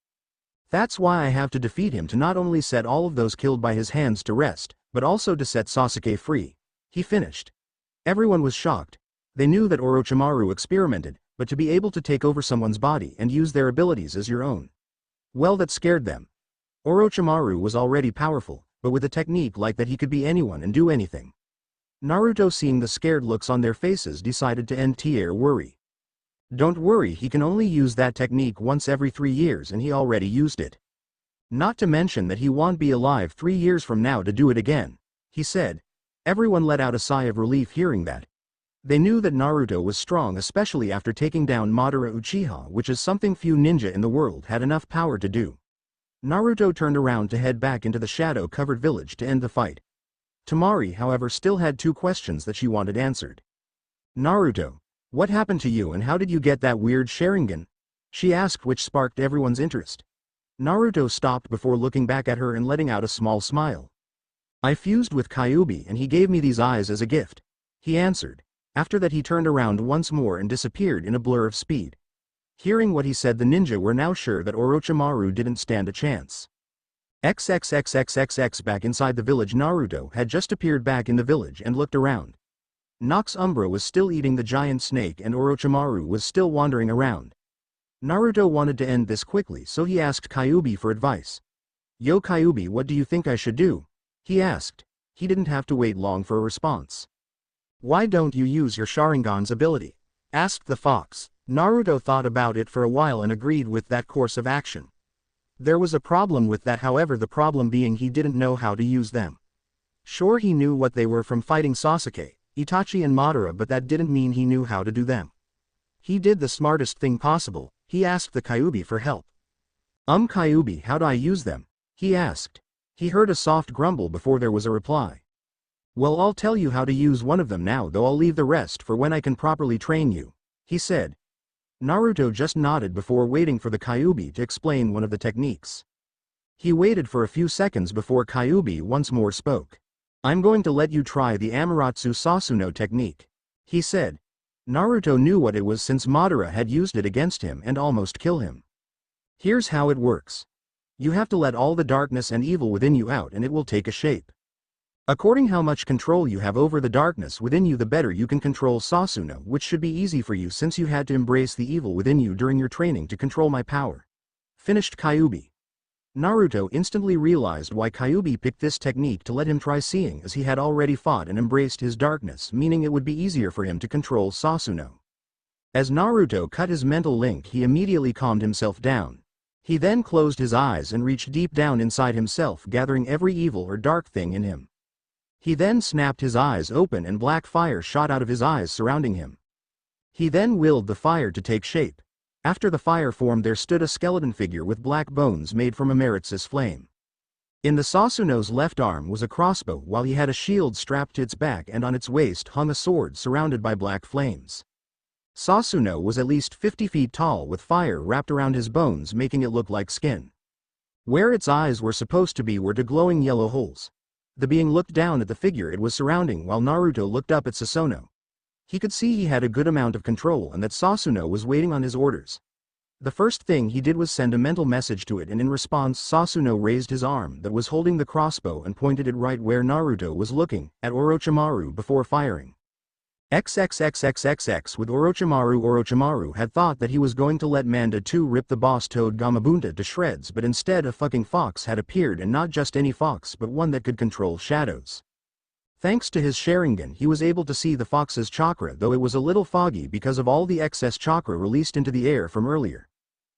That's why I have to defeat him, to not only set all of those killed by his hands to rest, but also to set Sasuke free," he finished. Everyone was shocked. They knew that Orochimaru experimented, but to be able to take over someone's body and use their abilities as your own, well, that scared them. Orochimaru was already powerful, but with a technique like that he could be anyone and do anything. Naruto, seeing the scared looks on their faces, decided to end their worry. "Don't worry, he can only use that technique once every 3 years and he already used it. Not to mention that he won't be alive 3 years from now to do it again," he said. Everyone let out a sigh of relief hearing that. They knew that Naruto was strong, especially after taking down Madara Uchiha, which is something few ninja in the world had enough power to do. Naruto turned around to head back into the shadow-covered village to end the fight. Tamari, however, still had 2 questions that she wanted answered. "Naruto, what happened to you and how did you get that weird Sharingan?" she asked, which sparked everyone's interest. Naruto stopped before looking back at her and letting out a small smile. "I fused with Kyuubi and he gave me these eyes as a gift," he answered. After that, he turned around once more and disappeared in a blur of speed. Hearing what he said, the ninja were now sure that Orochimaru didn't stand a chance. XXXXXX back inside the village, Naruto had just appeared back in the village and looked around. Nox Umbra was still eating the giant snake and Orochimaru was still wandering around. Naruto wanted to end this quickly, so he asked Kyuubi for advice. "Yo Kyuubi, what do you think I should do?" he asked. He didn't have to wait long for a response. "Why don't you use your Sharingan's ability?" asked the fox. Naruto thought about it for a while and agreed with that course of action. There was a problem with that, however, the problem being he didn't know how to use them. Sure, he knew what they were from fighting Sasuke, Itachi and Madara, but that didn't mean he knew how to do them. He did the smartest thing possible. He asked the Kyuubi for help. Kyuubi, how do I use them?" he asked. He heard a soft grumble before there was a reply. "Well, I'll tell you how to use one of them now, though I'll leave the rest for when I can properly train you," he said. Naruto just nodded before waiting for the Kyuubi to explain one of the techniques. He waited for a few seconds before Kyuubi once more spoke. "I'm going to let you try the Amaterasu Sasuno technique," he said. Naruto knew what it was since Madara had used it against him and almost killed him. "Here's how it works. You have to let all the darkness and evil within you out and it will take a shape. According how much control you have over the darkness within you, the better you can control Sasuno, which should be easy for you since you had to embrace the evil within you during your training to control my power," finished Kyuubi. Naruto instantly realized why Kyuubi picked this technique to let him try, seeing as he had already fought and embraced his darkness, meaning it would be easier for him to control Sasuno. As Naruto cut his mental link, he immediately calmed himself down. He then closed his eyes and reached deep down inside himself, gathering every evil or dark thing in him. He then snapped his eyes open and black fire shot out of his eyes surrounding him. He then willed the fire to take shape. After the fire formed, there stood a skeleton figure with black bones made from Amaterasu flame. In the Sasuno's left arm was a crossbow, while he had a shield strapped to its back, and on its waist hung a sword surrounded by black flames. Sasuno was at least 50 feet tall with fire wrapped around his bones, making it look like skin. Where its eyes were supposed to be were two glowing yellow holes. The being looked down at the figure it was surrounding while Naruto looked up at Sasuno. He could see he had a good amount of control and that Sasuno was waiting on his orders. The first thing he did was send a mental message to it, and in response Sasuno raised his arm that was holding the crossbow and pointed it right where Naruto was looking, at Orochimaru, before firing. XXXXXX with Orochimaru had thought that he was going to let Manda 2 rip the boss Toad Gamabunta to shreds, but instead a fucking fox had appeared, and not just any fox but one that could control shadows. Thanks to his Sharingan he was able to see the fox's chakra, though it was a little foggy because of all the excess chakra released into the air from earlier.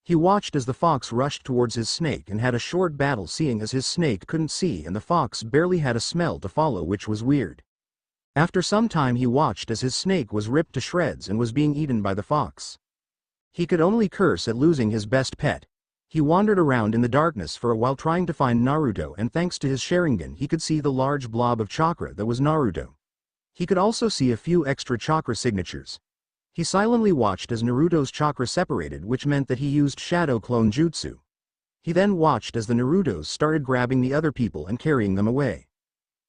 He watched as the fox rushed towards his snake and had a short battle, seeing as his snake couldn't see and the fox barely had a smell to follow, which was weird. After some time he watched as his snake was ripped to shreds and was being eaten by the fox. He could only curse at losing his best pet. He wandered around in the darkness for a while trying to find Naruto, and thanks to his Sharingan he could see the large blob of chakra that was Naruto. He could also see a few extra chakra signatures. He silently watched as Naruto's chakra separated, which meant that he used Shadow Clone Jutsu. He then watched as the Narutos started grabbing the other people and carrying them away.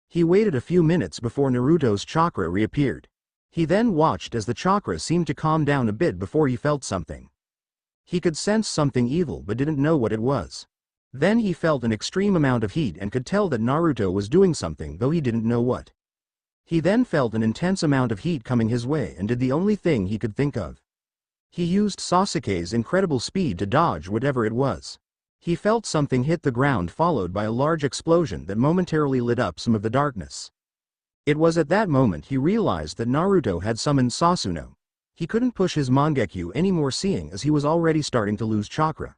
He waited a few minutes before Naruto's chakra reappeared. He then watched as the chakra seemed to calm down a bit before he felt something. He could sense something evil but didn't know what it was. Then he felt an extreme amount of heat and could tell that Naruto was doing something, though he didn't know what. He then felt an intense amount of heat coming his way and did the only thing he could think of. He used Sasuke's incredible speed to dodge whatever it was. He felt something hit the ground, followed by a large explosion that momentarily lit up some of the darkness. It was at that moment he realized that Naruto had summoned Sasuno. He couldn't push his Mangekyo anymore, seeing as he was already starting to lose chakra.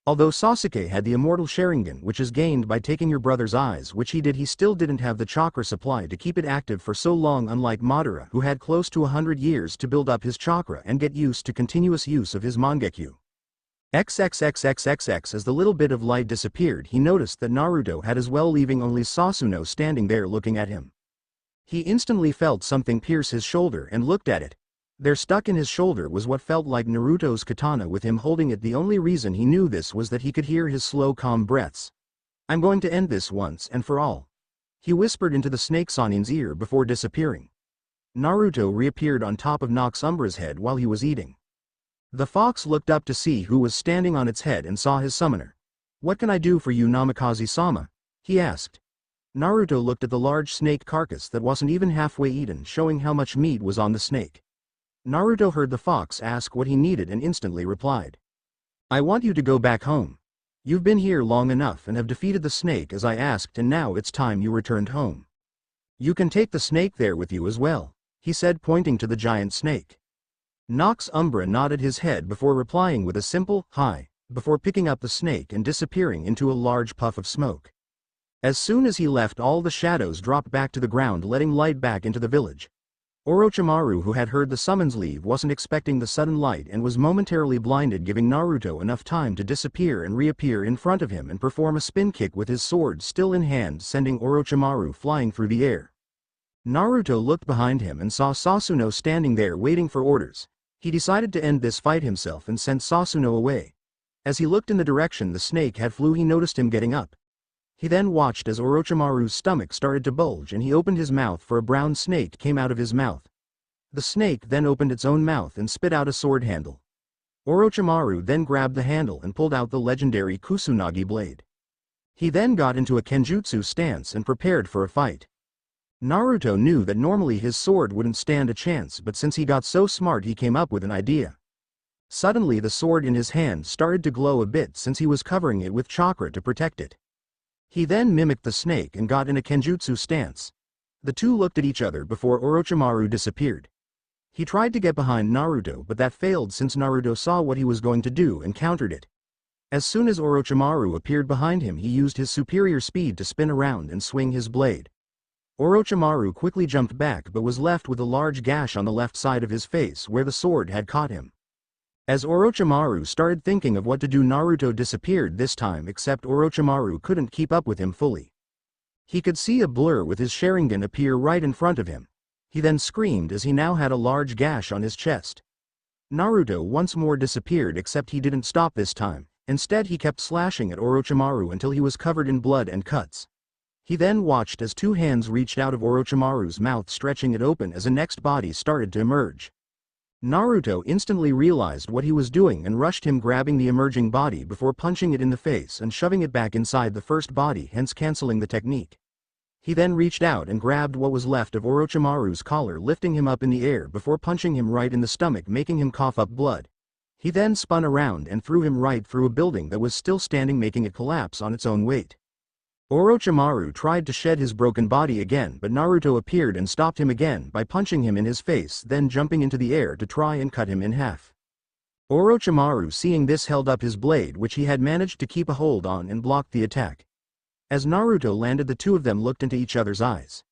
Although Sasuke had the immortal Sharingan, which is gained by taking your brother's eyes, which he did, he still didn't have the chakra supply to keep it active for so long, unlike Madara, who had close to 100 years to build up his chakra and get used to continuous use of his Mangekyo. XXXXXX as the little bit of light disappeared, he noticed that Naruto had as well, leaving only Sasuno standing there looking at him. He instantly felt something pierce his shoulder and looked at it. There, stuck in his shoulder, was what felt like Naruto's katana, with him holding it. The only reason he knew this was that he could hear his slow, calm breaths. "I'm going to end this once and for all," he whispered into the snake Sanin's ear before disappearing. Naruto reappeared on top of Nox Umbra's head while he was eating. The fox looked up to see who was standing on its head and saw his summoner. "What can I do for you, Namikaze-sama?" he asked. Naruto looked at the large snake carcass that wasn't even halfway eaten, showing how much meat was on the snake. Naruto heard the fox ask what he needed and instantly replied. I want you to go back home. You've been here long enough and have defeated the snake as I asked, and now it's time you returned home. You can take the snake there with you as well, he said, pointing to the giant snake. Nox Umbra nodded his head before replying with a simple, "Hi," before picking up the snake and disappearing into a large puff of smoke. As soon as he left, all the shadows dropped back to the ground, letting light back into the village. Orochimaru, who had heard the summons leave, wasn't expecting the sudden light and was momentarily blinded, giving Naruto enough time to disappear and reappear in front of him and perform a spin kick with his sword still in hand, sending Orochimaru flying through the air. Naruto looked behind him and saw Sasuno standing there waiting for orders. He decided to end this fight himself and sent Sasuno away. As he looked in the direction the snake had flew, he noticed him getting up. He then watched as Orochimaru's stomach started to bulge and he opened his mouth, for a brown snake came out of his mouth. The snake then opened its own mouth and spit out a sword handle. Orochimaru then grabbed the handle and pulled out the legendary Kusunagi blade. He then got into a Kenjutsu stance and prepared for a fight. Naruto knew that normally his sword wouldn't stand a chance, but since he got so smart he came up with an idea. Suddenly the sword in his hand started to glow a bit since he was covering it with chakra to protect it. He then mimicked the snake and got in a Kenjutsu stance. The two looked at each other before Orochimaru disappeared. He tried to get behind Naruto, but that failed since Naruto saw what he was going to do and countered it. As soon as Orochimaru appeared behind him, he used his superior speed to spin around and swing his blade. Orochimaru quickly jumped back but was left with a large gash on the left side of his face where the sword had caught him. As Orochimaru started thinking of what to do, Naruto disappeared this time, except Orochimaru couldn't keep up with him fully. He could see a blur with his Sharingan appear right in front of him. He then screamed as he now had a large gash on his chest. Naruto once more disappeared, except he didn't stop this time. Instead he kept slashing at Orochimaru until he was covered in blood and cuts. He then watched as two hands reached out of Orochimaru's mouth, stretching it open as a next body started to emerge. Naruto instantly realized what he was doing and rushed him, grabbing the emerging body before punching it in the face and shoving it back inside the first body, hence cancelling the technique. He then reached out and grabbed what was left of Orochimaru's collar, lifting him up in the air before punching him right in the stomach, making him cough up blood. He then spun around and threw him right through a building that was still standing, making it collapse on its own weight. Orochimaru tried to shed his broken body again, but Naruto appeared and stopped him again by punching him in his face, then jumping into the air to try and cut him in half. Orochimaru, seeing this, held up his blade, which he had managed to keep a hold on, and blocked the attack. As Naruto landed, the two of them looked into each other's eyes.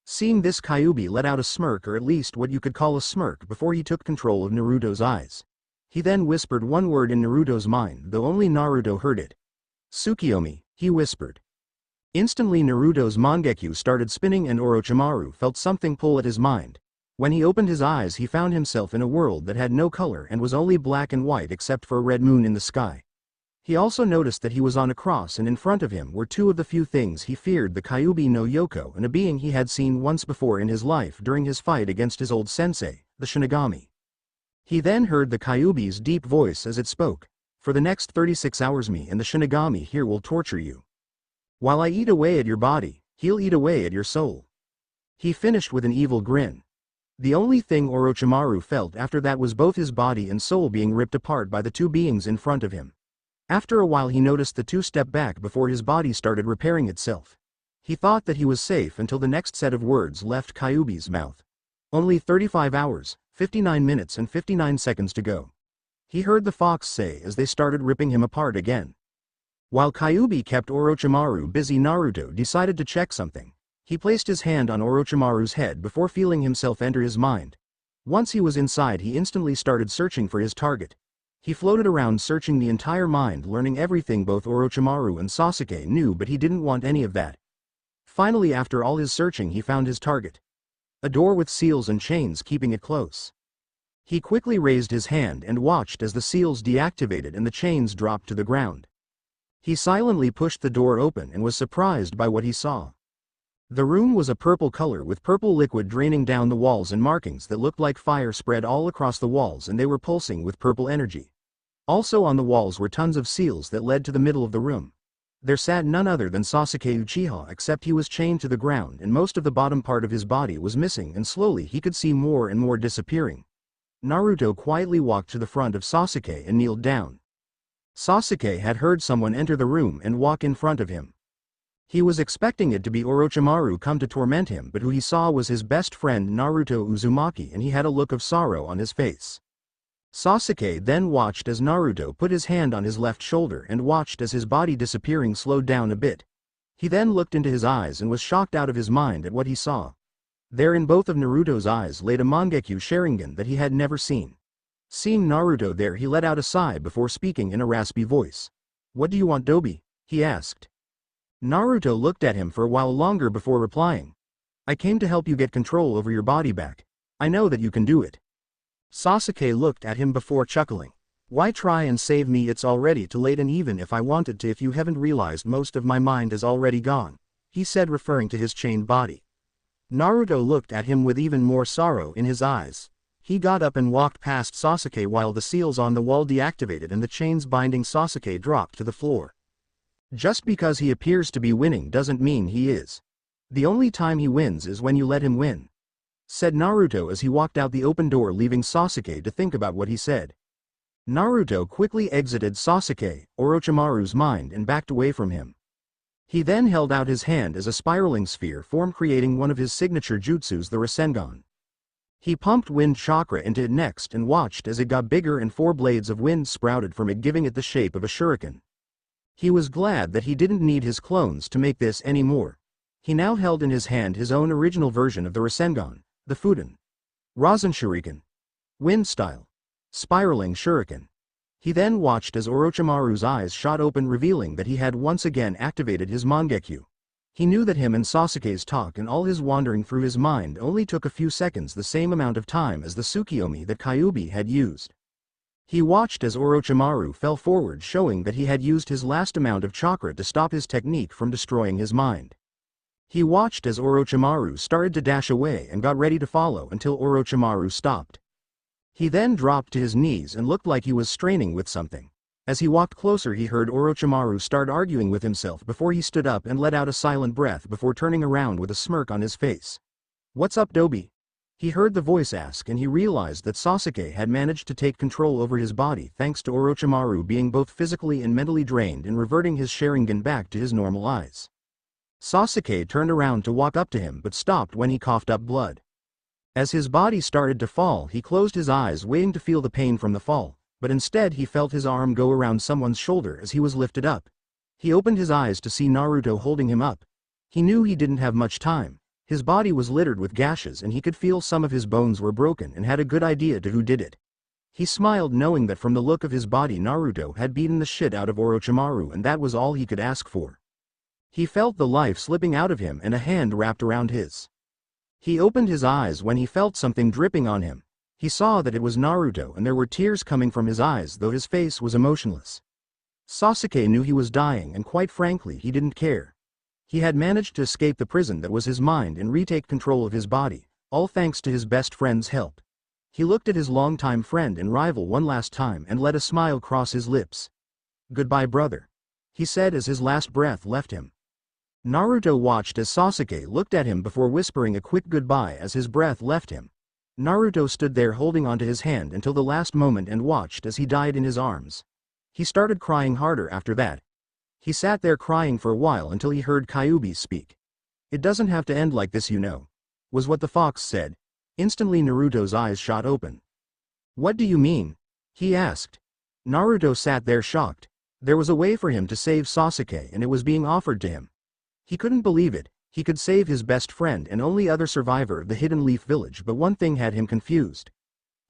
Seeing this, Kyuubi let out a smirk, or at least what you could call a smirk, before he took control of Naruto's eyes. He then whispered one word in Naruto's mind, though only Naruto heard it. "Tsukiyomi," he whispered. Instantly Naruto's Mangekyo started spinning and Orochimaru felt something pull at his mind. When he opened his eyes, he found himself in a world that had no color and was only black and white except for a red moon in the sky. He also noticed that he was on a cross, and in front of him were two of the few things he feared, the Kyuubi no Yoko and a being he had seen once before in his life during his fight against his old sensei, the Shinigami. He then heard the Kyuubi's deep voice as it spoke. "For the next 36 hours me and the Shinigami here will torture you. While I eat away at your body, he'll eat away at your soul." He finished with an evil grin. The only thing Orochimaru felt after that was both his body and soul being ripped apart by the two beings in front of him. After a while he noticed the two step back before his body started repairing itself. He thought that he was safe until the next set of words left Kyuubi's mouth. "Only 35 hours, 59 minutes and 59 seconds to go," he heard the fox say as they started ripping him apart again. While Kyuubi kept Orochimaru busy, Naruto decided to check something. He placed his hand on Orochimaru's head before feeling himself enter his mind. Once he was inside, he instantly started searching for his target. He floated around searching the entire mind, learning everything both Orochimaru and Sasuke knew, but he didn't want any of that. Finally, after all his searching, he found his target. A door with seals and chains keeping it close. He quickly raised his hand and watched as the seals deactivated and the chains dropped to the ground. He silently pushed the door open and was surprised by what he saw. The room was a purple color with purple liquid draining down the walls and markings that looked like fire spread all across the walls, and they were pulsing with purple energy. Also on the walls were tons of seals that led to the middle of the room. There sat none other than Sasuke Uchiha, except he was chained to the ground and most of the bottom part of his body was missing, and slowly he could see more and more disappearing. Naruto quietly walked to the front of Sasuke and kneeled down. Sasuke had heard someone enter the room and walk in front of him. He was expecting it to be Orochimaru come to torment him, but who he saw was his best friend Naruto Uzumaki, and he had a look of sorrow on his face. Sasuke then watched as Naruto put his hand on his left shoulder and watched as his body disappearing slowed down a bit. He then looked into his eyes and was shocked out of his mind at what he saw. There in both of Naruto's eyes laid a Mangekyo Sharingan that he had never seen. Seeing Naruto there, he let out a sigh before speaking in a raspy voice. "What do you want, Dobi?" he asked. Naruto looked at him for a while longer before replying. "I came to help you get control over your body back. I know that you can do it." Sasuke looked at him before chuckling. "Why try and save me? It's already too late, and even if I wanted to, if you haven't realized, most of my mind is already gone," he said, referring to his chained body. Naruto looked at him with even more sorrow in his eyes. He got up and walked past Sasuke while the seals on the wall deactivated and the chains binding Sasuke dropped to the floor. Just because he appears to be winning doesn't mean he is. The only time he wins is when you let him win," said Naruto as he walked out the open door, leaving Sasuke to think about what he said. Naruto quickly exited Sasuke, Orochimaru's mind, and backed away from him. He then held out his hand as a spiraling sphere formed, creating one of his signature jutsus, the Rasengan. He pumped wind chakra into it next and watched as it got bigger and 4 blades of wind sprouted from it, giving it the shape of a shuriken. He was glad that he didn't need his clones to make this anymore. He now held in his hand his own original version of the Rasengan, the Fuden. Rasen Shuriken. Wind style. Spiraling Shuriken. He then watched as Orochimaru's eyes shot open, revealing that he had once again activated his Mangekyo. He knew that him and Sasuke's talk and all his wandering through his mind only took a few seconds, the same amount of time as the Tsukiyomi that Kyuubi had used. He watched as Orochimaru fell forward, showing that he had used his last amount of chakra to stop his technique from destroying his mind. He watched as Orochimaru started to dash away and got ready to follow until Orochimaru stopped. He then dropped to his knees and looked like he was straining with something. As he walked closer, he heard Orochimaru start arguing with himself before he stood up and let out a silent breath before turning around with a smirk on his face. "What's up, Dobi?" He heard the voice ask, and he realized that Sasuke had managed to take control over his body thanks to Orochimaru being both physically and mentally drained and reverting his Sharingan back to his normal eyes. Sasuke turned around to walk up to him but stopped when he coughed up blood. As his body started to fall, he closed his eyes waiting to feel the pain from the fall, but instead he felt his arm go around someone's shoulder as he was lifted up. He opened his eyes to see Naruto holding him up. He knew he didn't have much time. His body was littered with gashes and he could feel some of his bones were broken, and had a good idea to who did it. He smiled, knowing that from the look of his body Naruto had beaten the shit out of Orochimaru, and that was all he could ask for. He felt the life slipping out of him and a hand wrapped around his. He opened his eyes when he felt something dripping on him. He saw that it was Naruto, and there were tears coming from his eyes, though his face was emotionless. Sasuke knew he was dying, and quite frankly he didn't care. He had managed to escape the prison that was his mind and retake control of his body, all thanks to his best friend's help. He looked at his longtime friend and rival one last time and let a smile cross his lips. "Goodbye, brother," he said as his last breath left him. Naruto watched as Sasuke looked at him before whispering a quick goodbye as his breath left him. Naruto stood there holding onto his hand until the last moment and watched as he died in his arms. He started crying harder after that. He sat there crying for a while until he heard Kyuubi speak. "It doesn't have to end like this, you know," was what the fox said. Instantly Naruto's eyes shot open. "What do you mean?" he asked. Naruto sat there shocked. There was a way for him to save Sasuke, and it was being offered to him. He couldn't believe it. He could save his best friend and only other survivor of the Hidden Leaf Village, but one thing had him confused.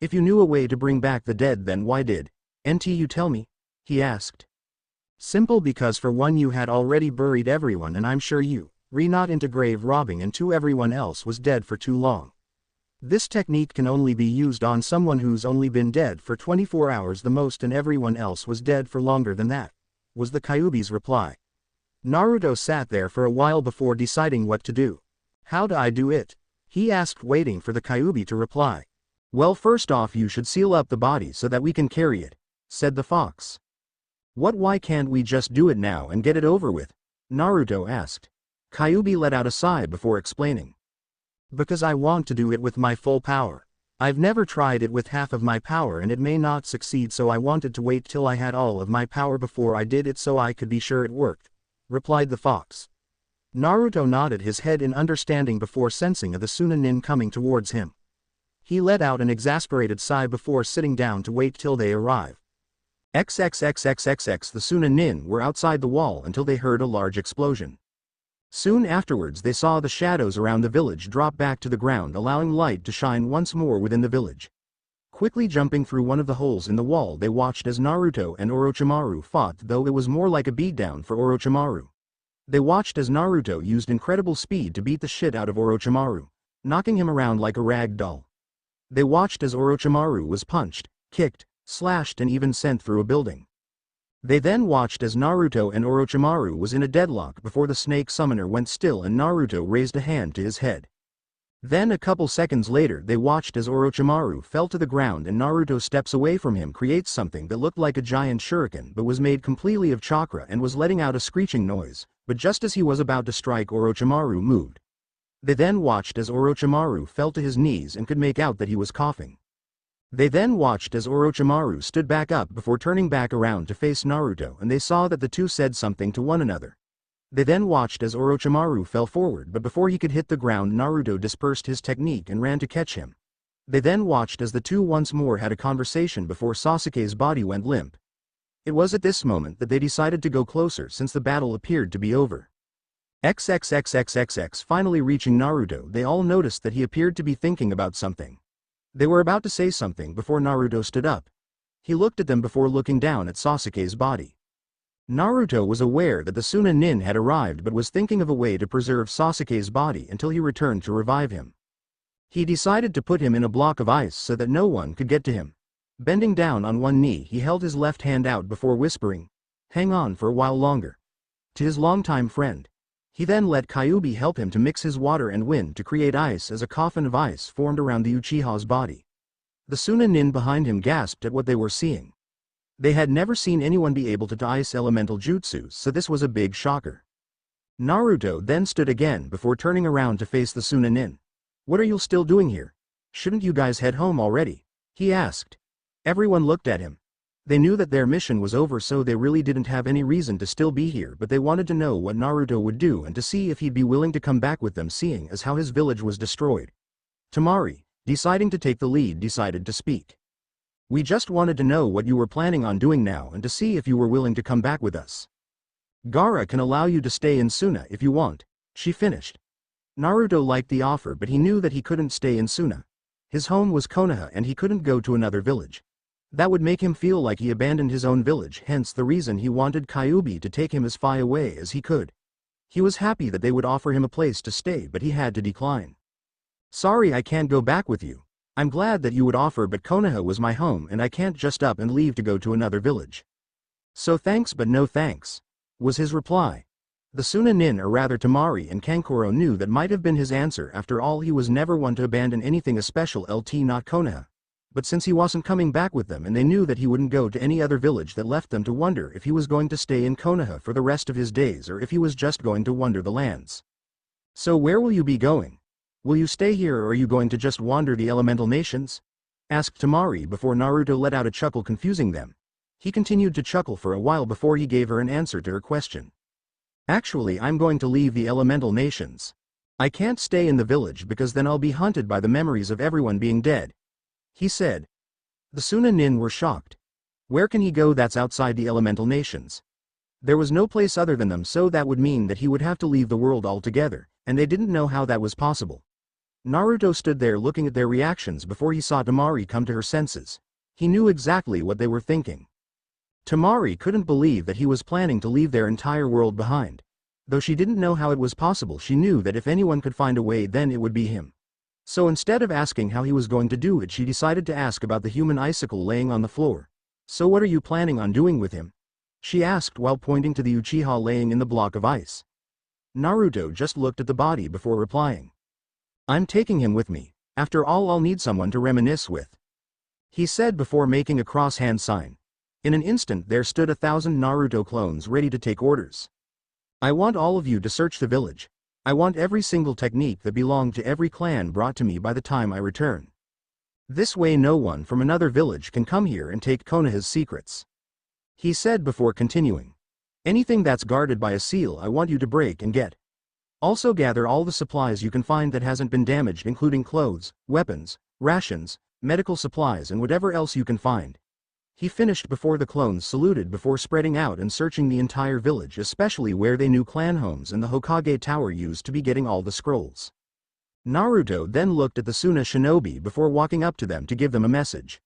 "If you knew a way to bring back the dead, then why didn't you tell me?" he asked. "Simple, because for one you had already buried everyone, and I'm sure you were not into grave robbing, and two, everyone else was dead for too long. This technique can only be used on someone who's only been dead for 24 hours the most, and everyone else was dead for longer than that," was the Kyuubi's reply. Naruto sat there for a while before deciding what to do. "How do I do it?" he asked, waiting for the Kyuubi to reply. "Well, first off you should seal up the body so that we can carry it," said the fox. Why can't we just do it now and get it over with?" Naruto asked. Kyuubi let out a sigh before explaining. "Because I want to do it with my full power. I've never tried it with half of my power and it may not succeed, so I wanted to wait till I had all of my power before I did it so I could be sure it worked," replied the fox. Naruto nodded his head in understanding before sensing the Suna-nin coming towards him. He let out an exasperated sigh before sitting down to wait till they arrive. XXXXXX. The Suna-nin were outside the wall until they heard a large explosion. Soon afterwards they saw the shadows around the village drop back to the ground, allowing light to shine once more within the village. Quickly jumping through one of the holes in the wall, they watched as Naruto and Orochimaru fought, though it was more like a beatdown for Orochimaru. They watched as Naruto used incredible speed to beat the shit out of Orochimaru, knocking him around like a rag doll. They watched as Orochimaru was punched, kicked, slashed and even sent through a building. They then watched as Naruto and Orochimaru was in a deadlock before the snake summoner went still and Naruto raised a hand to his head. Then a couple seconds later they watched as Orochimaru fell to the ground and Naruto steps away from him, creates something that looked like a giant shuriken but was made completely of chakra and was letting out a screeching noise, but just as he was about to strike, Orochimaru moved. They then watched as Orochimaru fell to his knees and could make out that he was coughing. They then watched as Orochimaru stood back up before turning back around to face Naruto, and they saw that the two said something to one another. They then watched as Orochimaru fell forward, but before he could hit the ground Naruto dispersed his technique and ran to catch him. They then watched as the two once more had a conversation before Sasuke's body went limp. It was at this moment that they decided to go closer since the battle appeared to be over. XXXXXX. Finally reaching Naruto, they all noticed that he appeared to be thinking about something. They were about to say something before Naruto stood up. He looked at them before looking down at Sasuke's body. Naruto was aware that the Suna-nin had arrived but was thinking of a way to preserve Sasuke's body until he returned to revive him. He decided to put him in a block of ice so that no one could get to him. Bending down on one knee, he held his left hand out before whispering, "Hang on for a while longer," to his longtime friend. He then let Kyuubi help him to mix his water and wind to create ice as a coffin of ice formed around the Uchiha's body. The Suna-nin behind him gasped at what they were seeing. They had never seen anyone be able to ice elemental jutsus, so this was a big shocker. Naruto then stood again before turning around to face the Suna-nin. "What are you still doing here? Shouldn't you guys head home already?" he asked. Everyone looked at him. They knew that their mission was over, so they really didn't have any reason to still be here, but they wanted to know what Naruto would do and to see if he'd be willing to come back with them, seeing as how his village was destroyed. Temari, deciding to take the lead, decided to speak. "We just wanted to know what you were planning on doing now and to see if you were willing to come back with us. Gaara can allow you to stay in Suna if you want," she finished. Naruto liked the offer, but he knew that he couldn't stay in Suna. His home was Konoha and he couldn't go to another village. That would make him feel like he abandoned his own village, hence the reason he wanted Kyuubi to take him as far away as he could. He was happy that they would offer him a place to stay, but he had to decline. "Sorry, I can't go back with you. I'm glad that you would offer, but Konoha was my home and I can't just up and leave to go to another village. So thanks but no thanks," was his reply. The Suna-nin, or rather Temari and Kankuro, knew that might have been his answer. After all, he was never one to abandon anything, especially not Konoha. But since he wasn't coming back with them and they knew that he wouldn't go to any other village, that left them to wonder if he was going to stay in Konoha for the rest of his days or if he was just going to wander the lands. "So where will you be going? Will you stay here or are you going to just wander the elemental nations?" asked Temari before Naruto let out a chuckle, confusing them. He continued to chuckle for a while before he gave her an answer to her question. "Actually, I'm going to leave the elemental nations. I can't stay in the village because then I'll be haunted by the memories of everyone being dead," he said. The Suna-nin were shocked. Where can he go that's outside the elemental nations? There was no place other than them, so that would mean that he would have to leave the world altogether, and they didn't know how that was possible. Naruto stood there looking at their reactions before he saw Temari come to her senses. He knew exactly what they were thinking. Temari couldn't believe that he was planning to leave their entire world behind. Though she didn't know how it was possible, she knew that if anyone could find a way, then it would be him. So instead of asking how he was going to do it, she decided to ask about the human icicle laying on the floor. "So what are you planning on doing with him?" she asked while pointing to the Uchiha laying in the block of ice. Naruto just looked at the body before replying. "I'm taking him with me. After all, I'll need someone to reminisce with," he said before making a cross-hand sign. In an instant there stood 1,000 Naruto clones ready to take orders. "I want all of you to search the village. I want every single technique that belonged to every clan brought to me by the time I return. This way no one from another village can come here and take Konoha's secrets. He said before continuing. Anything that's guarded by a seal I want you to break and get. Also gather all the supplies you can find that hasn't been damaged, including clothes, weapons, rations, medical supplies and whatever else you can find. He finished before the clones saluted before spreading out and searching the entire village, especially where they knew clan homes and the Hokage tower used to be getting all the scrolls. Naruto then looked at the Suna shinobi before walking up to them to give them a message.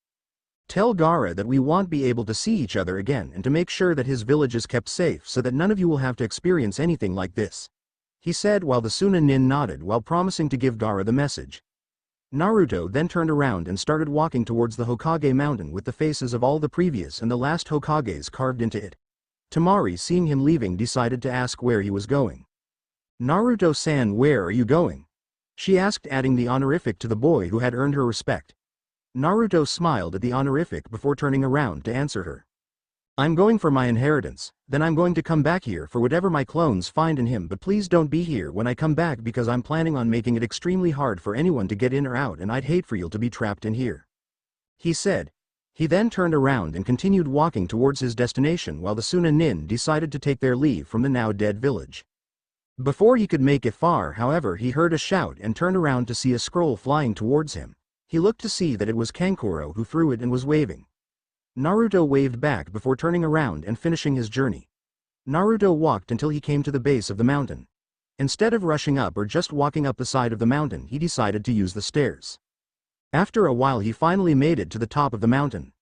Tell Gaara that we won't be able to see each other again and to make sure that his village is kept safe so that none of you will have to experience anything like this. He said while the Suna nin nodded while promising to give Gaara the message. Naruto then turned around and started walking towards the Hokage mountain with the faces of all the previous and the last Hokages carved into it. Temari, seeing him leaving, decided to ask where he was going. Naruto-san, where are you going? She asked, adding the honorific to the boy who had earned her respect. Naruto smiled at the honorific before turning around to answer her. I'm going for my inheritance, then I'm going to come back here for whatever my clones find in him, but please don't be here when I come back because I'm planning on making it extremely hard for anyone to get in or out and I'd hate for you to be trapped in here. He said. He then turned around and continued walking towards his destination while the Suna nin decided to take their leave from the now dead village. Before he could make it far, however, he heard a shout and turned around to see a scroll flying towards him. He looked to see that it was Kankuro who threw it and was waving. Naruto waved back before turning around and finishing his journey. Naruto walked until he came to the base of the mountain. Instead of rushing up or just walking up the side of the mountain, he decided to use the stairs. After a while he finally made it to the top of the mountain.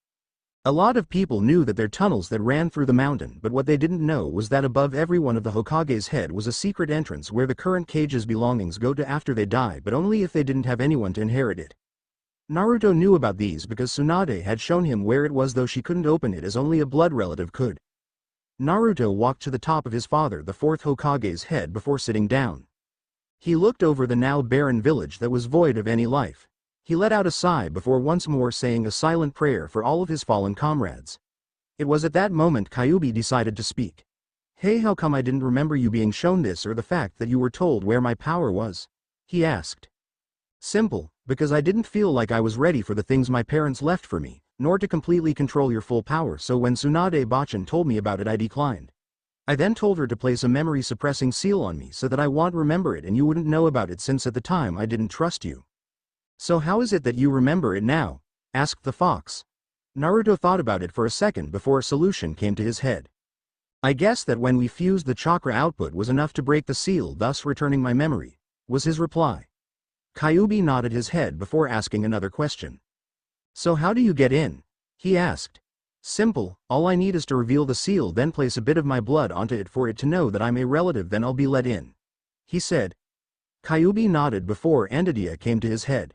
A lot of people knew that there were tunnels that ran through the mountain, but what they didn't know was that above every one of the Hokage's head was a secret entrance where the current cage's belongings go to after they die, but only if they didn't have anyone to inherit it. Naruto knew about these because Tsunade had shown him where it was, though she couldn't open it as only a blood relative could. Naruto walked to the top of his father, the fourth Hokage's head, before sitting down. He looked over the now barren village that was void of any life. He let out a sigh before once more saying a silent prayer for all of his fallen comrades. It was at that moment Kyuubi decided to speak. Hey, how come I didn't remember you being shown this or the fact that you were told where my power was? He asked. Simple, because I didn't feel like I was ready for the things my parents left for me, nor to completely control your full power, so when Tsunade Bachan told me about it I declined. I then told her to place a memory suppressing seal on me so that I won't remember it and you wouldn't know about it, since at the time I didn't trust you. So how is it that you remember it now? Asked the fox. Naruto thought about it for a second before a solution came to his head. I guess that when we fused the chakra output was enough to break the seal, thus returning my memory, was his reply. Kyuubi nodded his head before asking another question. So how do you get in? He asked. Simple, all I need is to reveal the seal, then place a bit of my blood onto it for it to know that I'm a relative, then I'll be let in. He said. Kyuubi nodded before an idea came to his head.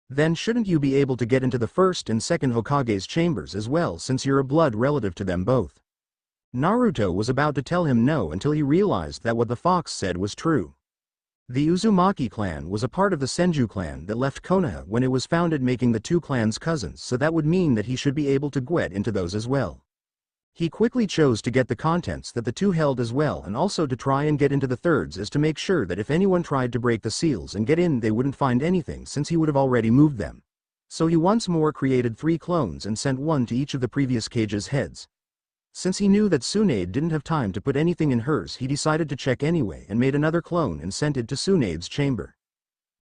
Then shouldn't you be able to get into the first and second Hokage's chambers as well, since you're a blood relative to them both? Naruto was about to tell him no until he realized that what the fox said was true. The Uzumaki clan was a part of the Senju clan that left Konoha when it was founded, making the two clans cousins, so that would mean that he should be able to get into those as well. He quickly chose to get the contents that the two held as well, and also to try and get into the thirds, as to make sure that if anyone tried to break the seals and get in they wouldn't find anything, since he would have already moved them. So he once more created 3 clones and sent one to each of the previous cage's heads. Since he knew that Tsunade didn't have time to put anything in hers, he decided to check anyway and made another clone and sent it to Tsunade's chamber.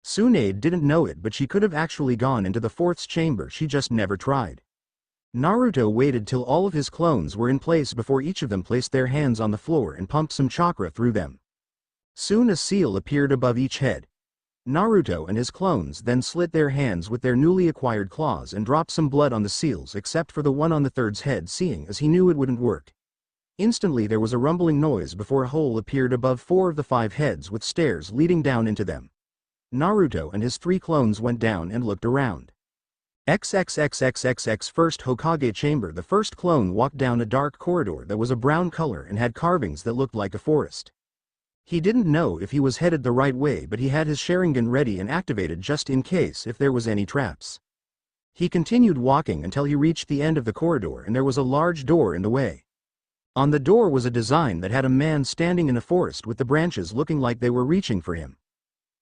Tsunade didn't know it, but she could have actually gone into the fourth's chamber, she just never tried. Naruto waited till all of his clones were in place before each of them placed their hands on the floor and pumped some chakra through them. Soon a seal appeared above each head. Naruto and his clones then slit their hands with their newly acquired claws and dropped some blood on the seals, except for the one on the third's head, seeing as he knew it wouldn't work. Instantly there was a rumbling noise before a hole appeared above 4 of the 5 heads with stairs leading down into them. Naruto and his 3 clones went down and looked around. XXXXXX First Hokage Chamber. The first clone walked down a dark corridor that was a brown color and had carvings that looked like a forest. He didn't know if he was headed the right way, but he had his Sharingan ready and activated just in case if there was any traps. He continued walking until he reached the end of the corridor, and there was a large door in the way. On the door was a design that had a man standing in a forest with the branches looking like they were reaching for him.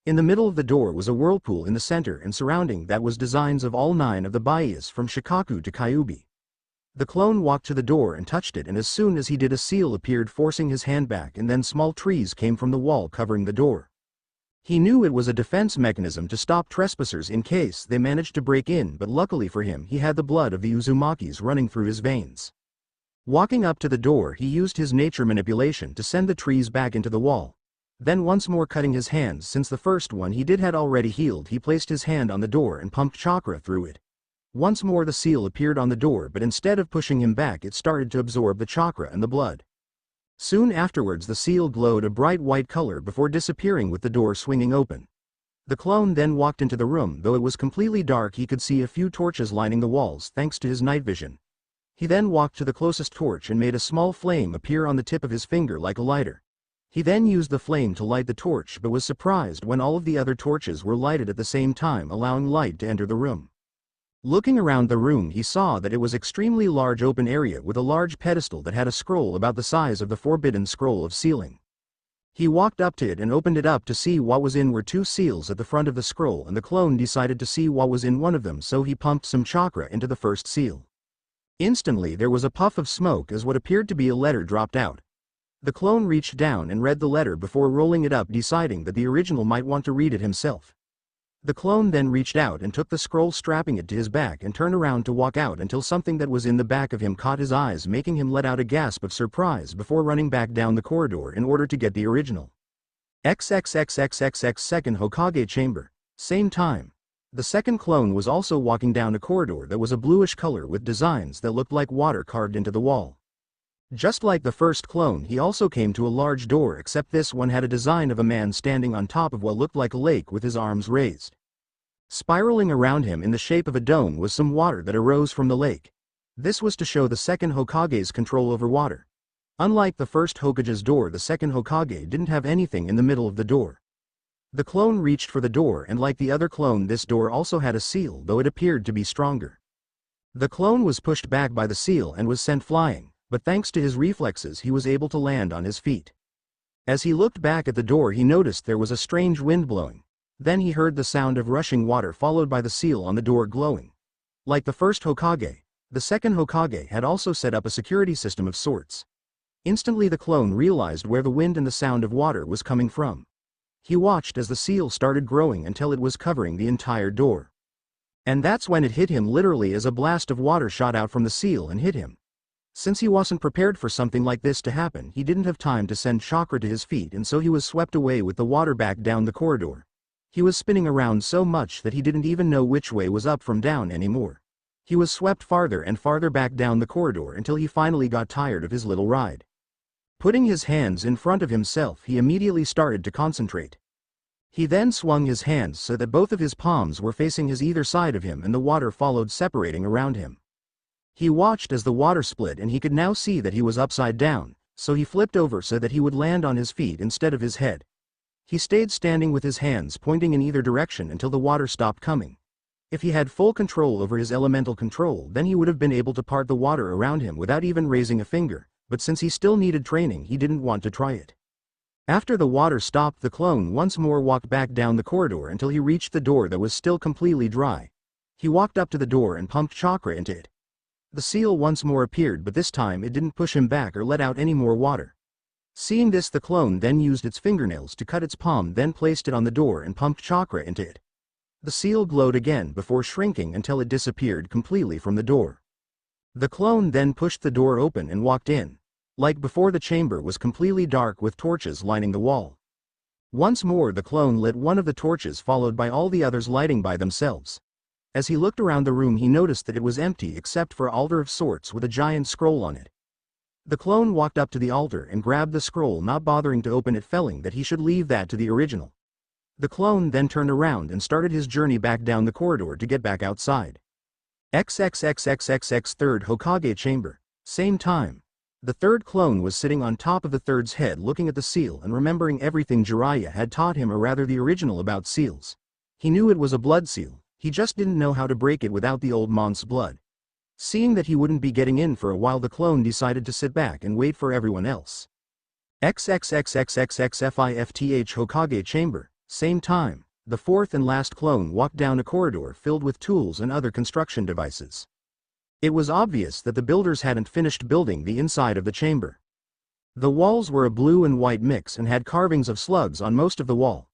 In the middle of the door was a whirlpool in the center, and surrounding that was designs of all 9 of the bias from Shikaku to Kyuubi. The clone walked to the door and touched it, and as soon as he did, a seal appeared forcing his hand back, and then small trees came from the wall covering the door. He knew it was a defense mechanism to stop trespassers in case they managed to break in, but luckily for him he had the blood of the Uzumakis running through his veins. Walking up to the door, he used his nature manipulation to send the trees back into the wall. Then once more cutting his hands, since the first one he did had already healed, he placed his hand on the door and pumped chakra through it. Once more the seal appeared on the door, but instead of pushing him back it started to absorb the chakra and the blood. Soon afterwards the seal glowed a bright white color before disappearing with the door swinging open. The clone then walked into the room. Though it was completely dark, he could see a few torches lining the walls thanks to his night vision. He then walked to the closest torch and made a small flame appear on the tip of his finger like a lighter. He then used the flame to light the torch, but was surprised when all of the other torches were lighted at the same time, allowing light to enter the room. Looking around the room, he saw that it was extremely large open area with a large pedestal that had a scroll about the size of the forbidden scroll of sealing. He walked up to it and opened it up to see what was in. Were 2 seals at the front of the scroll, and the clone decided to see what was in one of them, so he pumped some chakra into the first seal. Instantly there was a puff of smoke as what appeared to be a letter dropped out. The clone reached down and read the letter before rolling it up, deciding that the original might want to read it himself. The clone then reached out and took the scroll, strapping it to his back, and turned around to walk out until something that was in the back of him caught his eyes, making him let out a gasp of surprise before running back down the corridor in order to get the original. XXXXXX Second Hokage Chamber. Same time. The second clone was also walking down a corridor that was a bluish color with designs that looked like water carved into the wall. Just like the first clone, he also came to a large door, except this one had a design of a man standing on top of what looked like a lake with his arms raised. Spiraling around him in the shape of a dome was some water that arose from the lake. This was to show the second Hokage's control over water. Unlike the first Hokage's door, the second Hokage didn't have anything in the middle of the door. The clone reached for the door, and like the other clone, this door also had a seal, though it appeared to be stronger. The clone was pushed back by the seal and was sent flying, but thanks to his reflexes he was able to land on his feet. As he looked back at the door, he noticed there was a strange wind blowing. Then he heard the sound of rushing water, followed by the seal on the door glowing. Like the first Hokage, the second Hokage had also set up a security system of sorts. Instantly the clone realized where the wind and the sound of water was coming from. He watched as the seal started growing until it was covering the entire door. And that's when it hit him, literally, as a blast of water shot out from the seal and hit him. Since he wasn't prepared for something like this to happen, he didn't have time to send chakra to his feet, and so he was swept away with the water back down the corridor. He was spinning around so much that he didn't even know which way was up from down anymore. He was swept farther and farther back down the corridor until he finally got tired of his little ride. Putting his hands in front of himself, he immediately started to concentrate. He then swung his hands so that both of his palms were facing his either side of him, and the water followed, separating around him. He watched as the water split, and he could now see that he was upside down, so he flipped over so that he would land on his feet instead of his head. He stayed standing with his hands pointing in either direction until the water stopped coming. If he had full control over his elemental control, then he would have been able to part the water around him without even raising a finger, but since he still needed training, he didn't want to try it. After the water stopped, the clone once more walked back down the corridor until he reached the door that was still completely dry. He walked up to the door and pumped chakra into it. The seal once more appeared, but this time it didn't push him back or let out any more water. Seeing this, the clone then used its fingernails to cut its palm, then placed it on the door and pumped chakra into it. The seal glowed again before shrinking until it disappeared completely from the door. The clone then pushed the door open and walked in. Like before, the chamber was completely dark with torches lining the wall. Once more the clone lit one of the torches, followed by all the others lighting by themselves. As he looked around the room, he noticed that it was empty except for an altar of sorts with a giant scroll on it. The clone walked up to the altar and grabbed the scroll, not bothering to open it, feeling that he should leave that to the original. The clone then turned around and started his journey back down the corridor to get back outside. XXXXXX Third Hokage Chamber. Same time. The third clone was sitting on top of the third's head, looking at the seal and remembering everything Jiraiya had taught him, or rather the original, about seals. He knew it was a blood seal. He just didn't know how to break it without the old monk's blood. Seeing that he wouldn't be getting in for a while, the clone decided to sit back and wait for everyone else. XXXXXXFIFTH Hokage Chamber. Same time, the fourth and last clone walked down a corridor filled with tools and other construction devices. It was obvious that the builders hadn't finished building the inside of the chamber. The walls were a blue and white mix and had carvings of slugs on most of the wall.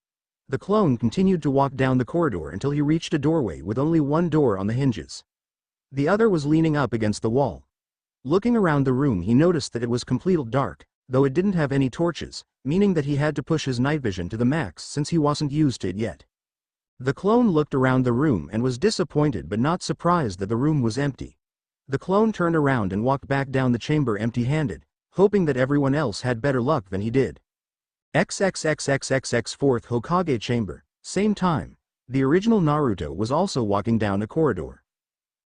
The clone continued to walk down the corridor until he reached a doorway with only one door on the hinges. The other was leaning up against the wall. Looking around the room, he noticed that it was completely dark, though it didn't have any torches, meaning that he had to push his night vision to the max since he wasn't used to it yet. The clone looked around the room and was disappointed but not surprised that the room was empty. The clone turned around and walked back down the chamber empty-handed, hoping that everyone else had better luck than he did. XXXXXX Fourth Hokage Chamber. Same time, the original Naruto was also walking down a corridor.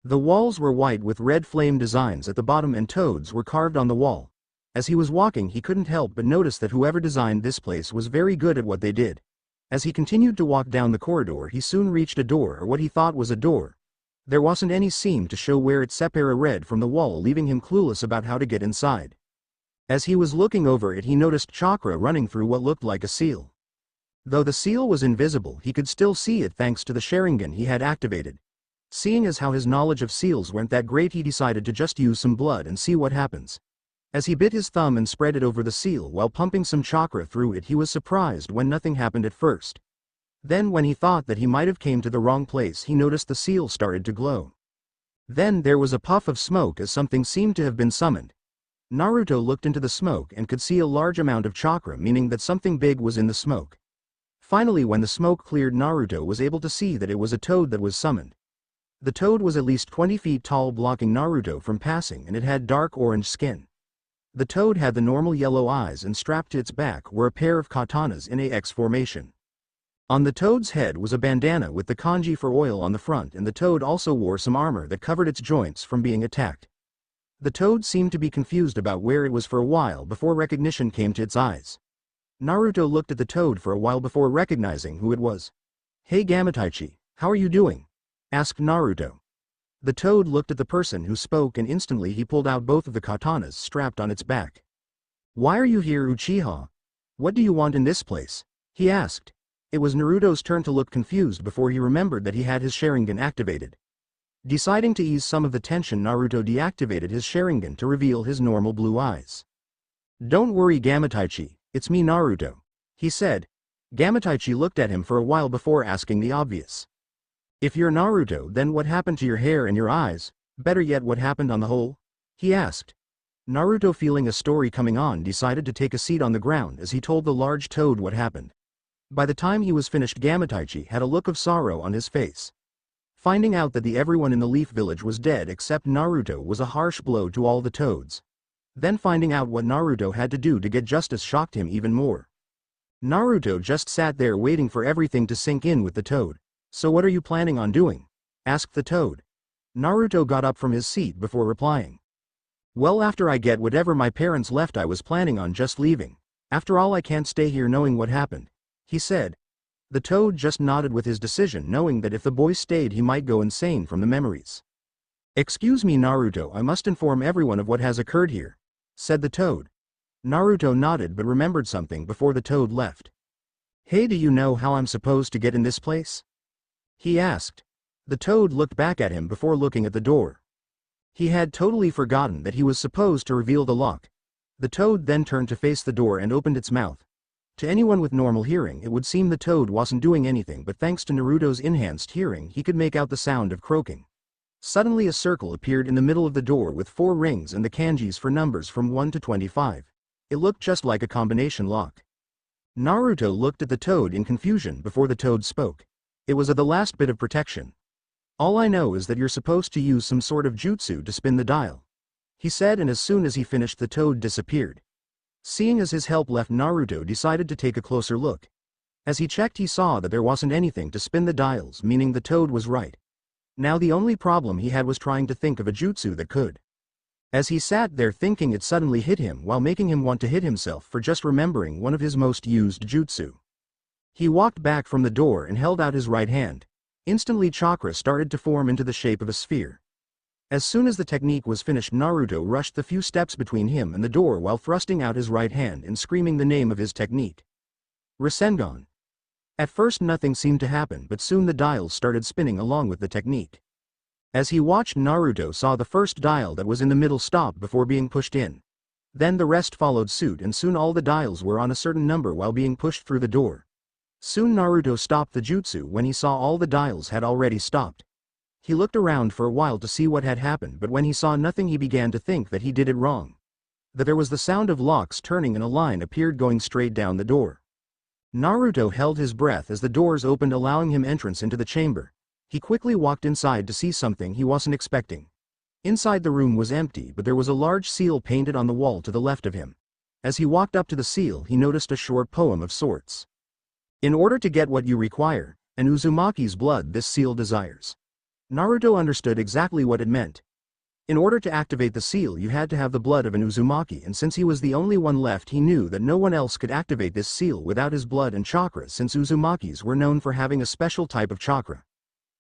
The walls were white with red flame designs at the bottom and toads were carved on the wall. As he was walking, he couldn't help but notice that whoever designed this place was very good at what they did. As he continued to walk down the corridor, he soon reached a door, or what he thought was a door. There wasn't any seam to show where it separated from the wall, leaving him clueless about how to get inside. As he was looking over it, he noticed chakra running through what looked like a seal. Though the seal was invisible, he could still see it thanks to the Sharingan he had activated. Seeing as how his knowledge of seals weren't that great, he decided to just use some blood and see what happens. As he bit his thumb and spread it over the seal while pumping some chakra through it, he was surprised when nothing happened at first. Then when he thought that he might have came to the wrong place, he noticed the seal started to glow. Then there was a puff of smoke as something seemed to have been summoned. Naruto looked into the smoke and could see a large amount of chakra, meaning that something big was in the smoke. Finally, when the smoke cleared, Naruto was able to see that it was a toad that was summoned. The toad was at least 20 feet tall, blocking Naruto from passing, and it had dark orange skin. The toad had the normal yellow eyes, and strapped to its back were a pair of katanas in a X formation. On the toad's head was a bandana with the kanji for oil on the front, and the toad also wore some armor that covered its joints from being attacked. The toad seemed to be confused about where it was for a while before recognition came to its eyes. Naruto looked at the toad for a while before recognizing who it was. "Hey Gamataichi, how are you doing?" asked Naruto. The toad looked at the person who spoke, and instantly he pulled out both of the katanas strapped on its back. "Why are you here, Uchiha? What do you want in this place?" he asked. It was Naruto's turn to look confused before he remembered that he had his Sharingan activated. Deciding to ease some of the tension, Naruto deactivated his Sharingan to reveal his normal blue eyes. "Don't worry Gamataichi, it's me Naruto," he said. Gamataichi looked at him for a while before asking the obvious. "If you're Naruto, then what happened to your hair and your eyes? Better yet, what happened on the whole?" he asked. Naruto, feeling a story coming on, decided to take a seat on the ground as he told the large toad what happened. By the time he was finished, Gamataichi had a look of sorrow on his face. Finding out that everyone in the Leaf Village was dead except Naruto was a harsh blow to all the toads. Then finding out what Naruto had to do to get justice shocked him even more. Naruto just sat there waiting for everything to sink in with the toad. "So what are you planning on doing?" asked the toad. Naruto got up from his seat before replying. "Well, after I get whatever my parents left, I was planning on just leaving. After all, I can't stay here knowing what happened," he said. The toad just nodded with his decision, knowing that if the boy stayed he might go insane from the memories. "Excuse me Naruto, I must inform everyone of what has occurred here," said the toad. Naruto nodded but remembered something before the toad left. "Hey, do you know how I'm supposed to get in this place?" he asked. The toad looked back at him before looking at the door. He had totally forgotten that he was supposed to reveal the lock. The toad then turned to face the door and opened its mouth. To anyone with normal hearing, it would seem the toad wasn't doing anything, but thanks to Naruto's enhanced hearing, he could make out the sound of croaking. Suddenly a circle appeared in the middle of the door with 4 rings and the kanjis for numbers from 1 to 25. It looked just like a combination lock. Naruto looked at the toad in confusion before the toad spoke. "It was the last bit of protection. All I know is that you're supposed to use some sort of jutsu to spin the dial," he said, and as soon as he finished, the toad disappeared. Seeing as his help left, Naruto decided to take a closer look. As he checked, he saw that there wasn't anything to spin the dials, meaning the toad was right. Now the only problem he had was trying to think of a jutsu that could. As he sat there thinking, it suddenly hit him, while making him want to hit himself for just remembering one of his most used jutsu. He walked back from the door and held out his right hand. Instantly chakra started to form into the shape of a sphere. As soon as the technique was finished, Naruto rushed the few steps between him and the door while thrusting out his right hand and screaming the name of his technique. Rasengan. At first nothing seemed to happen, but soon the dials started spinning along with the technique. As he watched, Naruto saw the first dial that was in the middle stop before being pushed in. Then the rest followed suit, and soon all the dials were on a certain number while being pushed through the door. Soon Naruto stopped the jutsu when he saw all the dials had already stopped. He looked around for a while to see what had happened, but when he saw nothing he began to think that he did it wrong. That there was the sound of locks turning and a line appeared going straight down the door. Naruto held his breath as the doors opened, allowing him entrance into the chamber. He quickly walked inside to see something he wasn't expecting. Inside the room was empty, but there was a large seal painted on the wall to the left of him. As he walked up to the seal, he noticed a short poem of sorts. In order to get what you require, an Uzumaki's blood this seal desires. Naruto understood exactly what it meant. In order to activate the seal, you had to have the blood of an Uzumaki, and since he was the only one left, he knew that no one else could activate this seal without his blood and chakra, since Uzumakis were known for having a special type of chakra.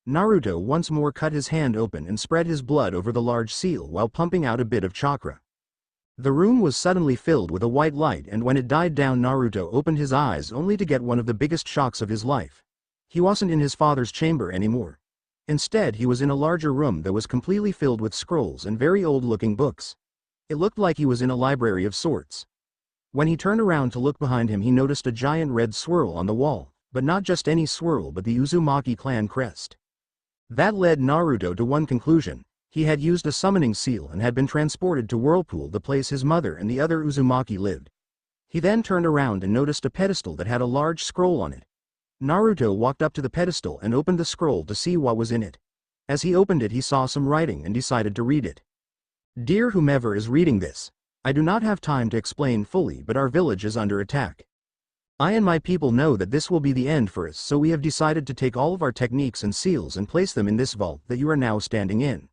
Naruto once more cut his hand open and spread his blood over the large seal while pumping out a bit of chakra. The room was suddenly filled with a white light, and when it died down, Naruto opened his eyes only to get one of the biggest shocks of his life. He wasn't in his father's chamber anymore. Instead, he was in a larger room that was completely filled with scrolls and very old-looking books. It looked like he was in a library of sorts. When he turned around to look behind him, he noticed a giant red swirl on the wall, but not just any swirl, but the Uzumaki clan crest. That led Naruto to one conclusion: he had used a summoning seal and had been transported to Whirlpool, the place his mother and the other Uzumaki lived. He then turned around and noticed a pedestal that had a large scroll on it. Naruto walked up to the pedestal and opened the scroll to see what was in it. As he opened it, he saw some writing and decided to read it. Dear whomever is reading this, I do not have time to explain fully, but our village is under attack. I and my people know that this will be the end for us, so we have decided to take all of our techniques and seals and place them in this vault that you are now standing in.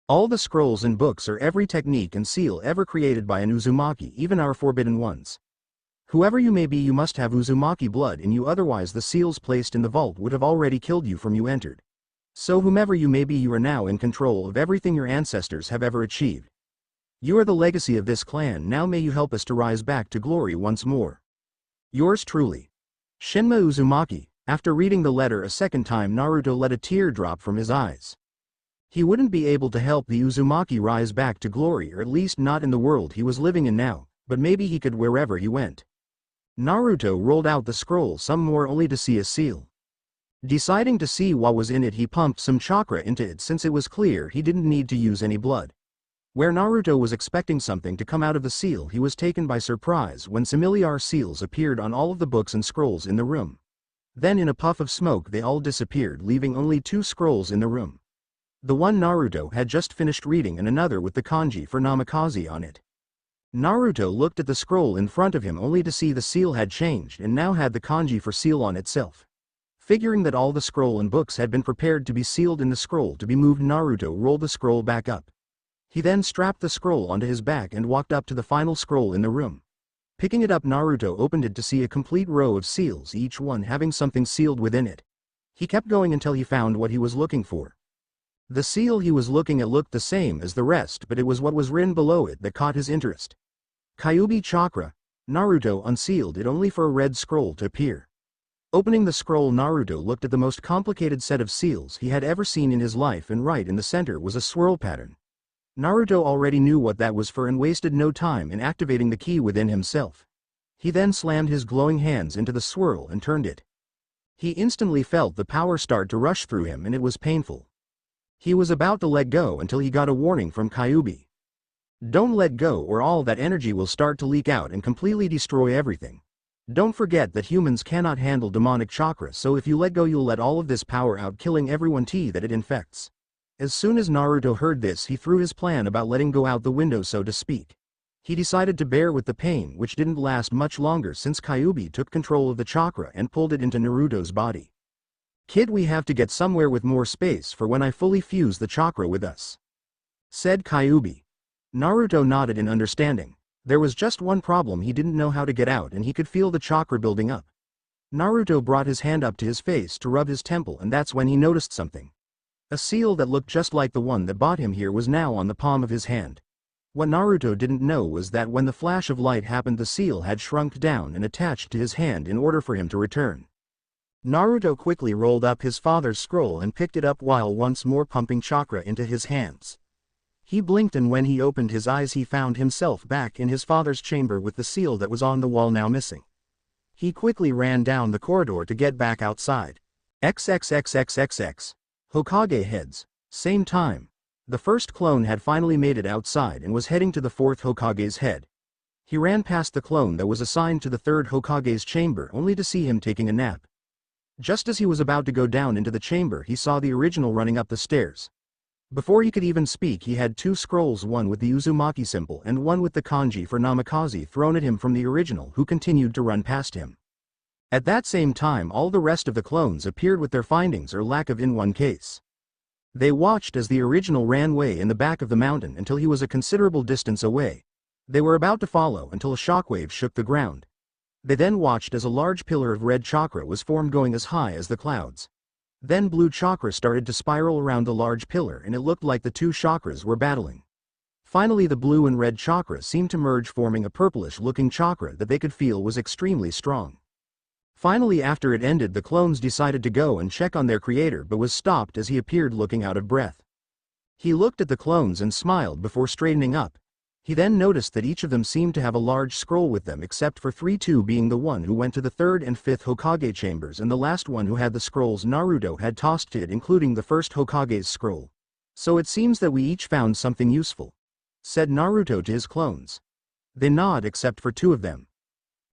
All the scrolls and books are every technique and seal ever created by an Uzumaki, even our forbidden ones. Whoever you may be, you must have Uzumaki blood in you, otherwise the seals placed in the vault would have already killed you from you entered. So whomever you may be, you are now in control of everything your ancestors have ever achieved. You are the legacy of this clan, now may you help us to rise back to glory once more. Yours truly, Shinma Uzumaki. After reading the letter a second time, Naruto let a tear drop from his eyes. He wouldn't be able to help the Uzumaki rise back to glory, or at least not in the world he was living in now, but maybe he could wherever he went. Naruto rolled out the scroll some more only to see a seal. Deciding to see what was in it, he pumped some chakra into it since it was clear he didn't need to use any blood. Where Naruto was expecting something to come out of the seal, he was taken by surprise when similar seals appeared on all of the books and scrolls in the room. Then in a puff of smoke they all disappeared, leaving only 2 scrolls in the room. The one Naruto had just finished reading and another with the kanji for Namikaze on it. Naruto looked at the scroll in front of him only to see the seal had changed and now had the kanji for seal on itself. Figuring that all the scroll and books had been prepared to be sealed in the scroll to be moved, Naruto rolled the scroll back up. He then strapped the scroll onto his back and walked up to the final scroll in the room. Picking it up, Naruto opened it to see a complete row of seals, each one having something sealed within it. He kept going until he found what he was looking for. The seal he was looking at looked the same as the rest, but it was what was written below it that caught his interest. Kyuubi Chakra. Naruto unsealed it only for a red scroll to appear. Opening the scroll, Naruto looked at the most complicated set of seals he had ever seen in his life, and right in the center was a swirl pattern. Naruto already knew what that was for and wasted no time in activating the key within himself. He then slammed his glowing hands into the swirl and turned it. He instantly felt the power start to rush through him, and it was painful. He was about to let go until he got a warning from Kyuubi. Don't let go or all that energy will start to leak out and completely destroy everything. Don't forget that humans cannot handle demonic chakra, so if you let go you'll let all of this power out, killing everyone that it infects. As soon as Naruto heard this, he threw his plan about letting go out the window, so to speak. He decided to bear with the pain, which didn't last much longer since Kyuubi took control of the chakra and pulled it into Naruto's body. Kid, we have to get somewhere with more space for when I fully fuse the chakra with us, said Kyuubi. Naruto nodded in understanding. There was just one problem: he didn't know how to get out and he could feel the chakra building up. Naruto brought his hand up to his face to rub his temple, and that's when he noticed something. A seal that looked just like the one that brought him here was now on the palm of his hand. What Naruto didn't know was that when the flash of light happened, the seal had shrunk down and attached to his hand in order for him to return. Naruto quickly rolled up his father's scroll and picked it up while once more pumping chakra into his hands. He blinked, and when he opened his eyes he found himself back in his father's chamber with the seal that was on the wall now missing. He quickly ran down the corridor to get back outside. XXXXXX. Hokage heads. Same time. The first clone had finally made it outside and was heading to the fourth Hokage's head. He ran past the clone that was assigned to the third Hokage's chamber only to see him taking a nap. Just as he was about to go down into the chamber, he saw the original running up the stairs. Before he could even speak, he had two scrolls, one with the Uzumaki symbol and one with the kanji for namikaze, thrown at him from the original, who continued to run past him. At that same time, all the rest of the clones appeared with their findings or lack of in one case. They watched as the original ran way in the back of the mountain until he was a considerable distance away. They were about to follow until a shockwave shook the ground. They then watched as a large pillar of red chakra was formed, going as high as the clouds. Then blue chakra started to spiral around the large pillar, and it looked like the two chakras were battling. Finally, the blue and red chakra seemed to merge, forming a purplish-looking chakra that they could feel was extremely strong. Finally, after it ended, the clones decided to go and check on their creator, but was stopped as he appeared looking out of breath. He looked at the clones and smiled before straightening up. He then noticed that each of them seemed to have a large scroll with them, except for 3-2 being the one who went to the third and fifth Hokage chambers, and the last one who had the scrolls Naruto had tossed to it, including the first Hokage's scroll. "So it seems that we each found something useful," said Naruto to his clones. They nod except for two of them.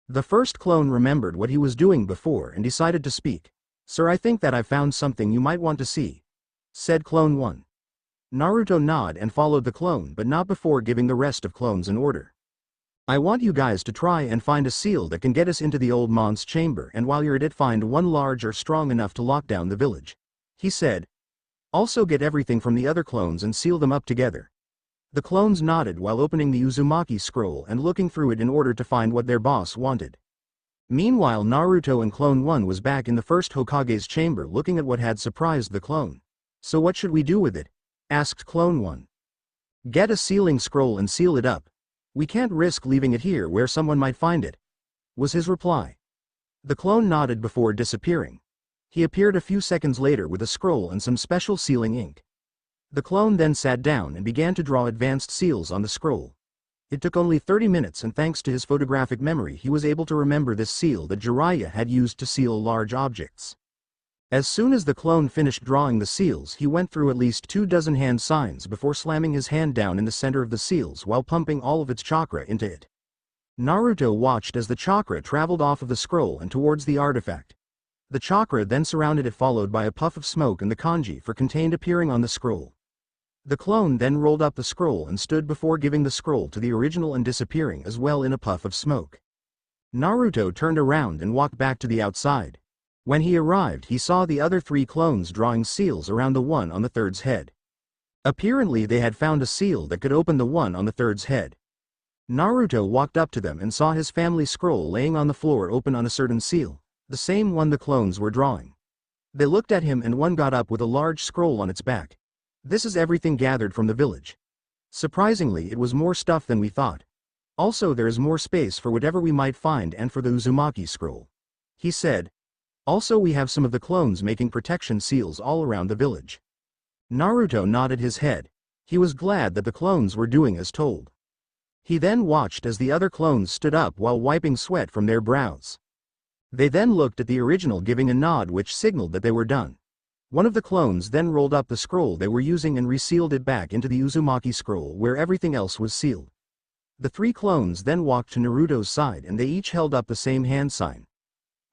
The first clone remembered what he was doing before and decided to speak. "Sir, I think that I found something you might want to see," said Clone 1. Naruto nodded and followed the clone, but not before giving the rest of clones an order. "I want you guys to try and find a seal that can get us into the old mon's chamber, and while you're at it, find one large or strong enough to lock down the village," he said. "Also get everything from the other clones and seal them up together." The clones nodded while opening the Uzumaki scroll and looking through it in order to find what their boss wanted. Meanwhile, Naruto and Clone 1 was back in the first Hokage's chamber looking at what had surprised the clone. "So what should we do with it?" asked Clone 1. "Get a sealing scroll and seal it up. We can't risk leaving it here where someone might find it," was his reply. The clone nodded before disappearing. He appeared a few seconds later with a scroll and some special sealing ink. The clone then sat down and began to draw advanced seals on the scroll. It took only 30 minutes, and thanks to his photographic memory he was able to remember this seal that Jiraiya had used to seal large objects. As soon as the clone finished drawing the seals, he went through at least 24 hand signs before slamming his hand down in the center of the seals while pumping all of its chakra into it. Naruto watched as the chakra traveled off of the scroll and towards the artifact. The chakra then surrounded it, followed by a puff of smoke and the kanji for contained appearing on the scroll. The clone then rolled up the scroll and stood before giving the scroll to the original and disappearing as well in a puff of smoke. Naruto turned around and walked back to the outside. When he arrived, he saw the other 3 clones drawing seals around the one on the third's head. Apparently they had found a seal that could open the one on the third's head. Naruto walked up to them and saw his family scroll laying on the floor open on a certain seal, the same one the clones were drawing. They looked at him and one got up with a large scroll on its back. "This is everything gathered from the village. Surprisingly, it was more stuff than we thought. Also, there is more space for whatever we might find and for the Uzumaki scroll," he said. "Also, we have some of the clones making protection seals all around the village." Naruto nodded his head. He was glad that the clones were doing as told. He then watched as the other clones stood up while wiping sweat from their brows. They then looked at the original, giving a nod which signaled that they were done. One of the clones then rolled up the scroll they were using and resealed it back into the Uzumaki scroll where everything else was sealed. The 3 clones then walked to Naruto's side and they each held up the same hand sign.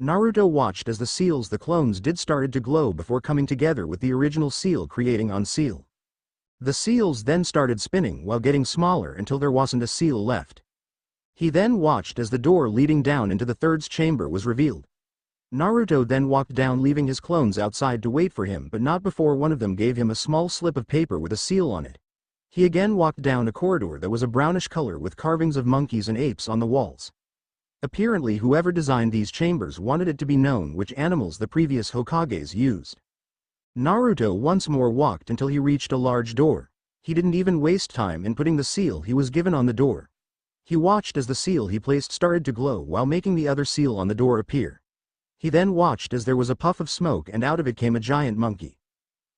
Naruto watched as the seals the clones did started to glow before coming together with the original seal, creating on seal. The seals then started spinning while getting smaller until there wasn't a seal left. He then watched as the door leading down into the third's chamber was revealed. Naruto then walked down, leaving his clones outside to wait for him, but not before one of them gave him a small slip of paper with a seal on it. He again walked down a corridor that was a brownish color with carvings of monkeys and apes on the walls. Apparently whoever designed these chambers wanted it to be known which animals the previous Hokages used. Naruto once more walked until he reached a large door. He didn't even waste time in putting the seal he was given on the door. He watched as the seal he placed started to glow while making the other seal on the door appear. He then watched as there was a puff of smoke and out of it came a giant monkey.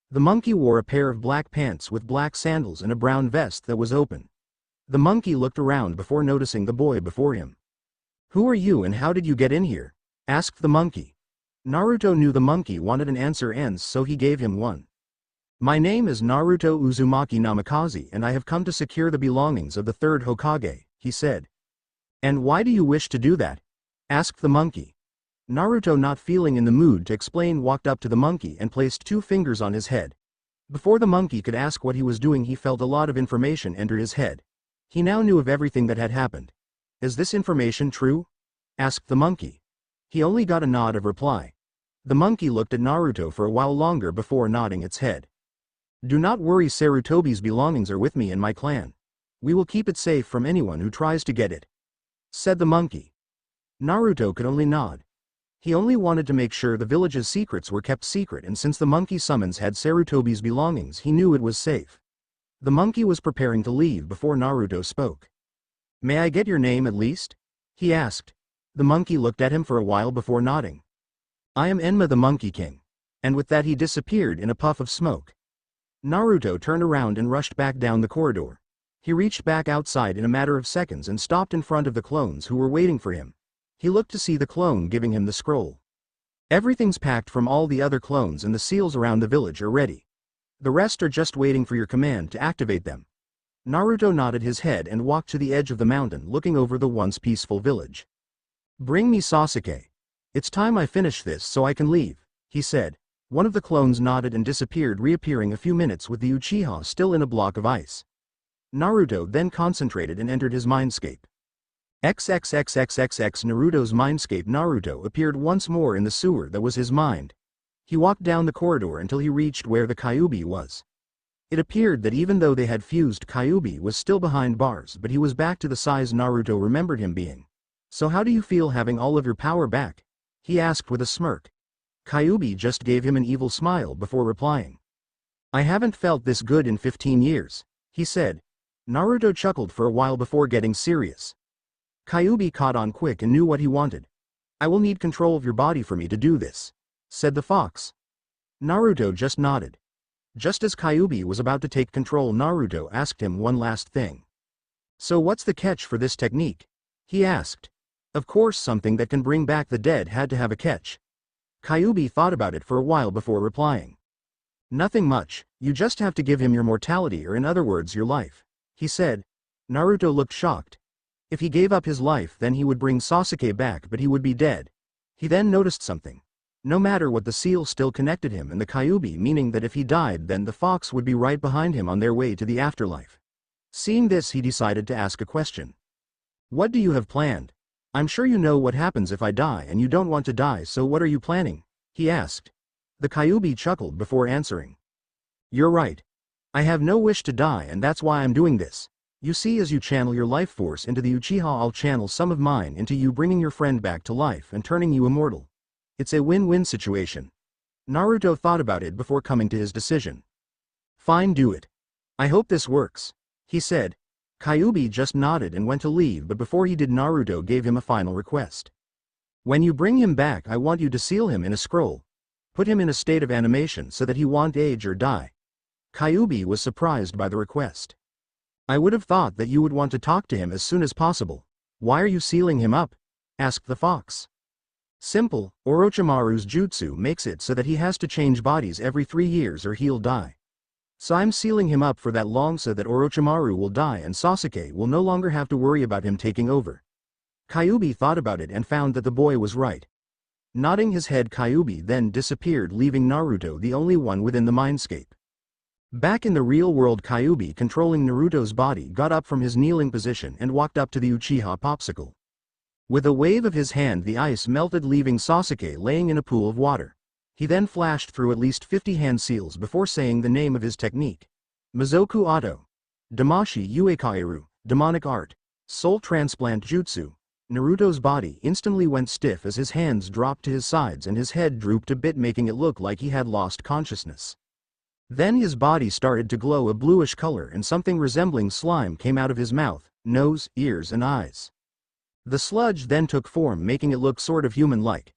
The monkey wore a pair of black pants with black sandals and a brown vest that was open. The monkey looked around before noticing the boy before him. "Who are you and how did you get in here?" asked the monkey. Naruto knew the monkey wanted an answer and so he gave him one. "My name is Naruto Uzumaki Namikaze and I have come to secure the belongings of the third Hokage," he said. "And why do you wish to do that?" asked the monkey. Naruto, not feeling in the mood to explain, walked up to the monkey and placed 2 fingers on his head. Before the monkey could ask what he was doing, he felt a lot of information enter his head. He now knew of everything that had happened. "Is this information true?" asked the monkey. He only got a nod of reply. The monkey looked at Naruto for a while longer before nodding its head. "Do not worry, Sarutobi's belongings are with me and my clan. We will keep it safe from anyone who tries to get it," said the monkey. Naruto could only nod. He only wanted to make sure the village's secrets were kept secret, and since the monkey's summons had Sarutobi's belongings, he knew it was safe. The monkey was preparing to leave before Naruto spoke. "May I get your name at least?" he asked. The monkey looked at him for a while before nodding. "I am Enma the Monkey King." And with that he disappeared in a puff of smoke. Naruto turned around and rushed back down the corridor. He reached back outside in a matter of seconds and stopped in front of the clones who were waiting for him. He looked to see the clone giving him the scroll. "Everything's packed from all the other clones and the seals around the village are ready. The rest are just waiting for your command to activate them." Naruto nodded his head and walked to the edge of the mountain, looking over the once peaceful village. "Bring me Sasuke. It's time I finish this so I can leave," he said. One of the clones nodded and disappeared, reappearing a few minutes with the Uchiha still in a block of ice. Naruto then concentrated and entered his mindscape. XXXXXX Naruto's mindscape. Naruto appeared once more in the sewer that was his mind. He walked down the corridor until he reached where the Kyuubi was. It appeared that even though they had fused, Kyuubi was still behind bars, but he was back to the size Naruto remembered him being. "So how do you feel having all of your power back?" he asked with a smirk. Kyuubi just gave him an evil smile before replying. "I haven't felt this good in 15 years, he said. Naruto chuckled for a while before getting serious. Kyuubi caught on quick and knew what he wanted. "I will need control of your body for me to do this," said the fox. Naruto just nodded. Just as Kyuubi was about to take control, Naruto asked him one last thing. "So what's the catch for this technique?" he asked. Of course, something that can bring back the dead had to have a catch. Kyuubi thought about it for a while before replying. "Nothing much, you just have to give him your mortality, or in other words your life," he said. Naruto looked shocked. If he gave up his life, then he would bring Sasuke back, but he would be dead. He then noticed something. No matter what, the seal still connected him and the Kyuubi, meaning that if he died, then the fox would be right behind him on their way to the afterlife. Seeing this, he decided to ask a question. "What do you have planned? I'm sure you know what happens if I die and you don't want to die, so what are you planning?" he asked. The Kyuubi chuckled before answering. "You're right. I have no wish to die, and that's why I'm doing this. You see, as you channel your life force into the Uchiha, I'll channel some of mine into you, bringing your friend back to life and turning you immortal. It's a win-win situation." Naruto thought about it before coming to his decision. "Fine, do it. I hope this works," he said. Kyuubi just nodded and went to leave, but before he did, Naruto gave him a final request. "When you bring him back, I want you to seal him in a scroll. Put him in a state of animation so that he won't age or die." Kyuubi was surprised by the request. "I would have thought that you would want to talk to him as soon as possible. Why are you sealing him up?" asked the fox. "Simple, Orochimaru's jutsu makes it so that he has to change bodies every 3 years or he'll die. So I'm sealing him up for that long so that Orochimaru will die and Sasuke will no longer have to worry about him taking over." Kyuubi thought about it and found that the boy was right. Nodding his head, Kyuubi then disappeared, leaving Naruto the only one within the mindscape. Back in the real world, Kyuubi, controlling Naruto's body, got up from his kneeling position and walked up to the Uchiha popsicle. With a wave of his hand, the ice melted, leaving Sasuke laying in a pool of water. He then flashed through at least 50 hand seals before saying the name of his technique. Mizoku Auto. Damashi Uekairu, Demonic Art. Soul Transplant Jutsu. Naruto's body instantly went stiff as his hands dropped to his sides and his head drooped a bit, making it look like he had lost consciousness. Then his body started to glow a bluish color and something resembling slime came out of his mouth, nose, ears and eyes. The sludge then took form, making it look sort of human-like.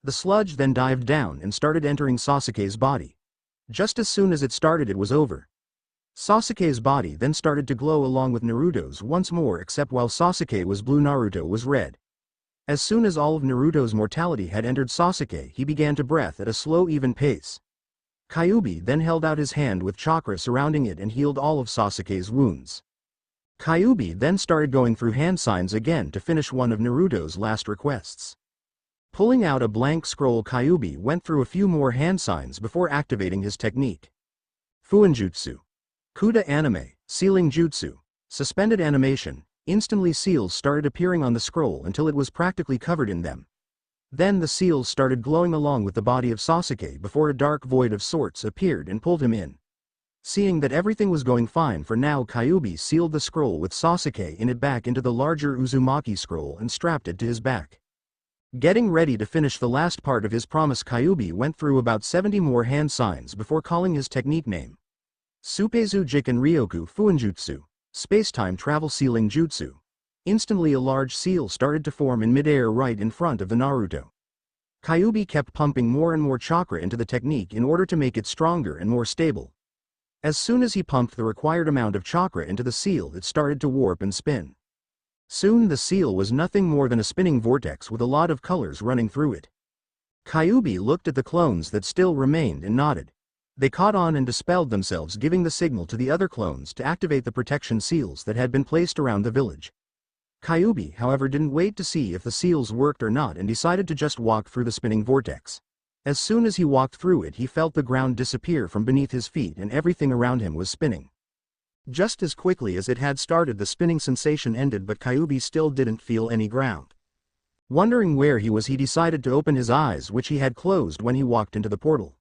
The sludge then dived down and started entering Sasuke's body. Just as soon as it started, it was over. Sasuke's body then started to glow along with Naruto's once more, except while Sasuke was blue, Naruto was red. As soon as all of Naruto's mortality had entered Sasuke, he began to breathe at a slow, even pace. Kyuubi then held out his hand with chakra surrounding it and healed all of Sasuke's wounds. Kyuubi then started going through hand signs again to finish one of Naruto's last requests. Pulling out a blank scroll, Kyuubi went through a few more hand signs before activating his technique. Fuinjutsu. Kuda anime, sealing jutsu. Suspended animation. Instantly seals started appearing on the scroll until it was practically covered in them. Then the seals started glowing along with the body of Sasuke before a dark void of sorts appeared and pulled him in. Seeing that everything was going fine for now, Kyuubi sealed the scroll with Sasuke in it back into the larger Uzumaki scroll and strapped it to his back. Getting ready to finish the last part of his promise, Kyuubi went through about 70 more hand signs before calling his technique name. Supeizu Jiken Ryoku Fuinjutsu, Space-Time Travel Sealing Jutsu. Instantly a large seal started to form in midair right in front of the Naruto. Kyuubi kept pumping more and more chakra into the technique in order to make it stronger and more stable. As soon as he pumped the required amount of chakra into the seal, it started to warp and spin. Soon the seal was nothing more than a spinning vortex with a lot of colors running through it. Kyuubi looked at the clones that still remained and nodded. They caught on and dispelled themselves, giving the signal to the other clones to activate the protection seals that had been placed around the village. Kyuubi, however, didn't wait to see if the seals worked or not and decided to just walk through the spinning vortex. As soon as he walked through it, he felt the ground disappear from beneath his feet and everything around him was spinning. Just as quickly as it had started, the spinning sensation ended, but Kyuubi still didn't feel any ground. Wondering where he was, he decided to open his eyes, which he had closed when he walked into the portal.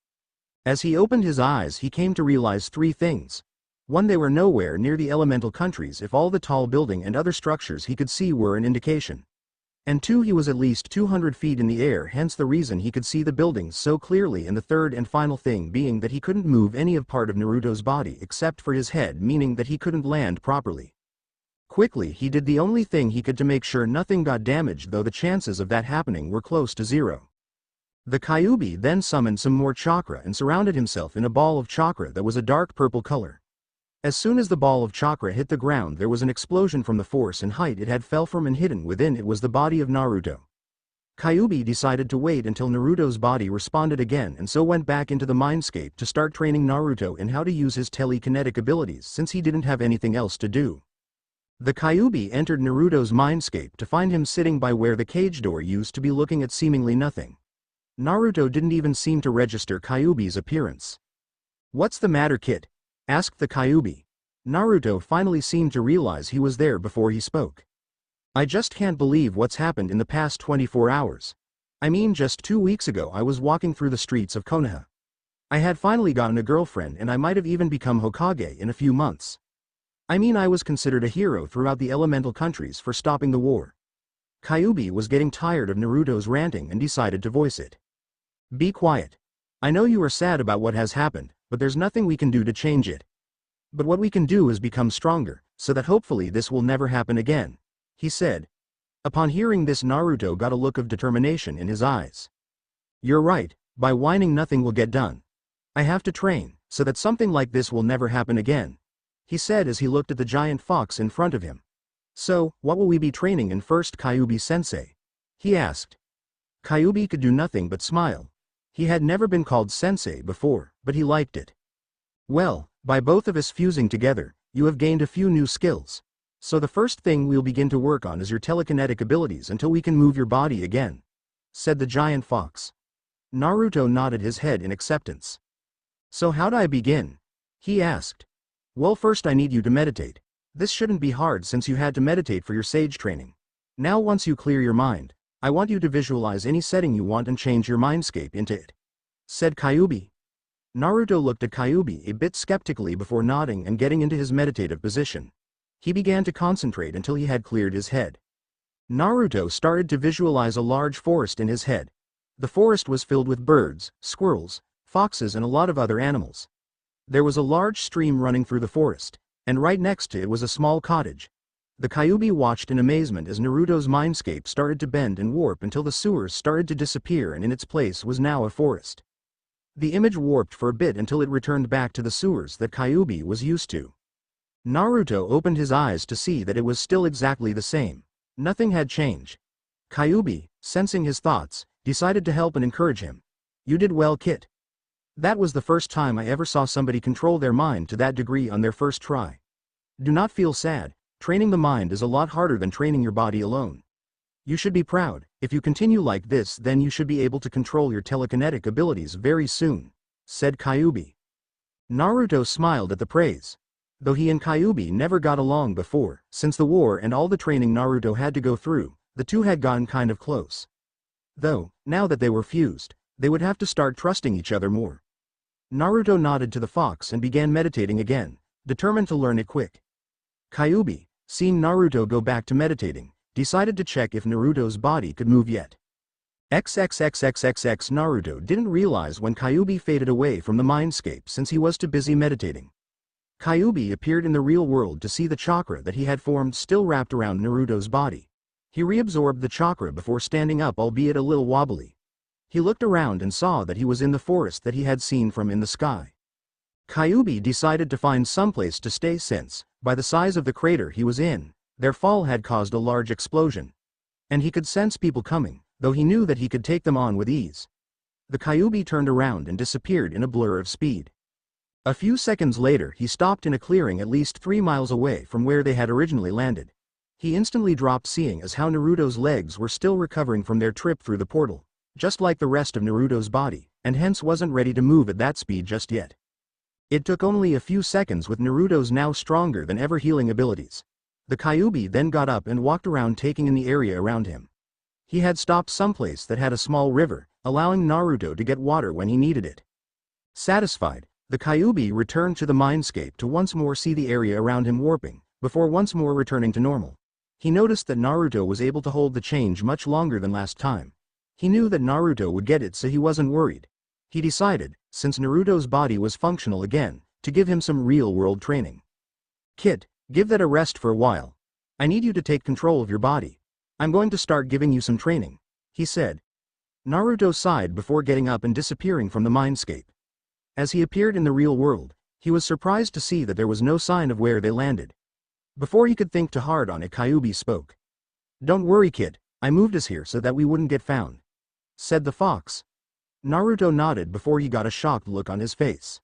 As he opened his eyes, he came to realize three things. 1. They were nowhere near the elemental countries if all the tall building and other structures he could see were an indication. And 2. He was at least 200 feet in the air, hence the reason he could see the buildings so clearly, and the third and final thing being that he couldn't move any of part of Naruto's body except for his head, meaning that he couldn't land properly. Quickly he did the only thing he could to make sure nothing got damaged, though the chances of that happening were close to zero. The Kyuubi then summoned some more chakra and surrounded himself in a ball of chakra that was a dark purple color. As soon as the ball of chakra hit the ground, there was an explosion from the force and height it had fell from, and hidden within it was the body of Naruto. Kyuubi decided to wait until Naruto's body responded again, and so went back into the mindscape to start training Naruto in how to use his telekinetic abilities, since he didn't have anything else to do. The Kyuubi entered Naruto's mindscape to find him sitting by where the cage door used to be, looking at seemingly nothing. Naruto didn't even seem to register Kyuubi's appearance. "What's the matter, kid?" asked the Kyuubi. Naruto finally seemed to realize he was there before he spoke. "I just can't believe what's happened in the past 24 hours. I mean, just 2 weeks ago I was walking through the streets of Konoha. I had finally gotten a girlfriend, and I might have even become Hokage in a few months. I mean, I was considered a hero throughout the elemental countries for stopping the war." Kyuubi was getting tired of Naruto's ranting and decided to voice it. "Be quiet. I know you are sad about what has happened, but there's nothing we can do to change it. But what we can do is become stronger, so that hopefully this will never happen again," he said. Upon hearing this, Naruto got a look of determination in his eyes. "You're right, by whining nothing will get done. I have to train, so that something like this will never happen again," he said as he looked at the giant fox in front of him. "So, what will we be training in first, Kyuubi-sensei?" he asked. Kyuubi could do nothing but smile. He had never been called sensei before, but he liked it. "Well, by both of us fusing together, you have gained a few new skills. So the first thing we'll begin to work on is your telekinetic abilities until we can move your body again," said the giant fox. Naruto nodded his head in acceptance. "So how'd I begin?" he asked. "Well, first I need you to meditate. This shouldn't be hard since you had to meditate for your sage training. Now once you clear your mind, I want you to visualize any setting you want and change your mindscape into it," said Kyuubi. Naruto looked at Kyuubi a bit skeptically before nodding and getting into his meditative position. He began to concentrate until he had cleared his head. Naruto started to visualize a large forest in his head. The forest was filled with birds, squirrels, foxes, and a lot of other animals. There was a large stream running through the forest, and right next to it was a small cottage. The Kyuubi watched in amazement as Naruto's mindscape started to bend and warp until the sewers started to disappear and in its place was now a forest. The image warped for a bit until it returned back to the sewers that Kyuubi was used to. Naruto opened his eyes to see that it was still exactly the same. Nothing had changed. Kyuubi, sensing his thoughts, decided to help and encourage him. "You did well, Kit. That was the first time I ever saw somebody control their mind to that degree on their first try. Do not feel sad, training the mind is a lot harder than training your body alone. You should be proud. If you continue like this then you should be able to control your telekinetic abilities very soon," said Kyuubi. Naruto smiled at the praise. Though he and Kyuubi never got along before, since the war and all the training Naruto had to go through, the two had gotten kind of close. Though, now that they were fused, they would have to start trusting each other more. Naruto nodded to the fox and began meditating again, determined to learn it quick. Kyuubi, seeing Naruto go back to meditating, decided to check if Naruto's body could move yet. XXXXXX Naruto didn't realize when Kyuubi faded away from the mindscape since he was too busy meditating. Kyuubi appeared in the real world to see the chakra that he had formed still wrapped around Naruto's body. He reabsorbed the chakra before standing up, albeit a little wobbly. He looked around and saw that he was in the forest that he had seen from in the sky. Kyuubi decided to find someplace to stay since, by the size of the crater he was in, their fall had caused a large explosion. And he could sense people coming, though he knew that he could take them on with ease. The Kyuubi turned around and disappeared in a blur of speed. A few seconds later he stopped in a clearing at least 3 miles away from where they had originally landed. He instantly dropped, seeing as how Naruto's legs were still recovering from their trip through the portal, just like the rest of Naruto's body, and hence wasn't ready to move at that speed just yet. It took only a few seconds with Naruto's now stronger than ever healing abilities. The Kyuubi then got up and walked around, taking in the area around him. He had stopped someplace that had a small river, allowing Naruto to get water when he needed it. Satisfied, the Kyuubi returned to the mindscape to once more see the area around him warping, before once more returning to normal. He noticed that Naruto was able to hold the change much longer than last time. He knew that Naruto would get it, so he wasn't worried. He decided, since Naruto's body was functional again, to give him some real-world training. "Kid, give that a rest for a while. I need you to take control of your body. I'm going to start giving you some training," he said. Naruto sighed before getting up and disappearing from the mindscape. As he appeared in the real world, he was surprised to see that there was no sign of where they landed. Before he could think too hard on it, Kyuubi spoke. "Don't worry, kid, I moved us here so that we wouldn't get found," said the fox. Naruto nodded before he got a shocked look on his face.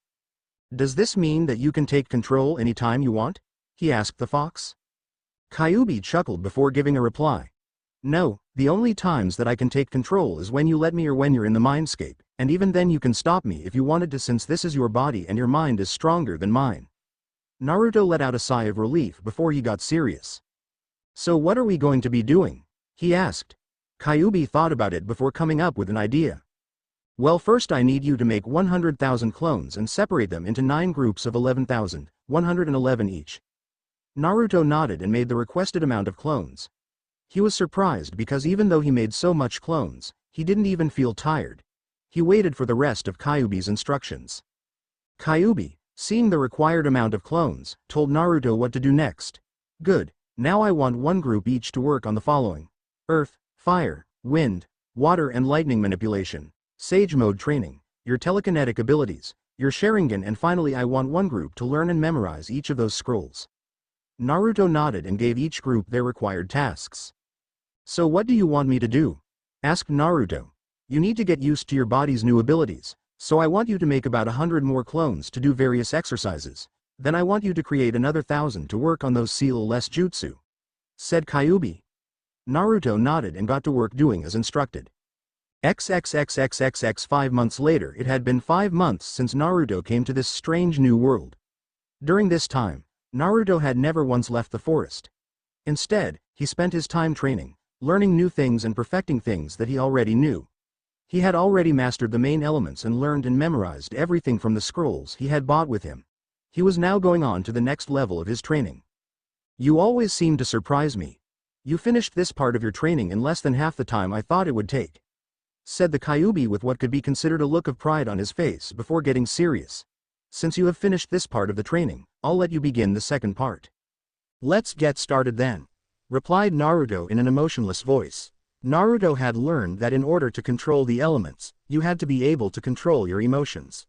"Does this mean that you can take control anytime you want?" he asked the fox. Kyuubi chuckled before giving a reply. "No, the only times that I can take control is when you let me or when you're in the mindscape, and even then you can stop me if you wanted to, since this is your body and your mind is stronger than mine." Naruto let out a sigh of relief before he got serious. "So what are we going to be doing?" he asked. Kyuubi thought about it before coming up with an idea. "Well, first I need you to make 100,000 clones and separate them into 9 groups of 11,111 each." Naruto nodded and made the requested amount of clones. He was surprised because even though he made so much clones, he didn't even feel tired. He waited for the rest of Kyuubi's instructions. Kyuubi, seeing the required amount of clones, told Naruto what to do next. "Good, now I want 1 group each to work on the following: earth, fire, wind, water and lightning manipulation, sage mode training, your telekinetic abilities, your Sharingan, and finally I want 1 group to learn and memorize each of those scrolls." Naruto nodded and gave each group their required tasks. "So what do you want me to do?" asked Naruto. "You need to get used to your body's new abilities, so I want you to make about 100 more clones to do various exercises. Then I want you to create another 1,000 to work on those seal-less jutsu," said Kyuubi. Naruto nodded and got to work doing as instructed. XXXXXX 5 months later. It had been 5 months since Naruto came to this strange new world. During this time, Naruto had never once left the forest. Instead, he spent his time training, learning new things and perfecting things that he already knew. He had already mastered the main elements and learned and memorized everything from the scrolls he had bought with him. He was now going on to the next level of his training. "You always seem to surprise me. You finished this part of your training in less than half the time I thought it would take," said the Kyuubi with what could be considered a look of pride on his face before getting serious. "Since you have finished this part of the training, I'll let you begin the second part." Let's get started then, replied Naruto in an emotionless voice. Naruto had learned that in order to control the elements, you had to be able to control your emotions.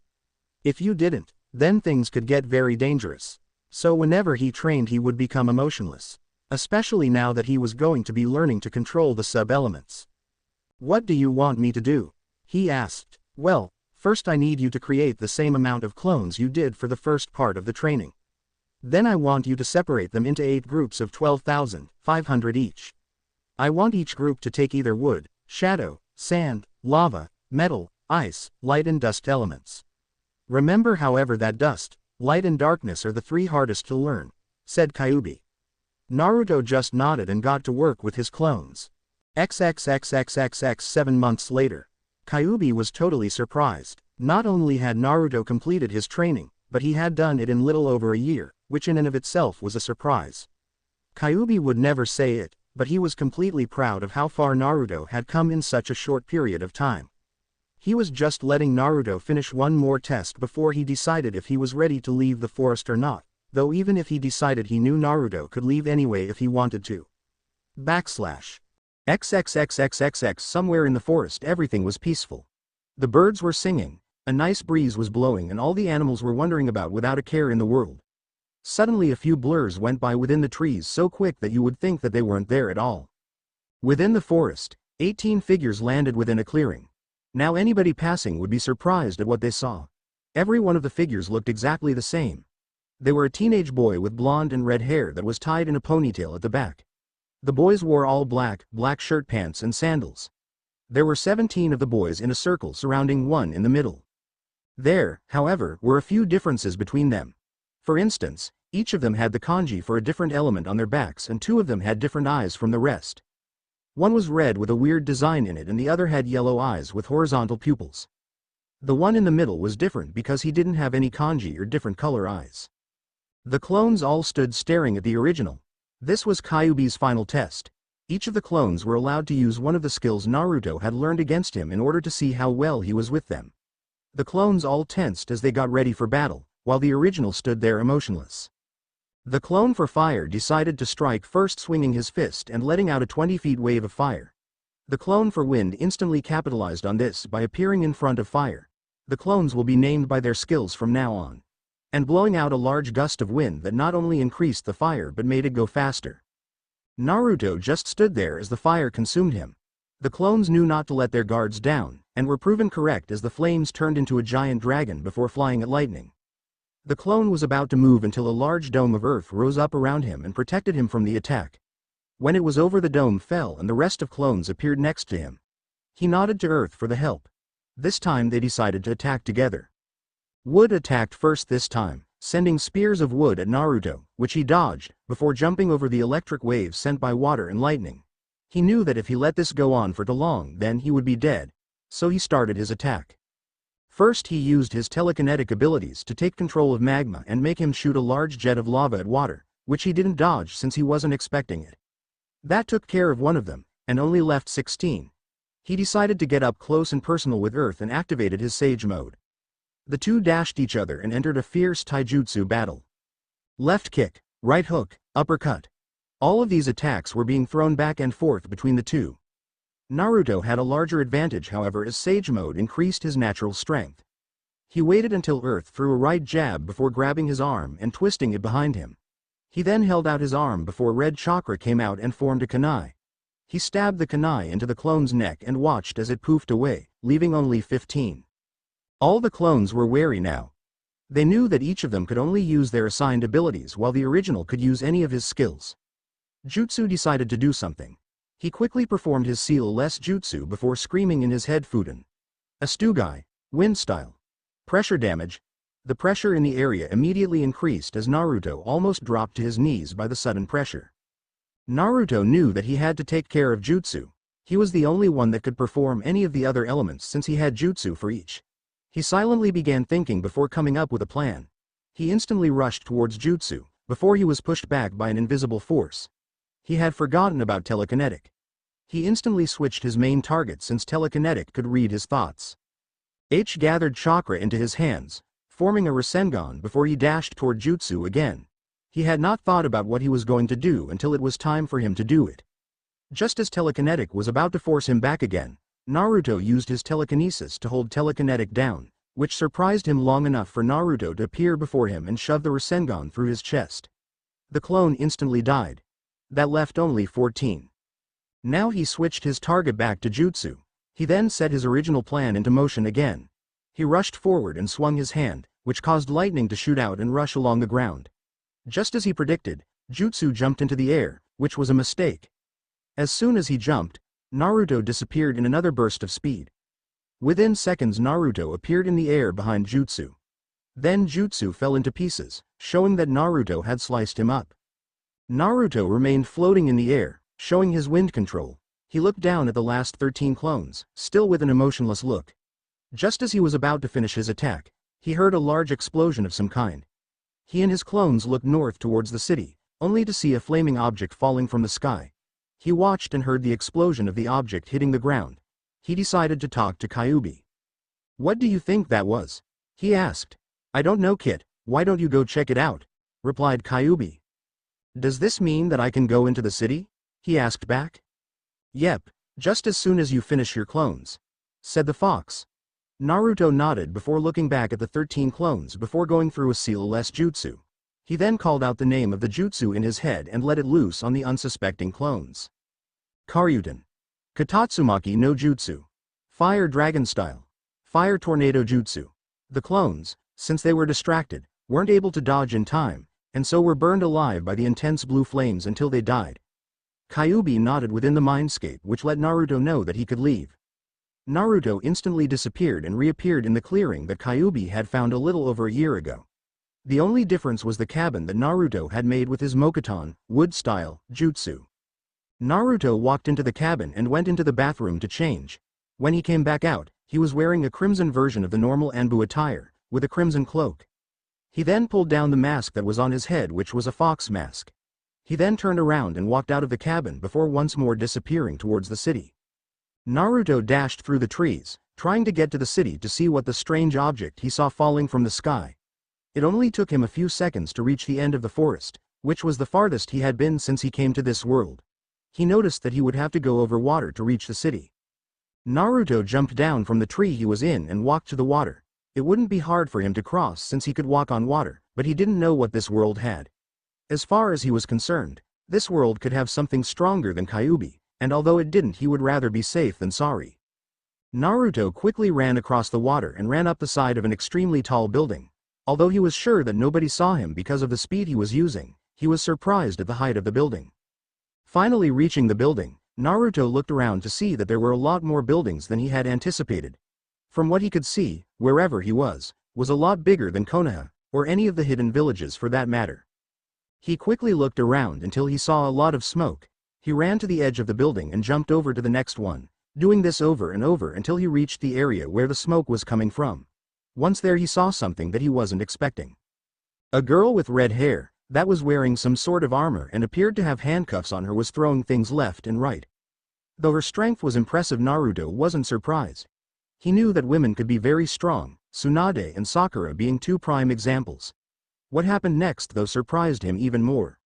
If you didn't, then things could get very dangerous. So whenever he trained he would become emotionless. Especially now that he was going to be learning to control the sub-elements. What do you want me to do? He asked. Well, first I need you to create the same amount of clones you did for the first part of the training. Then I want you to separate them into 8 groups of 12,500 each. I want each group to take either wood, shadow, sand, lava, metal, ice, light and dust elements. Remember however that dust, light and darkness are the 3 hardest to learn, said Kyuubi. Naruto just nodded and got to work with his clones. XXXXXX 7 months later. Kyuubi was totally surprised. Not only had Naruto completed his training, but he had done it in little over a year, which in and of itself was a surprise. Kyuubi would never say it, but he was completely proud of how far Naruto had come in such a short period of time. He was just letting Naruto finish one more test before he decided if he was ready to leave the forest or not, though even if he decided he knew Naruto could leave anyway if he wanted to. XXXXXX somewhere in the forest everything was peaceful. The birds were singing, a nice breeze was blowing and all the animals were wandering about without a care in the world. Suddenly a few blurs went by within the trees so quick that you would think that they weren't there at all. Within the forest, 18 figures landed within a clearing. Now anybody passing would be surprised at what they saw. Every one of the figures looked exactly the same. They were a teenage boy with blonde and red hair that was tied in a ponytail at the back. The boys wore all black shirt pants and sandals. There were 17 of the boys in a circle surrounding one in the middle. There, however, were a few differences between them. For instance, each of them had the kanji for a different element on their backs and 2 of them had different eyes from the rest. One was red with a weird design in it and the other had yellow eyes with horizontal pupils. The one in the middle was different because he didn't have any kanji or different color eyes. The clones all stood staring at the original. This was Kyuubi's final test. Each of the clones were allowed to use one of the skills Naruto had learned against him in order to see how well he was with them. The clones all tensed as they got ready for battle, while the original stood there emotionless. The clone for fire decided to strike first, swinging his fist and letting out a 20-foot wave of fire. The clone for wind instantly capitalized on this by appearing in front of fire. The clones will be named by their skills from now on. And blowing out a large gust of wind that not only increased the fire but made it go faster. Naruto just stood there as the fire consumed him. The clones knew not to let their guards down, and were proven correct as the flames turned into a giant dragon before flying at lightning. The clone was about to move until a large dome of earth rose up around him and protected him from the attack. When it was over, the dome fell and the rest of clones appeared next to him. He nodded to Earth for the help. This time they decided to attack together. Wood attacked first this time, sending spears of wood at Naruto, which he dodged, before jumping over the electric waves sent by water and lightning. He knew that if he let this go on for too long then he would be dead, so he started his attack. First he used his telekinetic abilities to take control of magma and make him shoot a large jet of lava at water, which he didn't dodge since he wasn't expecting it. That took care of one of them, and only left 16. He decided to get up close and personal with Earth and activated his Sage mode. The two dashed each other and entered a fierce taijutsu battle. Left kick, right hook, uppercut. All of these attacks were being thrown back and forth between the two. Naruto had a larger advantage, however, as Sage mode increased his natural strength. He waited until Earth threw a right jab before grabbing his arm and twisting it behind him. He then held out his arm before red chakra came out and formed a kunai. He stabbed the kunai into the clone's neck and watched as it poofed away, leaving only 15. All the clones were wary now. They knew that each of them could only use their assigned abilities while the original could use any of his skills. Jutsu decided to do something. He quickly performed his seal-less jutsu before screaming in his head Fuden. Astugai, wind style. Pressure damage. The pressure in the area immediately increased as Naruto almost dropped to his knees by the sudden pressure. Naruto knew that he had to take care of jutsu. He was the only one that could perform any of the other elements since he had jutsu for each. He silently began thinking before coming up with a plan. He instantly rushed towards jutsu, before he was pushed back by an invisible force. He had forgotten about telekinetic. He instantly switched his main target since telekinetic could read his thoughts. H gathered chakra into his hands, forming a Rasengan before he dashed toward jutsu again. He had not thought about what he was going to do until it was time for him to do it. Just as telekinetic was about to force him back again, Naruto used his telekinesis to hold telekinetic down, which surprised him long enough for Naruto to appear before him and shove the Rasengan through his chest. The clone instantly died. That left only 14. Now he switched his target back to jutsu. He then set his original plan into motion again. He rushed forward and swung his hand, which caused lightning to shoot out and rush along the ground. Just as he predicted, jutsu jumped into the air, which was a mistake. As soon as he jumped, Naruto disappeared in another burst of speed. Within seconds Naruto appeared in the air behind jutsu. Then jutsu fell into pieces, showing that Naruto had sliced him up. Naruto remained floating in the air, showing his wind control. He looked down at the last 13 clones, still with an emotionless look. Just as he was about to finish his attack, he heard a large explosion of some kind. He and his clones looked north towards the city, only to see a flaming object falling from the sky. He watched and heard the explosion of the object hitting the ground. He decided to talk to Kyuubi. "What do you think that was?" he asked. "I don't know, Kit, why don't you go check it out?" replied Kyuubi. "Does this mean that I can go into the city?" he asked back. "Yep, just as soon as you finish your clones," said the fox. Naruto nodded before looking back at the 13 clones before going through a seal-less jutsu. He then called out the name of the jutsu in his head and let it loose on the unsuspecting clones. Karyutan. Katatsumaki no Jutsu. Fire Dragon Style. Fire Tornado Jutsu. The clones, since they were distracted, weren't able to dodge in time, and so were burned alive by the intense blue flames until they died. Kyuubi nodded within the mindscape, which let Naruto know that he could leave. Naruto instantly disappeared and reappeared in the clearing that Kyuubi had found a little over a year ago. The only difference was the cabin that Naruto had made with his Mokuton, wood-style, jutsu. Naruto walked into the cabin and went into the bathroom to change. When he came back out, he was wearing a crimson version of the normal Anbu attire, with a crimson cloak. He then pulled down the mask that was on his head, which was a fox mask. He then turned around and walked out of the cabin before once more disappearing towards the city. Naruto dashed through the trees, trying to get to the city to see what the strange object he saw falling from the sky. It only took him a few seconds to reach the end of the forest, which was the farthest he had been since he came to this world. He noticed that he would have to go over water to reach the city. Naruto jumped down from the tree he was in and walked to the water. It wouldn't be hard for him to cross since he could walk on water, but he didn't know what this world had. As far as he was concerned, this world could have something stronger than Kyuubi, and although it didn't, he would rather be safe than sorry. Naruto quickly ran across the water and ran up the side of an extremely tall building. Although he was sure that nobody saw him because of the speed he was using, he was surprised at the height of the building. Finally reaching the building, Naruto looked around to see that there were a lot more buildings than he had anticipated. From what he could see, wherever he was a lot bigger than Konoha, or any of the hidden villages for that matter. He quickly looked around until he saw a lot of smoke. He ran to the edge of the building and jumped over to the next one, doing this over and over until he reached the area where the smoke was coming from. Once there, he saw something that he wasn't expecting. A girl with red hair, that was wearing some sort of armor and appeared to have handcuffs on her, was throwing things left and right. Though her strength was impressive, Naruto wasn't surprised. He knew that women could be very strong, Tsunade and Sakura being two prime examples. What happened next, though, surprised him even more.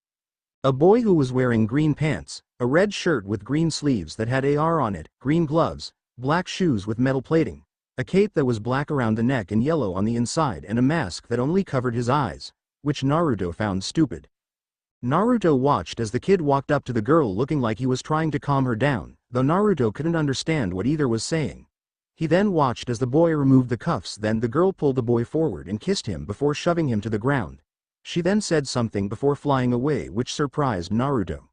A boy who was wearing green pants, a red shirt with green sleeves that had AR on it, green gloves, black shoes with metal plating, a cape that was black around the neck and yellow on the inside, and a mask that only covered his eyes, which Naruto found stupid. Naruto watched as the kid walked up to the girl looking like he was trying to calm her down, though Naruto couldn't understand what either was saying. He then watched as the boy removed the cuffs, then the girl pulled the boy forward and kissed him before shoving him to the ground. She then said something before flying away, which surprised Naruto.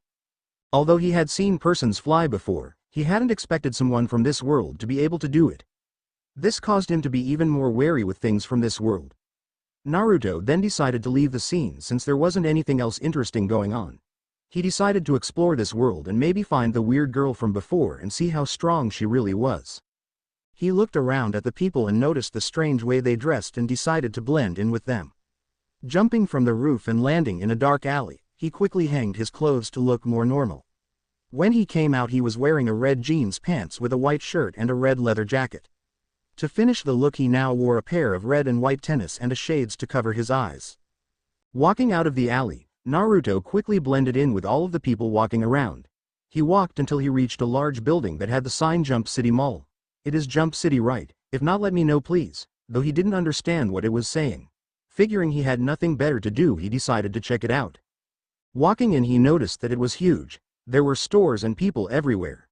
Although he had seen persons fly before, he hadn't expected someone from this world to be able to do it. This caused him to be even more wary with things from this world. Naruto then decided to leave the scene since there wasn't anything else interesting going on. He decided to explore this world and maybe find the weird girl from before and see how strong she really was. He looked around at the people and noticed the strange way they dressed and decided to blend in with them. Jumping from the roof and landing in a dark alley, he quickly hanged his clothes to look more normal. When he came out, he was wearing a red jeans pants with a white shirt and a red leather jacket. To finish the look, he now wore a pair of red and white tennis and a shades to cover his eyes. Walking out of the alley, Naruto quickly blended in with all of the people walking around. He walked until he reached a large building that had the sign Jump City Mall. "It is Jump City, right? If not, let me know please," though he didn't understand what it was saying. Figuring he had nothing better to do, he decided to check it out. Walking in, he noticed that it was huge. There were stores and people everywhere.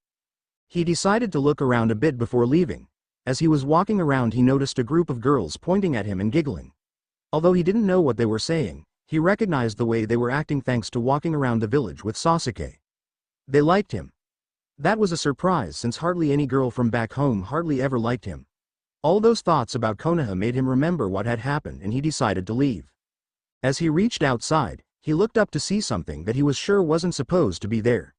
He decided to look around a bit before leaving. As he was walking around, he noticed a group of girls pointing at him and giggling. Although he didn't know what they were saying, he recognized the way they were acting thanks to walking around the village with Sasuke. They liked him. That was a surprise since hardly any girl from back home hardly ever liked him. All those thoughts about Konoha made him remember what had happened, and he decided to leave. As he reached outside, he looked up to see something that he was sure wasn't supposed to be there.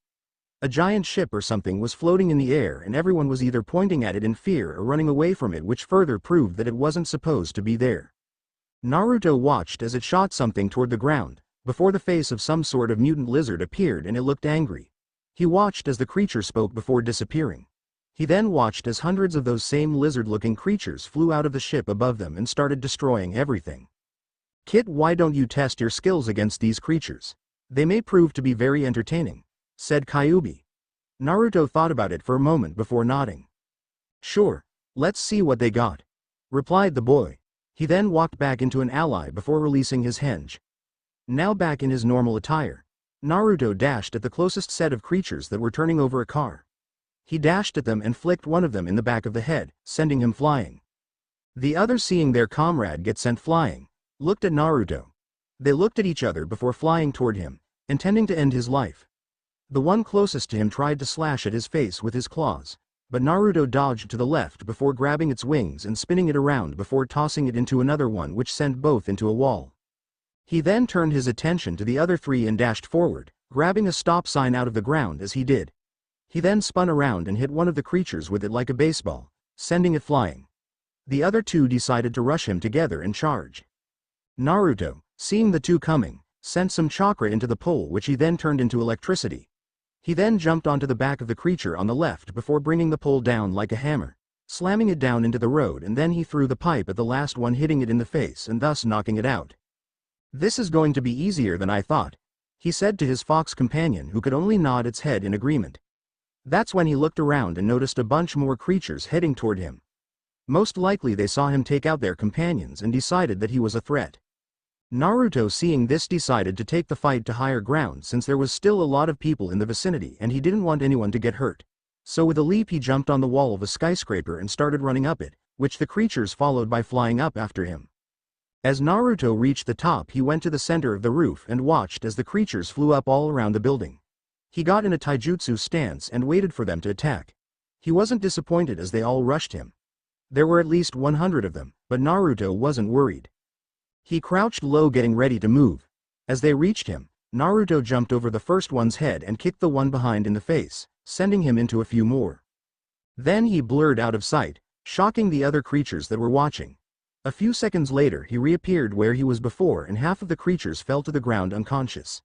A giant ship or something was floating in the air, and everyone was either pointing at it in fear or running away from it, which further proved that it wasn't supposed to be there. Naruto watched as it shot something toward the ground, before the face of some sort of mutant lizard appeared and it looked angry. He watched as the creature spoke before disappearing. He then watched as hundreds of those same lizard-looking creatures flew out of the ship above them and started destroying everything. "Kit, why don't you test your skills against these creatures? They may prove to be very entertaining," said Kyuubi. Naruto thought about it for a moment before nodding. "Sure, let's see what they got," replied the boy. He then walked back into an ally before releasing his henge. Now back in his normal attire, Naruto dashed at the closest set of creatures that were turning over a car. He dashed at them and flicked one of them in the back of the head, sending him flying. The others, seeing their comrade get sent flying, looked at Naruto. They looked at each other before flying toward him, intending to end his life. The one closest to him tried to slash at his face with his claws, but Naruto dodged to the left before grabbing its wings and spinning it around before tossing it into another one, which sent both into a wall. He then turned his attention to the other three and dashed forward, grabbing a stop sign out of the ground as he did. He then spun around and hit one of the creatures with it like a baseball, sending it flying. The other two decided to rush him together and charge. Naruto, seeing the two coming, sent some chakra into the pole, which he then turned into electricity. He then jumped onto the back of the creature on the left before bringing the pole down like a hammer, slamming it down into the road, and then he threw the pipe at the last one, hitting it in the face and thus knocking it out. "This is going to be easier than I thought," he said to his fox companion, who could only nod its head in agreement. That's when he looked around and noticed a bunch more creatures heading toward him. Most likely they saw him take out their companions and decided that he was a threat. Naruto, seeing this, decided to take the fight to higher ground since there was still a lot of people in the vicinity and he didn't want anyone to get hurt. So with a leap he jumped on the wall of a skyscraper and started running up it, which the creatures followed by flying up after him. As Naruto reached the top, he went to the center of the roof and watched as the creatures flew up all around the building. He got in a taijutsu stance and waited for them to attack. He wasn't disappointed as they all rushed him. There were at least 100 of them, but Naruto wasn't worried. He crouched low, getting ready to move. As they reached him, Naruto jumped over the first one's head and kicked the one behind in the face, sending him into a few more. Then he blurred out of sight, shocking the other creatures that were watching. A few seconds later he reappeared where he was before and half of the creatures fell to the ground unconscious.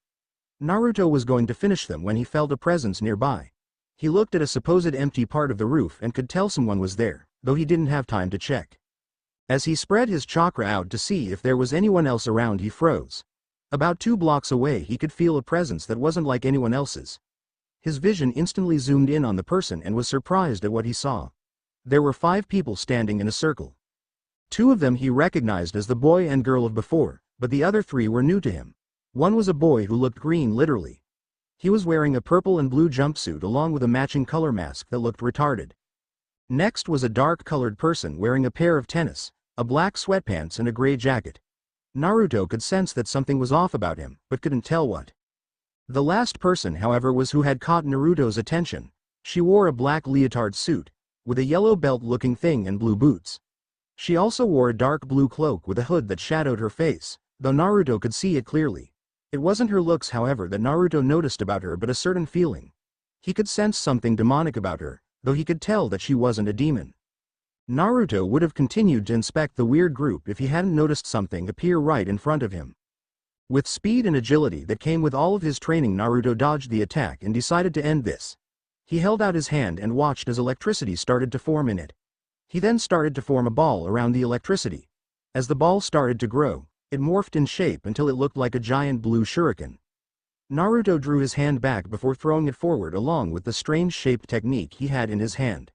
Naruto was going to finish them when he felt a presence nearby. He looked at a supposed empty part of the roof and could tell someone was there, though he didn't have time to check. As he spread his chakra out to see if there was anyone else around, he froze. About 2 blocks away he could feel a presence that wasn't like anyone else's. His vision instantly zoomed in on the person and was surprised at what he saw. There were 5 people standing in a circle. 2 of them he recognized as the boy and girl of before, but the other 3 were new to him. One was a boy who looked green literally. He was wearing a purple and blue jumpsuit along with a matching color mask that looked retarded. Next was a dark-colored person wearing a pair of tennis, a black sweatpants and a gray jacket. Naruto could sense that something was off about him, but couldn't tell what. The last person, however, was who had caught Naruto's attention. She wore a black leotard suit, with a yellow belt-looking thing and blue boots. She also wore a dark blue cloak with a hood that shadowed her face, though Naruto could see it clearly. It wasn't her looks, however, that Naruto noticed about her, but a certain feeling. He could sense something demonic about her, though he could tell that she wasn't a demon. Naruto would have continued to inspect the weird group if he hadn't noticed something appear right in front of him. With speed and agility that came with all of his training, Naruto dodged the attack and decided to end this. He held out his hand and watched as electricity started to form in it. He then started to form a ball around the electricity. As the ball started to grow, it morphed in shape until it looked like a giant blue shuriken. Naruto drew his hand back before throwing it forward along with the strange-shaped technique he had in his hand.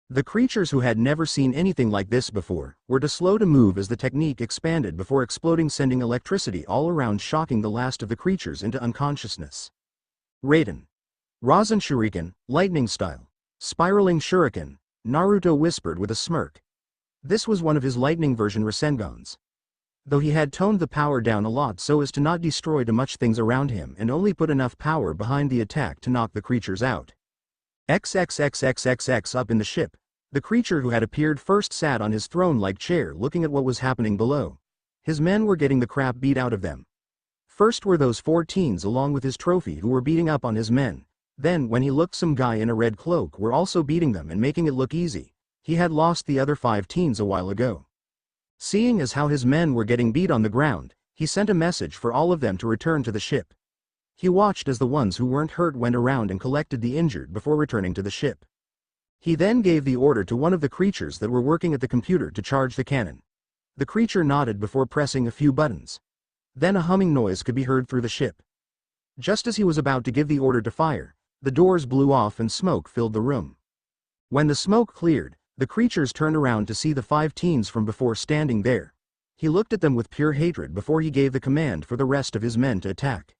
The creatures, who had never seen anything like this before, were too slow to move as the technique expanded before exploding, sending electricity all around, shocking the last of the creatures into unconsciousness. Raiden. Rasen Shuriken, lightning style. Spiraling Shuriken, Naruto whispered with a smirk. This was one of his lightning version Rasengans. Though he had toned the power down a lot so as to not destroy too much things around him and only put enough power behind the attack to knock the creatures out. XXXXXX up in the ship. The creature who had appeared first sat on his throne-like chair looking at what was happening below. His men were getting the crap beat out of them. First were those 4 teens along with his trophy who were beating up on his men. Then when he looked, some guy in a red cloak were also beating them and making it look easy. He had lost the other 5 teens a while ago. Seeing as how his men were getting beat on the ground, he sent a message for all of them to return to the ship. He watched as the ones who weren't hurt went around and collected the injured before returning to the ship. He then gave the order to one of the creatures that were working at the computer to charge the cannon. The creature nodded before pressing a few buttons. Then a humming noise could be heard through the ship. Just as he was about to give the order to fire, the doors blew off and smoke filled the room. When the smoke cleared, the creatures turned around to see the 5 teens from before standing there. He looked at them with pure hatred before he gave the command for the rest of his men to attack.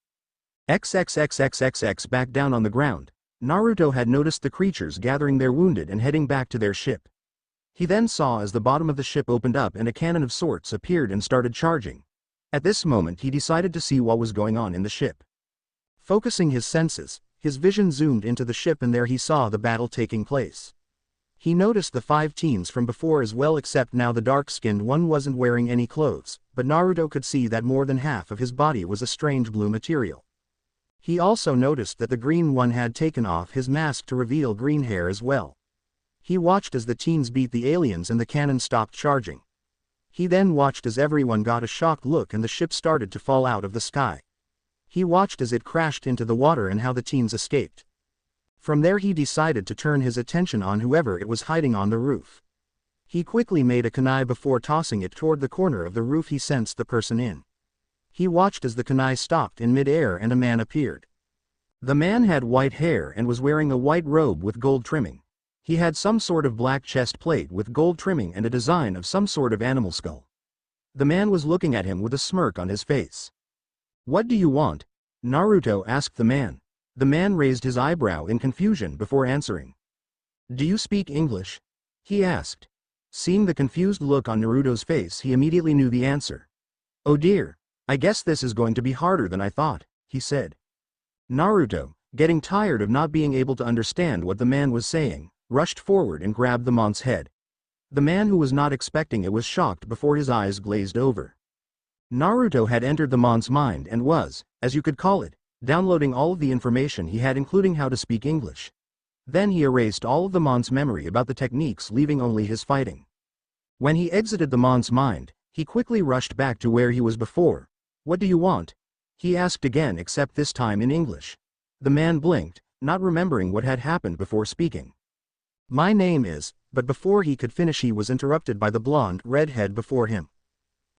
XXXXXX back down on the ground. Naruto had noticed the creatures gathering their wounded and heading back to their ship. He then saw as the bottom of the ship opened up and a cannon of sorts appeared and started charging. At this moment he decided to see what was going on in the ship. Focusing his senses, his vision zoomed into the ship and there he saw the battle taking place. He noticed the 5 teens from before as well, except now the dark-skinned one wasn't wearing any clothes, but Naruto could see that more than half of his body was a strange blue material. He also noticed that the green one had taken off his mask to reveal green hair as well. He watched as the teens beat the aliens and the cannon stopped charging. He then watched as everyone got a shocked look and the ship started to fall out of the sky. He watched as it crashed into the water and how the teens escaped. From there he decided to turn his attention on whoever it was hiding on the roof. He quickly made a kunai before tossing it toward the corner of the roof he sensed the person in. He watched as the kunai stopped in mid-air and a man appeared. The man had white hair and was wearing a white robe with gold trimming. He had some sort of black chest plate with gold trimming and a design of some sort of animal skull. The man was looking at him with a smirk on his face. "What do you want?" Naruto asked the man. The man raised his eyebrow in confusion before answering. "Do you speak English?" he asked. Seeing the confused look on Naruto's face, he immediately knew the answer. "Oh dear, I guess this is going to be harder than I thought," he said. Naruto, getting tired of not being able to understand what the man was saying, rushed forward and grabbed the man's head. The man, who was not expecting it, was shocked before his eyes glazed over. Naruto had entered the man's mind and was, as you could call it, downloading all of the information he had, including how to speak English. Then he erased all of the man's memory about the techniques, leaving only his fighting. When he exited the man's mind, he quickly rushed back to where he was before. "What do you want?" he asked again, except this time in English. The man blinked, not remembering what had happened before speaking. "My name is," but before he could finish he was interrupted by the blonde redhead before him.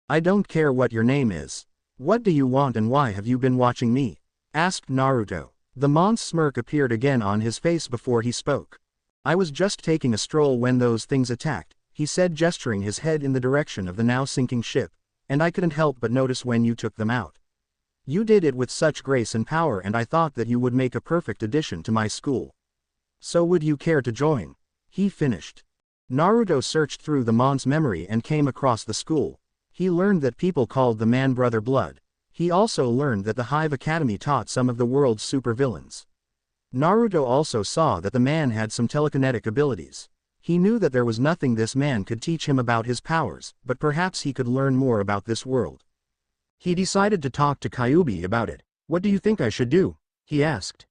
"I don't care what your name is. What do you want and why have you been watching me?" asked Naruto. The man's smirk appeared again on his face before he spoke. "I was just taking a stroll when those things attacked," he said, gesturing his head in the direction of the now sinking ship, "and I couldn't help but notice when you took them out. You did it with such grace and power, and I thought that you would make a perfect addition to my school. So would you care to join?" he finished. Naruto searched through the man's memory and came across the school. He learned that people called the man Brother Blood. He also learned that the Hive Academy taught some of the world's supervillains. Naruto also saw that the man had some telekinetic abilities. He knew that there was nothing this man could teach him about his powers, but perhaps he could learn more about this world. He decided to talk to Kyuubi about it. "What do you think I should do?" he asked.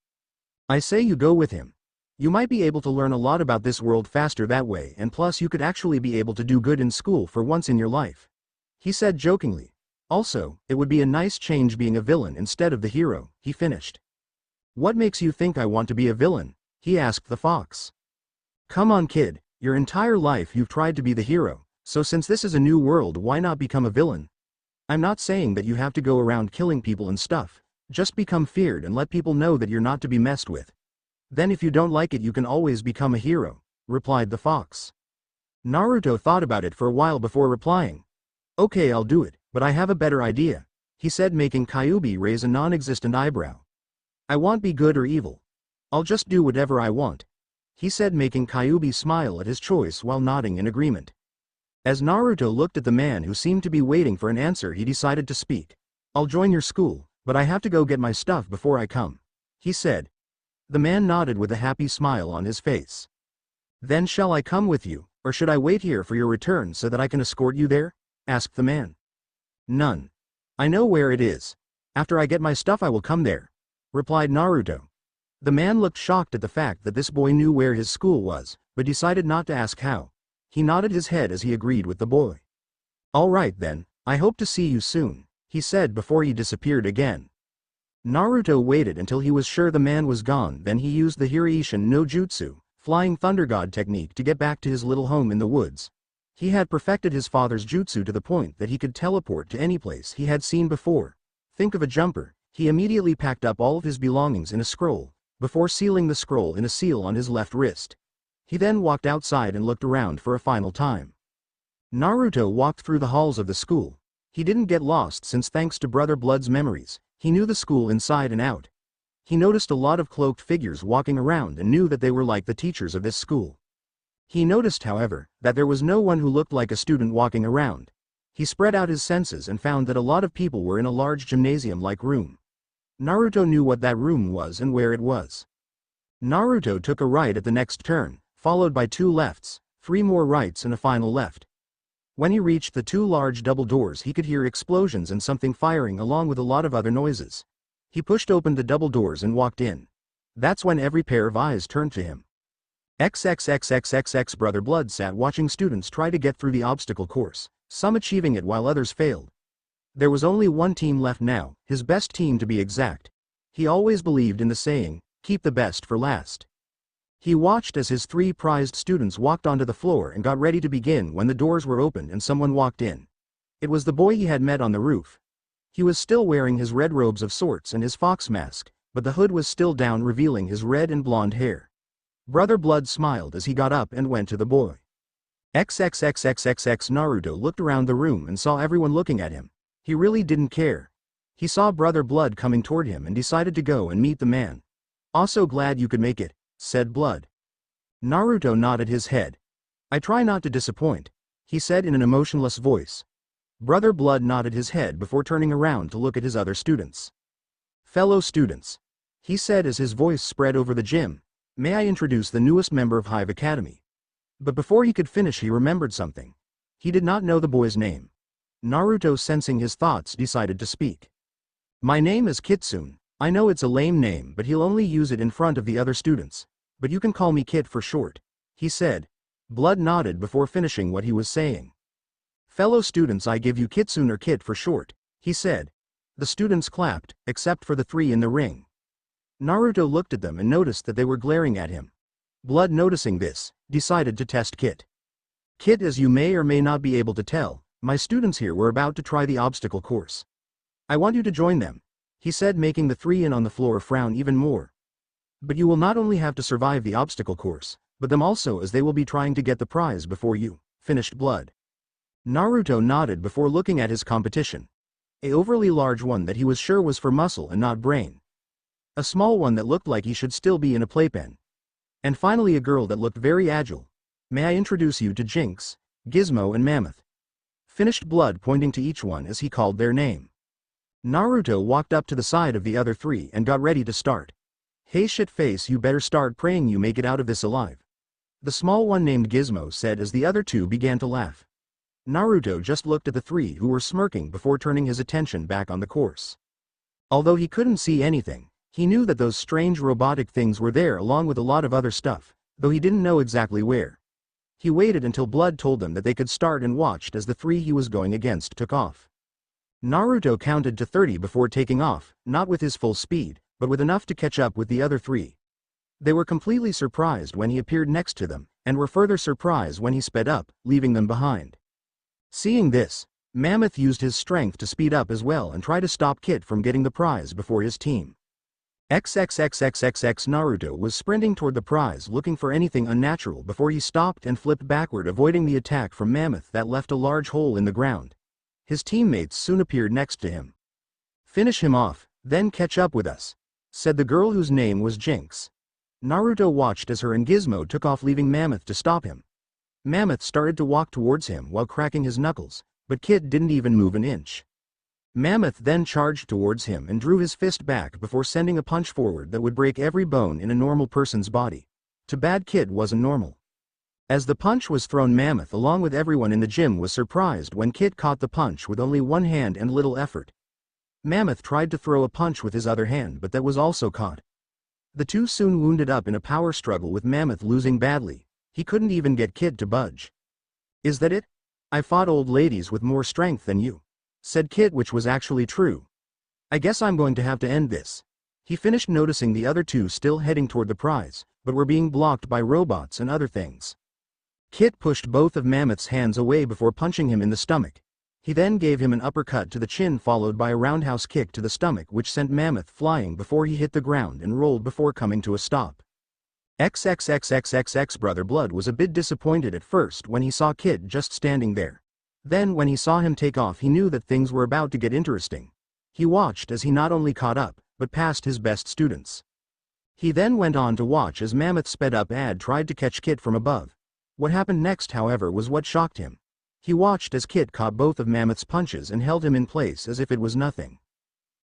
"I say you go with him. You might be able to learn a lot about this world faster that way, and plus you could actually be able to do good in school for once in your life," he said jokingly. "Also, it would be a nice change being a villain instead of the hero," he finished. "What makes you think I want to be a villain?" he asked the fox. "Come on kid, your entire life you've tried to be the hero, so since this is a new world, why not become a villain? I'm not saying that you have to go around killing people and stuff, Just become feared and let people know that you're not to be messed with. Then if you don't like it you can always become a hero, replied the fox. Naruto thought about it for a while before replying. Okay, I'll do it, but I have a better idea, he said, making Kyuubi raise a non-existent eyebrow. I won't be good or evil. I'll just do whatever I want, he said, making Kyuubi smile at his choice while nodding in agreement. As Naruto looked at the man who seemed to be waiting for an answer, he decided to speak. I'll join your school, but I have to go get my stuff before I come, he said. The man nodded with a happy smile on his face. Then shall I come with you, or should I wait here for your return so that I can escort you there? Asked the man. None. I know where it is. After I get my stuff I will come there, replied Naruto. The man looked shocked at the fact that this boy knew where his school was, but decided not to ask how. He nodded his head as he agreed with the boy. All right then, I hope to see you soon, he said before he disappeared again. Naruto waited until he was sure the man was gone, then he used the Hireishin no Jutsu, Flying Thunder God technique, to get back to his little home in the woods. He had perfected his father's jutsu to the point that he could teleport to any place he had seen before. Think of a jumper. He immediately packed up all of his belongings in a scroll, before sealing the scroll in a seal on his left wrist. He then walked outside and looked around for a final time. Naruto walked through the halls of the school. He didn't get lost since, thanks to Brother Blood's memories, he knew the school inside and out. He noticed a lot of cloaked figures walking around and knew that they were like the teachers of this school. He noticed, however, that there was no one who looked like a student walking around. He spread out his senses and found that a lot of people were in a large gymnasium-like room. Naruto knew what that room was and where it was. Naruto took a right at the next turn, followed by 2 lefts, 3 more rights and a final left. When he reached the 2 large double doors he could hear explosions and something firing along with a lot of other noises. He pushed open the double doors and walked in. That's when every pair of eyes turned to him. XXXXXX Brother Blood sat watching students try to get through the obstacle course, some achieving it while others failed. There was only one team left now, his best team to be exact. He always believed in the saying, keep the best for last. He watched as his 3 prized students walked onto the floor and got ready to begin when the doors were opened and someone walked in. It was the boy he had met on the roof. He was still wearing his red robes of sorts and his fox mask, but the hood was still down, revealing his red and blonde hair. Brother Blood smiled as he got up and went to the boy. XXXXXX Naruto looked around the room and saw everyone looking at him. He really didn't care. He saw Brother Blood coming toward him and decided to go and meet the man. Also glad you could make it, said Blood. Naruto nodded his head. I try not to disappoint, he said in an emotionless voice. Brother Blood nodded his head before turning around to look at his other students. Fellow students, he said as his voice spread over the gym, may I introduce the newest member of Hive Academy? But before he could finish he remembered something. He did not know the boy's name. Naruto, sensing his thoughts, decided to speak. My name is Kitsune. I know it's a lame name, but he'll only use it in front of the other students. But you can call me Kit for short, he said. Blood nodded before finishing what he was saying. Fellow students, I give you Kitsune or Kit for short, he said. The students clapped, except for the 3 in the ring. Naruto looked at them and noticed that they were glaring at him. Blood, noticing this, decided to test Kit. Kit, as you may or may not be able to tell, my students here were about to try the obstacle course. I want you to join them, he said, making the 3 in on the floor frown even more. But you will not only have to survive the obstacle course, but them also, as they will be trying to get the prize before you, finished Blood. Naruto nodded before looking at his competition. A overly large one that he was sure was for muscle and not brain. A small one that looked like he should still be in a playpen. And finally a girl that looked very agile. May I introduce you to Jinx, Gizmo and Mammoth? Finished Blood, pointing to each one as he called their name. Naruto walked up to the side of the other 3 and got ready to start. Hey shitface, you better start praying you make it out of this alive. The small one named Gizmo said as the other 2 began to laugh. Naruto just looked at the 3 who were smirking before turning his attention back on the course. Although he couldn't see anything, he knew that those strange robotic things were there along with a lot of other stuff, though he didn't know exactly where. He waited until Blood told them that they could start and watched as the 3 he was going against took off. Naruto counted to 30 before taking off, not with his full speed, but with enough to catch up with the other 3. They were completely surprised when he appeared next to them, and were further surprised when he sped up, leaving them behind. Seeing this, Mammoth used his strength to speed up as well and try to stop Kit from getting the prize before his team. XXXXXX Naruto was sprinting toward the prize looking for anything unnatural before he stopped and flipped backward, avoiding the attack from Mammoth that left a large hole in the ground. His teammates soon appeared next to him. "Finish him off, then catch up with us," said the girl whose name was Jinx. Naruto watched as her and Gizmo took off, leaving Mammoth to stop him. Mammoth started to walk towards him while cracking his knuckles, but Kit didn't even move an inch. Mammoth then charged towards him and drew his fist back before sending a punch forward that would break every bone in a normal person's body. Too bad Kit wasn't normal. As the punch was thrown, Mammoth along with everyone in the gym was surprised when Kit caught the punch with only one hand and little effort. Mammoth tried to throw a punch with his other hand, but that was also caught. The two soon wounded up in a power struggle, with Mammoth losing badly. He couldn't even get Kit to budge. "Is that it? I fought old ladies with more strength than you," said Kit, which was actually true. "I guess I'm going to have to end this." He finished, noticing the other two still heading toward the prize, but were being blocked by robots and other things. Kit pushed both of Mammoth's hands away before punching him in the stomach. He then gave him an uppercut to the chin followed by a roundhouse kick to the stomach, which sent Mammoth flying before he hit the ground and rolled before coming to a stop. XXXXXX Brother Blood was a bit disappointed at first when he saw Kit just standing there. Then when he saw him take off, he knew that things were about to get interesting. He watched as he not only caught up, but passed his best students. He then went on to watch as Mammoth sped up and tried to catch Kit from above. What happened next, however, was what shocked him. He watched as Kit caught both of Mammoth's punches and held him in place as if it was nothing.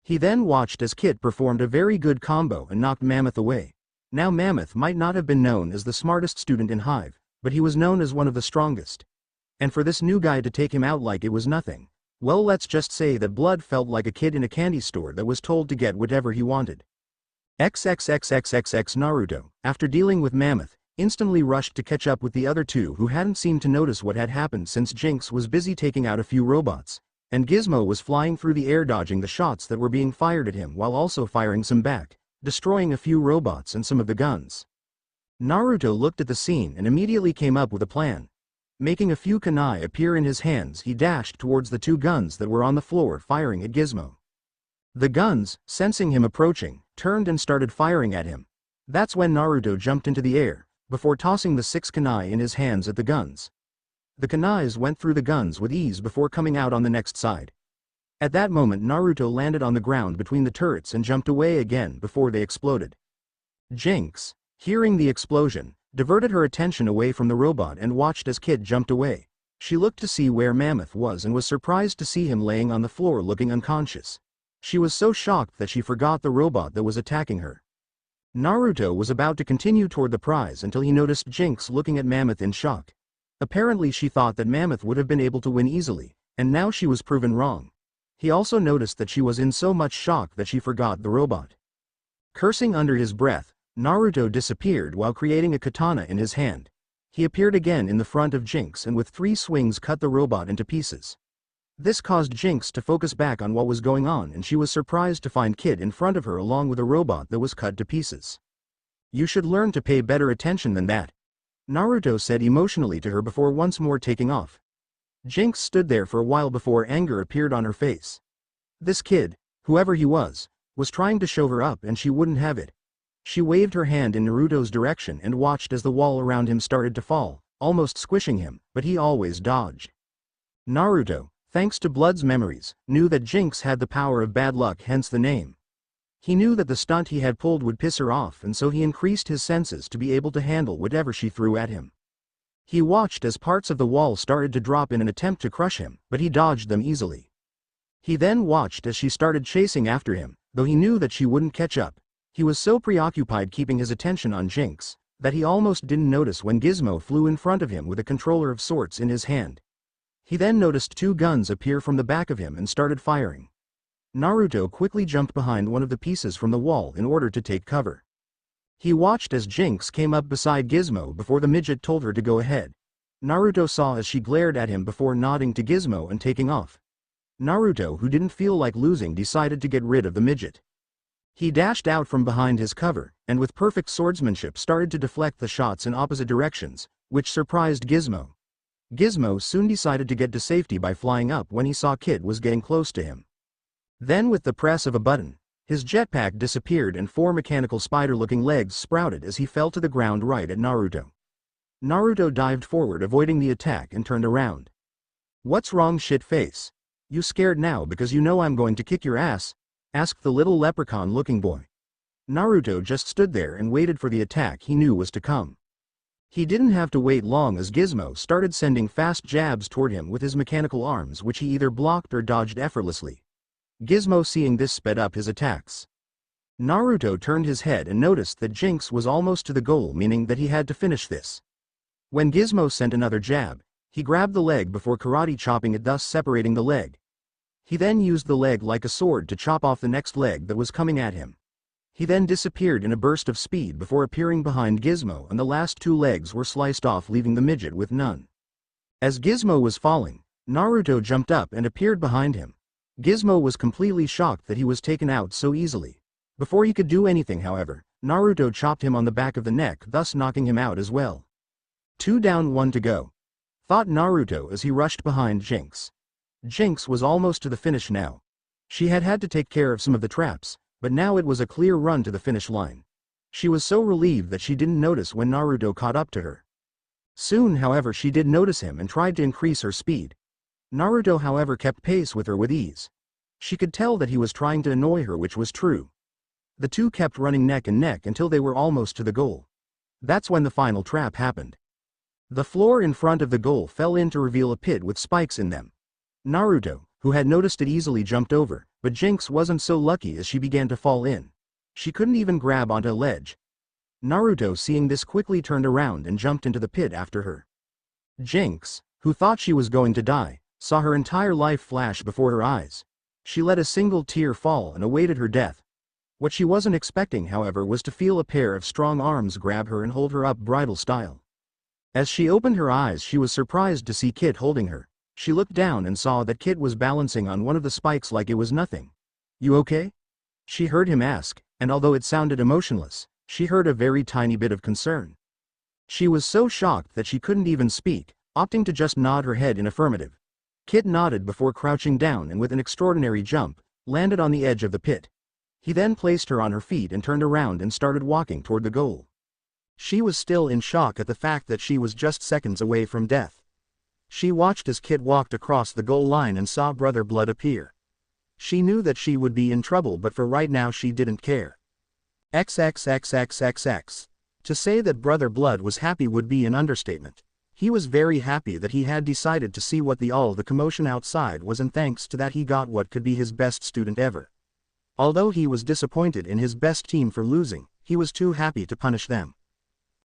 He then watched as Kit performed a very good combo and knocked Mammoth away. Now Mammoth might not have been known as the smartest student in Hive, but he was known as one of the strongest. And for this new guy to take him out like it was nothing, well, let's just say that Blood felt like a kid in a candy store that was told to get whatever he wanted. XXXXXX Naruto, after dealing with Mammoth, instantly rushed to catch up with the other two who hadn't seemed to notice what had happened, since Jinx was busy taking out a few robots, and Gizmo was flying through the air dodging the shots that were being fired at him while also firing some back, destroying a few robots and some of the guns. Naruto looked at the scene and immediately came up with a plan. Making a few kunai appear in his hands, he dashed towards the two guns that were on the floor firing at Gizmo. The guns, sensing him approaching, turned and started firing at him. That's when Naruto jumped into the air, before tossing the 6 kunai in his hands at the guns. The kunais went through the guns with ease before coming out on the next side. At that moment Naruto landed on the ground between the turrets and jumped away again before they exploded. Jinx, hearing the explosion, diverted her attention away from the robot and watched as Kit jumped away. She looked to see where Mammoth was and was surprised to see him laying on the floor looking unconscious. She was so shocked that she forgot the robot that was attacking her. Naruto was about to continue toward the prize until he noticed Jinx looking at Mammoth in shock. Apparently she thought that Mammoth would have been able to win easily, and now she was proven wrong. He also noticed that she was in so much shock that she forgot the robot. Cursing under his breath, Naruto disappeared while creating a katana in his hand. He appeared again in the front of Jinx and with 3 swings cut the robot into pieces. This caused Jinx to focus back on what was going on, and she was surprised to find Kit in front of her along with a robot that was cut to pieces. "You should learn to pay better attention than that," Naruto said emotionally to her before once more taking off. Jinx stood there for a while before anger appeared on her face. This kid, whoever he was trying to show her up and she wouldn't have it. She waved her hand in Naruto's direction and watched as the wall around him started to fall, almost squishing him, but he always dodged. Naruto, thanks to Blood's memories, knew that Jinx had the power of bad luck, hence the name. He knew that the stunt he had pulled would piss her off, and so he increased his senses to be able to handle whatever she threw at him. He watched as parts of the wall started to drop in an attempt to crush him, but he dodged them easily. He then watched as she started chasing after him, though he knew that she wouldn't catch up. He was so preoccupied keeping his attention on Jinx that he almost didn't notice when Gizmo flew in front of him with a controller of sorts in his hand. He then noticed 2 guns appear from the back of him and started firing. Naruto quickly jumped behind one of the pieces from the wall in order to take cover. He watched as Jinx came up beside Gizmo before the midget told her to go ahead. Naruto saw as she glared at him before nodding to Gizmo and taking off. Naruto, who didn't feel like losing, decided to get rid of the midget. He dashed out from behind his cover, and with perfect swordsmanship started to deflect the shots in opposite directions, which surprised Gizmo. Gizmo soon decided to get to safety by flying up when he saw Kid was getting close to him. Then with the press of a button, his jetpack disappeared and 4 mechanical spider-looking legs sprouted as he fell to the ground right at Naruto. Naruto dived forward avoiding the attack and turned around. "What's wrong, shit face? You scared now because you know I'm going to kick your ass?" asked the little leprechaun-looking boy. Naruto just stood there and waited for the attack he knew was to come. He didn't have to wait long as Gizmo started sending fast jabs toward him with his mechanical arms, which he either blocked or dodged effortlessly. Gizmo seeing this sped up his attacks. Naruto turned his head and noticed that Jinx was almost to the goal, meaning that he had to finish this. When Gizmo sent another jab, he grabbed the leg before karate chopping it, thus separating the leg. He then used the leg like a sword to chop off the next leg that was coming at him. He then disappeared in a burst of speed before appearing behind Gizmo, and the last 2 legs were sliced off, leaving the midget with none. As Gizmo was falling, Naruto jumped up and appeared behind him. Gizmo was completely shocked that he was taken out so easily. Before he could do anything, however, Naruto chopped him on the back of the neck, thus knocking him out as well. 2 down, 1 to go, thought Naruto as he rushed behind Jinx. Jinx was almost to the finish now. She had to take care of some of the traps, but now it was a clear run to the finish line. She was so relieved that she didn't notice when Naruto caught up to her. Soon, however, she did notice him and tried to increase her speed. Naruto, however, kept pace with her with ease. She could tell that he was trying to annoy her, which was true. The two kept running neck and neck until they were almost to the goal. That's when the final trap happened. The floor in front of the goal fell in to reveal a pit with spikes in them. Naruto, who had noticed it, easily jumped over, but Jinx wasn't so lucky as she began to fall in. She couldn't even grab onto a ledge. Naruto, seeing this, quickly turned around and jumped into the pit after her. Jinx, who thought she was going to die, saw her entire life flash before her eyes. She let a single tear fall and awaited her death. What she wasn't expecting, however, was to feel a pair of strong arms grab her and hold her up bridal style. As she opened her eyes, she was surprised to see Kit holding her. She looked down and saw that Kit was balancing on one of the spikes like it was nothing. "You okay?" she heard him ask, and although it sounded emotionless, she heard a very tiny bit of concern. She was so shocked that she couldn't even speak, opting to just nod her head in affirmative. Kit nodded before crouching down and with an extraordinary jump, landed on the edge of the pit. He then placed her on her feet and turned around and started walking toward the goal. She was still in shock at the fact that she was just seconds away from death. She watched as Kit walked across the goal line and saw Brother Blood appear. She knew that she would be in trouble, but for right now she didn't care. XXXXXX. To say that Brother Blood was happy would be an understatement. He was very happy that he had decided to see what all the commotion outside was, and thanks to that he got what could be his best student ever. Although he was disappointed in his best team for losing, he was too happy to punish them.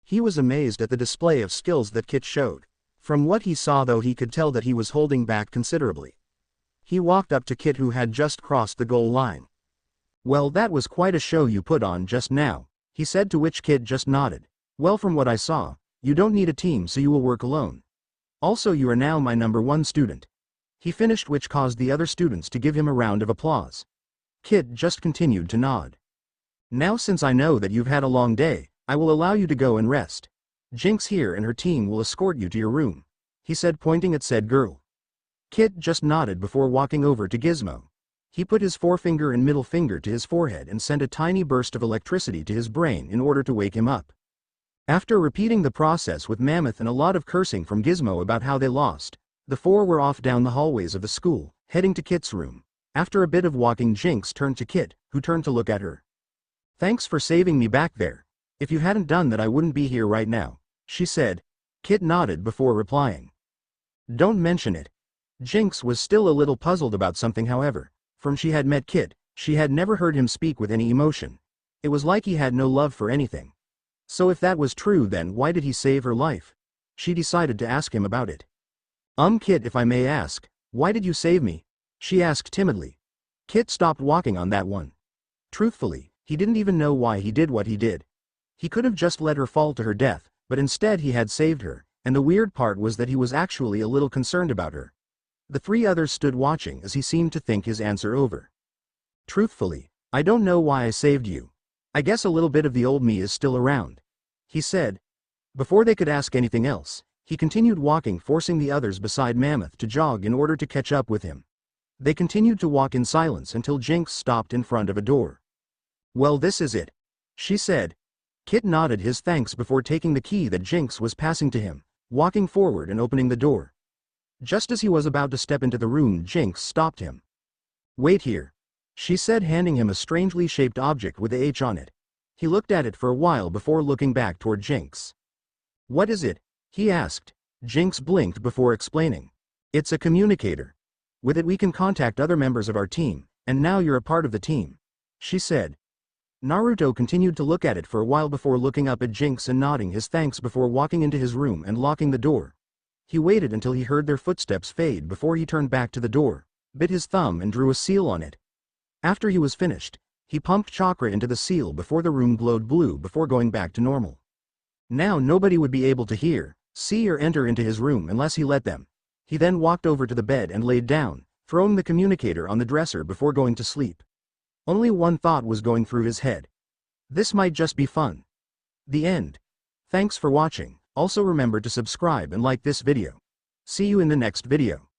He was amazed at the display of skills that Kit showed. From what he saw, though, he could tell that he was holding back considerably. He walked up to Kit, who had just crossed the goal line. "Well, that was quite a show you put on just now," he said, to which Kit just nodded. "Well, from what I saw, you don't need a team, so you will work alone. Also, you are now my #1 student." He finished, which caused the other students to give him a round of applause. Kit just continued to nod. "Now, since I know that you've had a long day, I will allow you to go and rest. Jinx here and her team will escort you to your room," he said, pointing at said girl. Kit just nodded before walking over to Gizmo. He put his forefinger and middle finger to his forehead and sent a tiny burst of electricity to his brain in order to wake him up. After repeating the process with Mammoth and a lot of cursing from Gizmo about how they lost, the 4 were off down the hallways of the school, heading to Kit's room. After a bit of walking, Jinx turned to Kit, who turned to look at her. "Thanks for saving me back there. If you hadn't done that, I wouldn't be here right now," she said. Kit nodded before replying. "Don't mention it." Jinx was still a little puzzled about something, however. From she had met Kit, she had never heard him speak with any emotion. It was like he had no love for anything. So if that was true, then why did he save her life? She decided to ask him about it. Kit, if I may ask, why did you save me?" she asked timidly. Kit stopped walking on that one. Truthfully, he didn't even know why he did what he did. He could have just let her fall to her death, but instead he had saved her, and the weird part was that he was actually a little concerned about her. The 3 others stood watching as he seemed to think his answer over. "Truthfully, I don't know why I saved you. I guess a little bit of the old me is still around," he said. Before they could ask anything else, He continued walking, forcing the others beside Mammoth to jog in order to catch up with him. They continued to walk in silence until Jinx stopped in front of a door. "Well, this is it," she said. Kit nodded his thanks before taking the key that Jinx was passing to him, walking forward and opening the door. Just as he was about to step into the room, Jinx stopped him. "Wait here," she said, handing him a strangely shaped object with a H on it. He looked at it for a while before looking back toward Jinx. "What is it?" he asked. Jinx blinked before explaining. "It's a communicator. With it we can contact other members of our team, and now you're a part of the team," she said. Naruto continued to look at it for a while before looking up at Jinx and nodding his thanks before walking into his room and locking the door. He waited until he heard their footsteps fade before he turned back to the door, bit his thumb and drew a seal on it. After he was finished, he pumped chakra into the seal before the room glowed blue before going back to normal. Now nobody would be able to hear, see or enter into his room unless he let them. He then walked over to the bed and laid down, throwing the communicator on the dresser before going to sleep. Only one thought was going through his head. This might just be fun. The end. Thanks for watching. Also remember to subscribe and like this video. See you in the next video.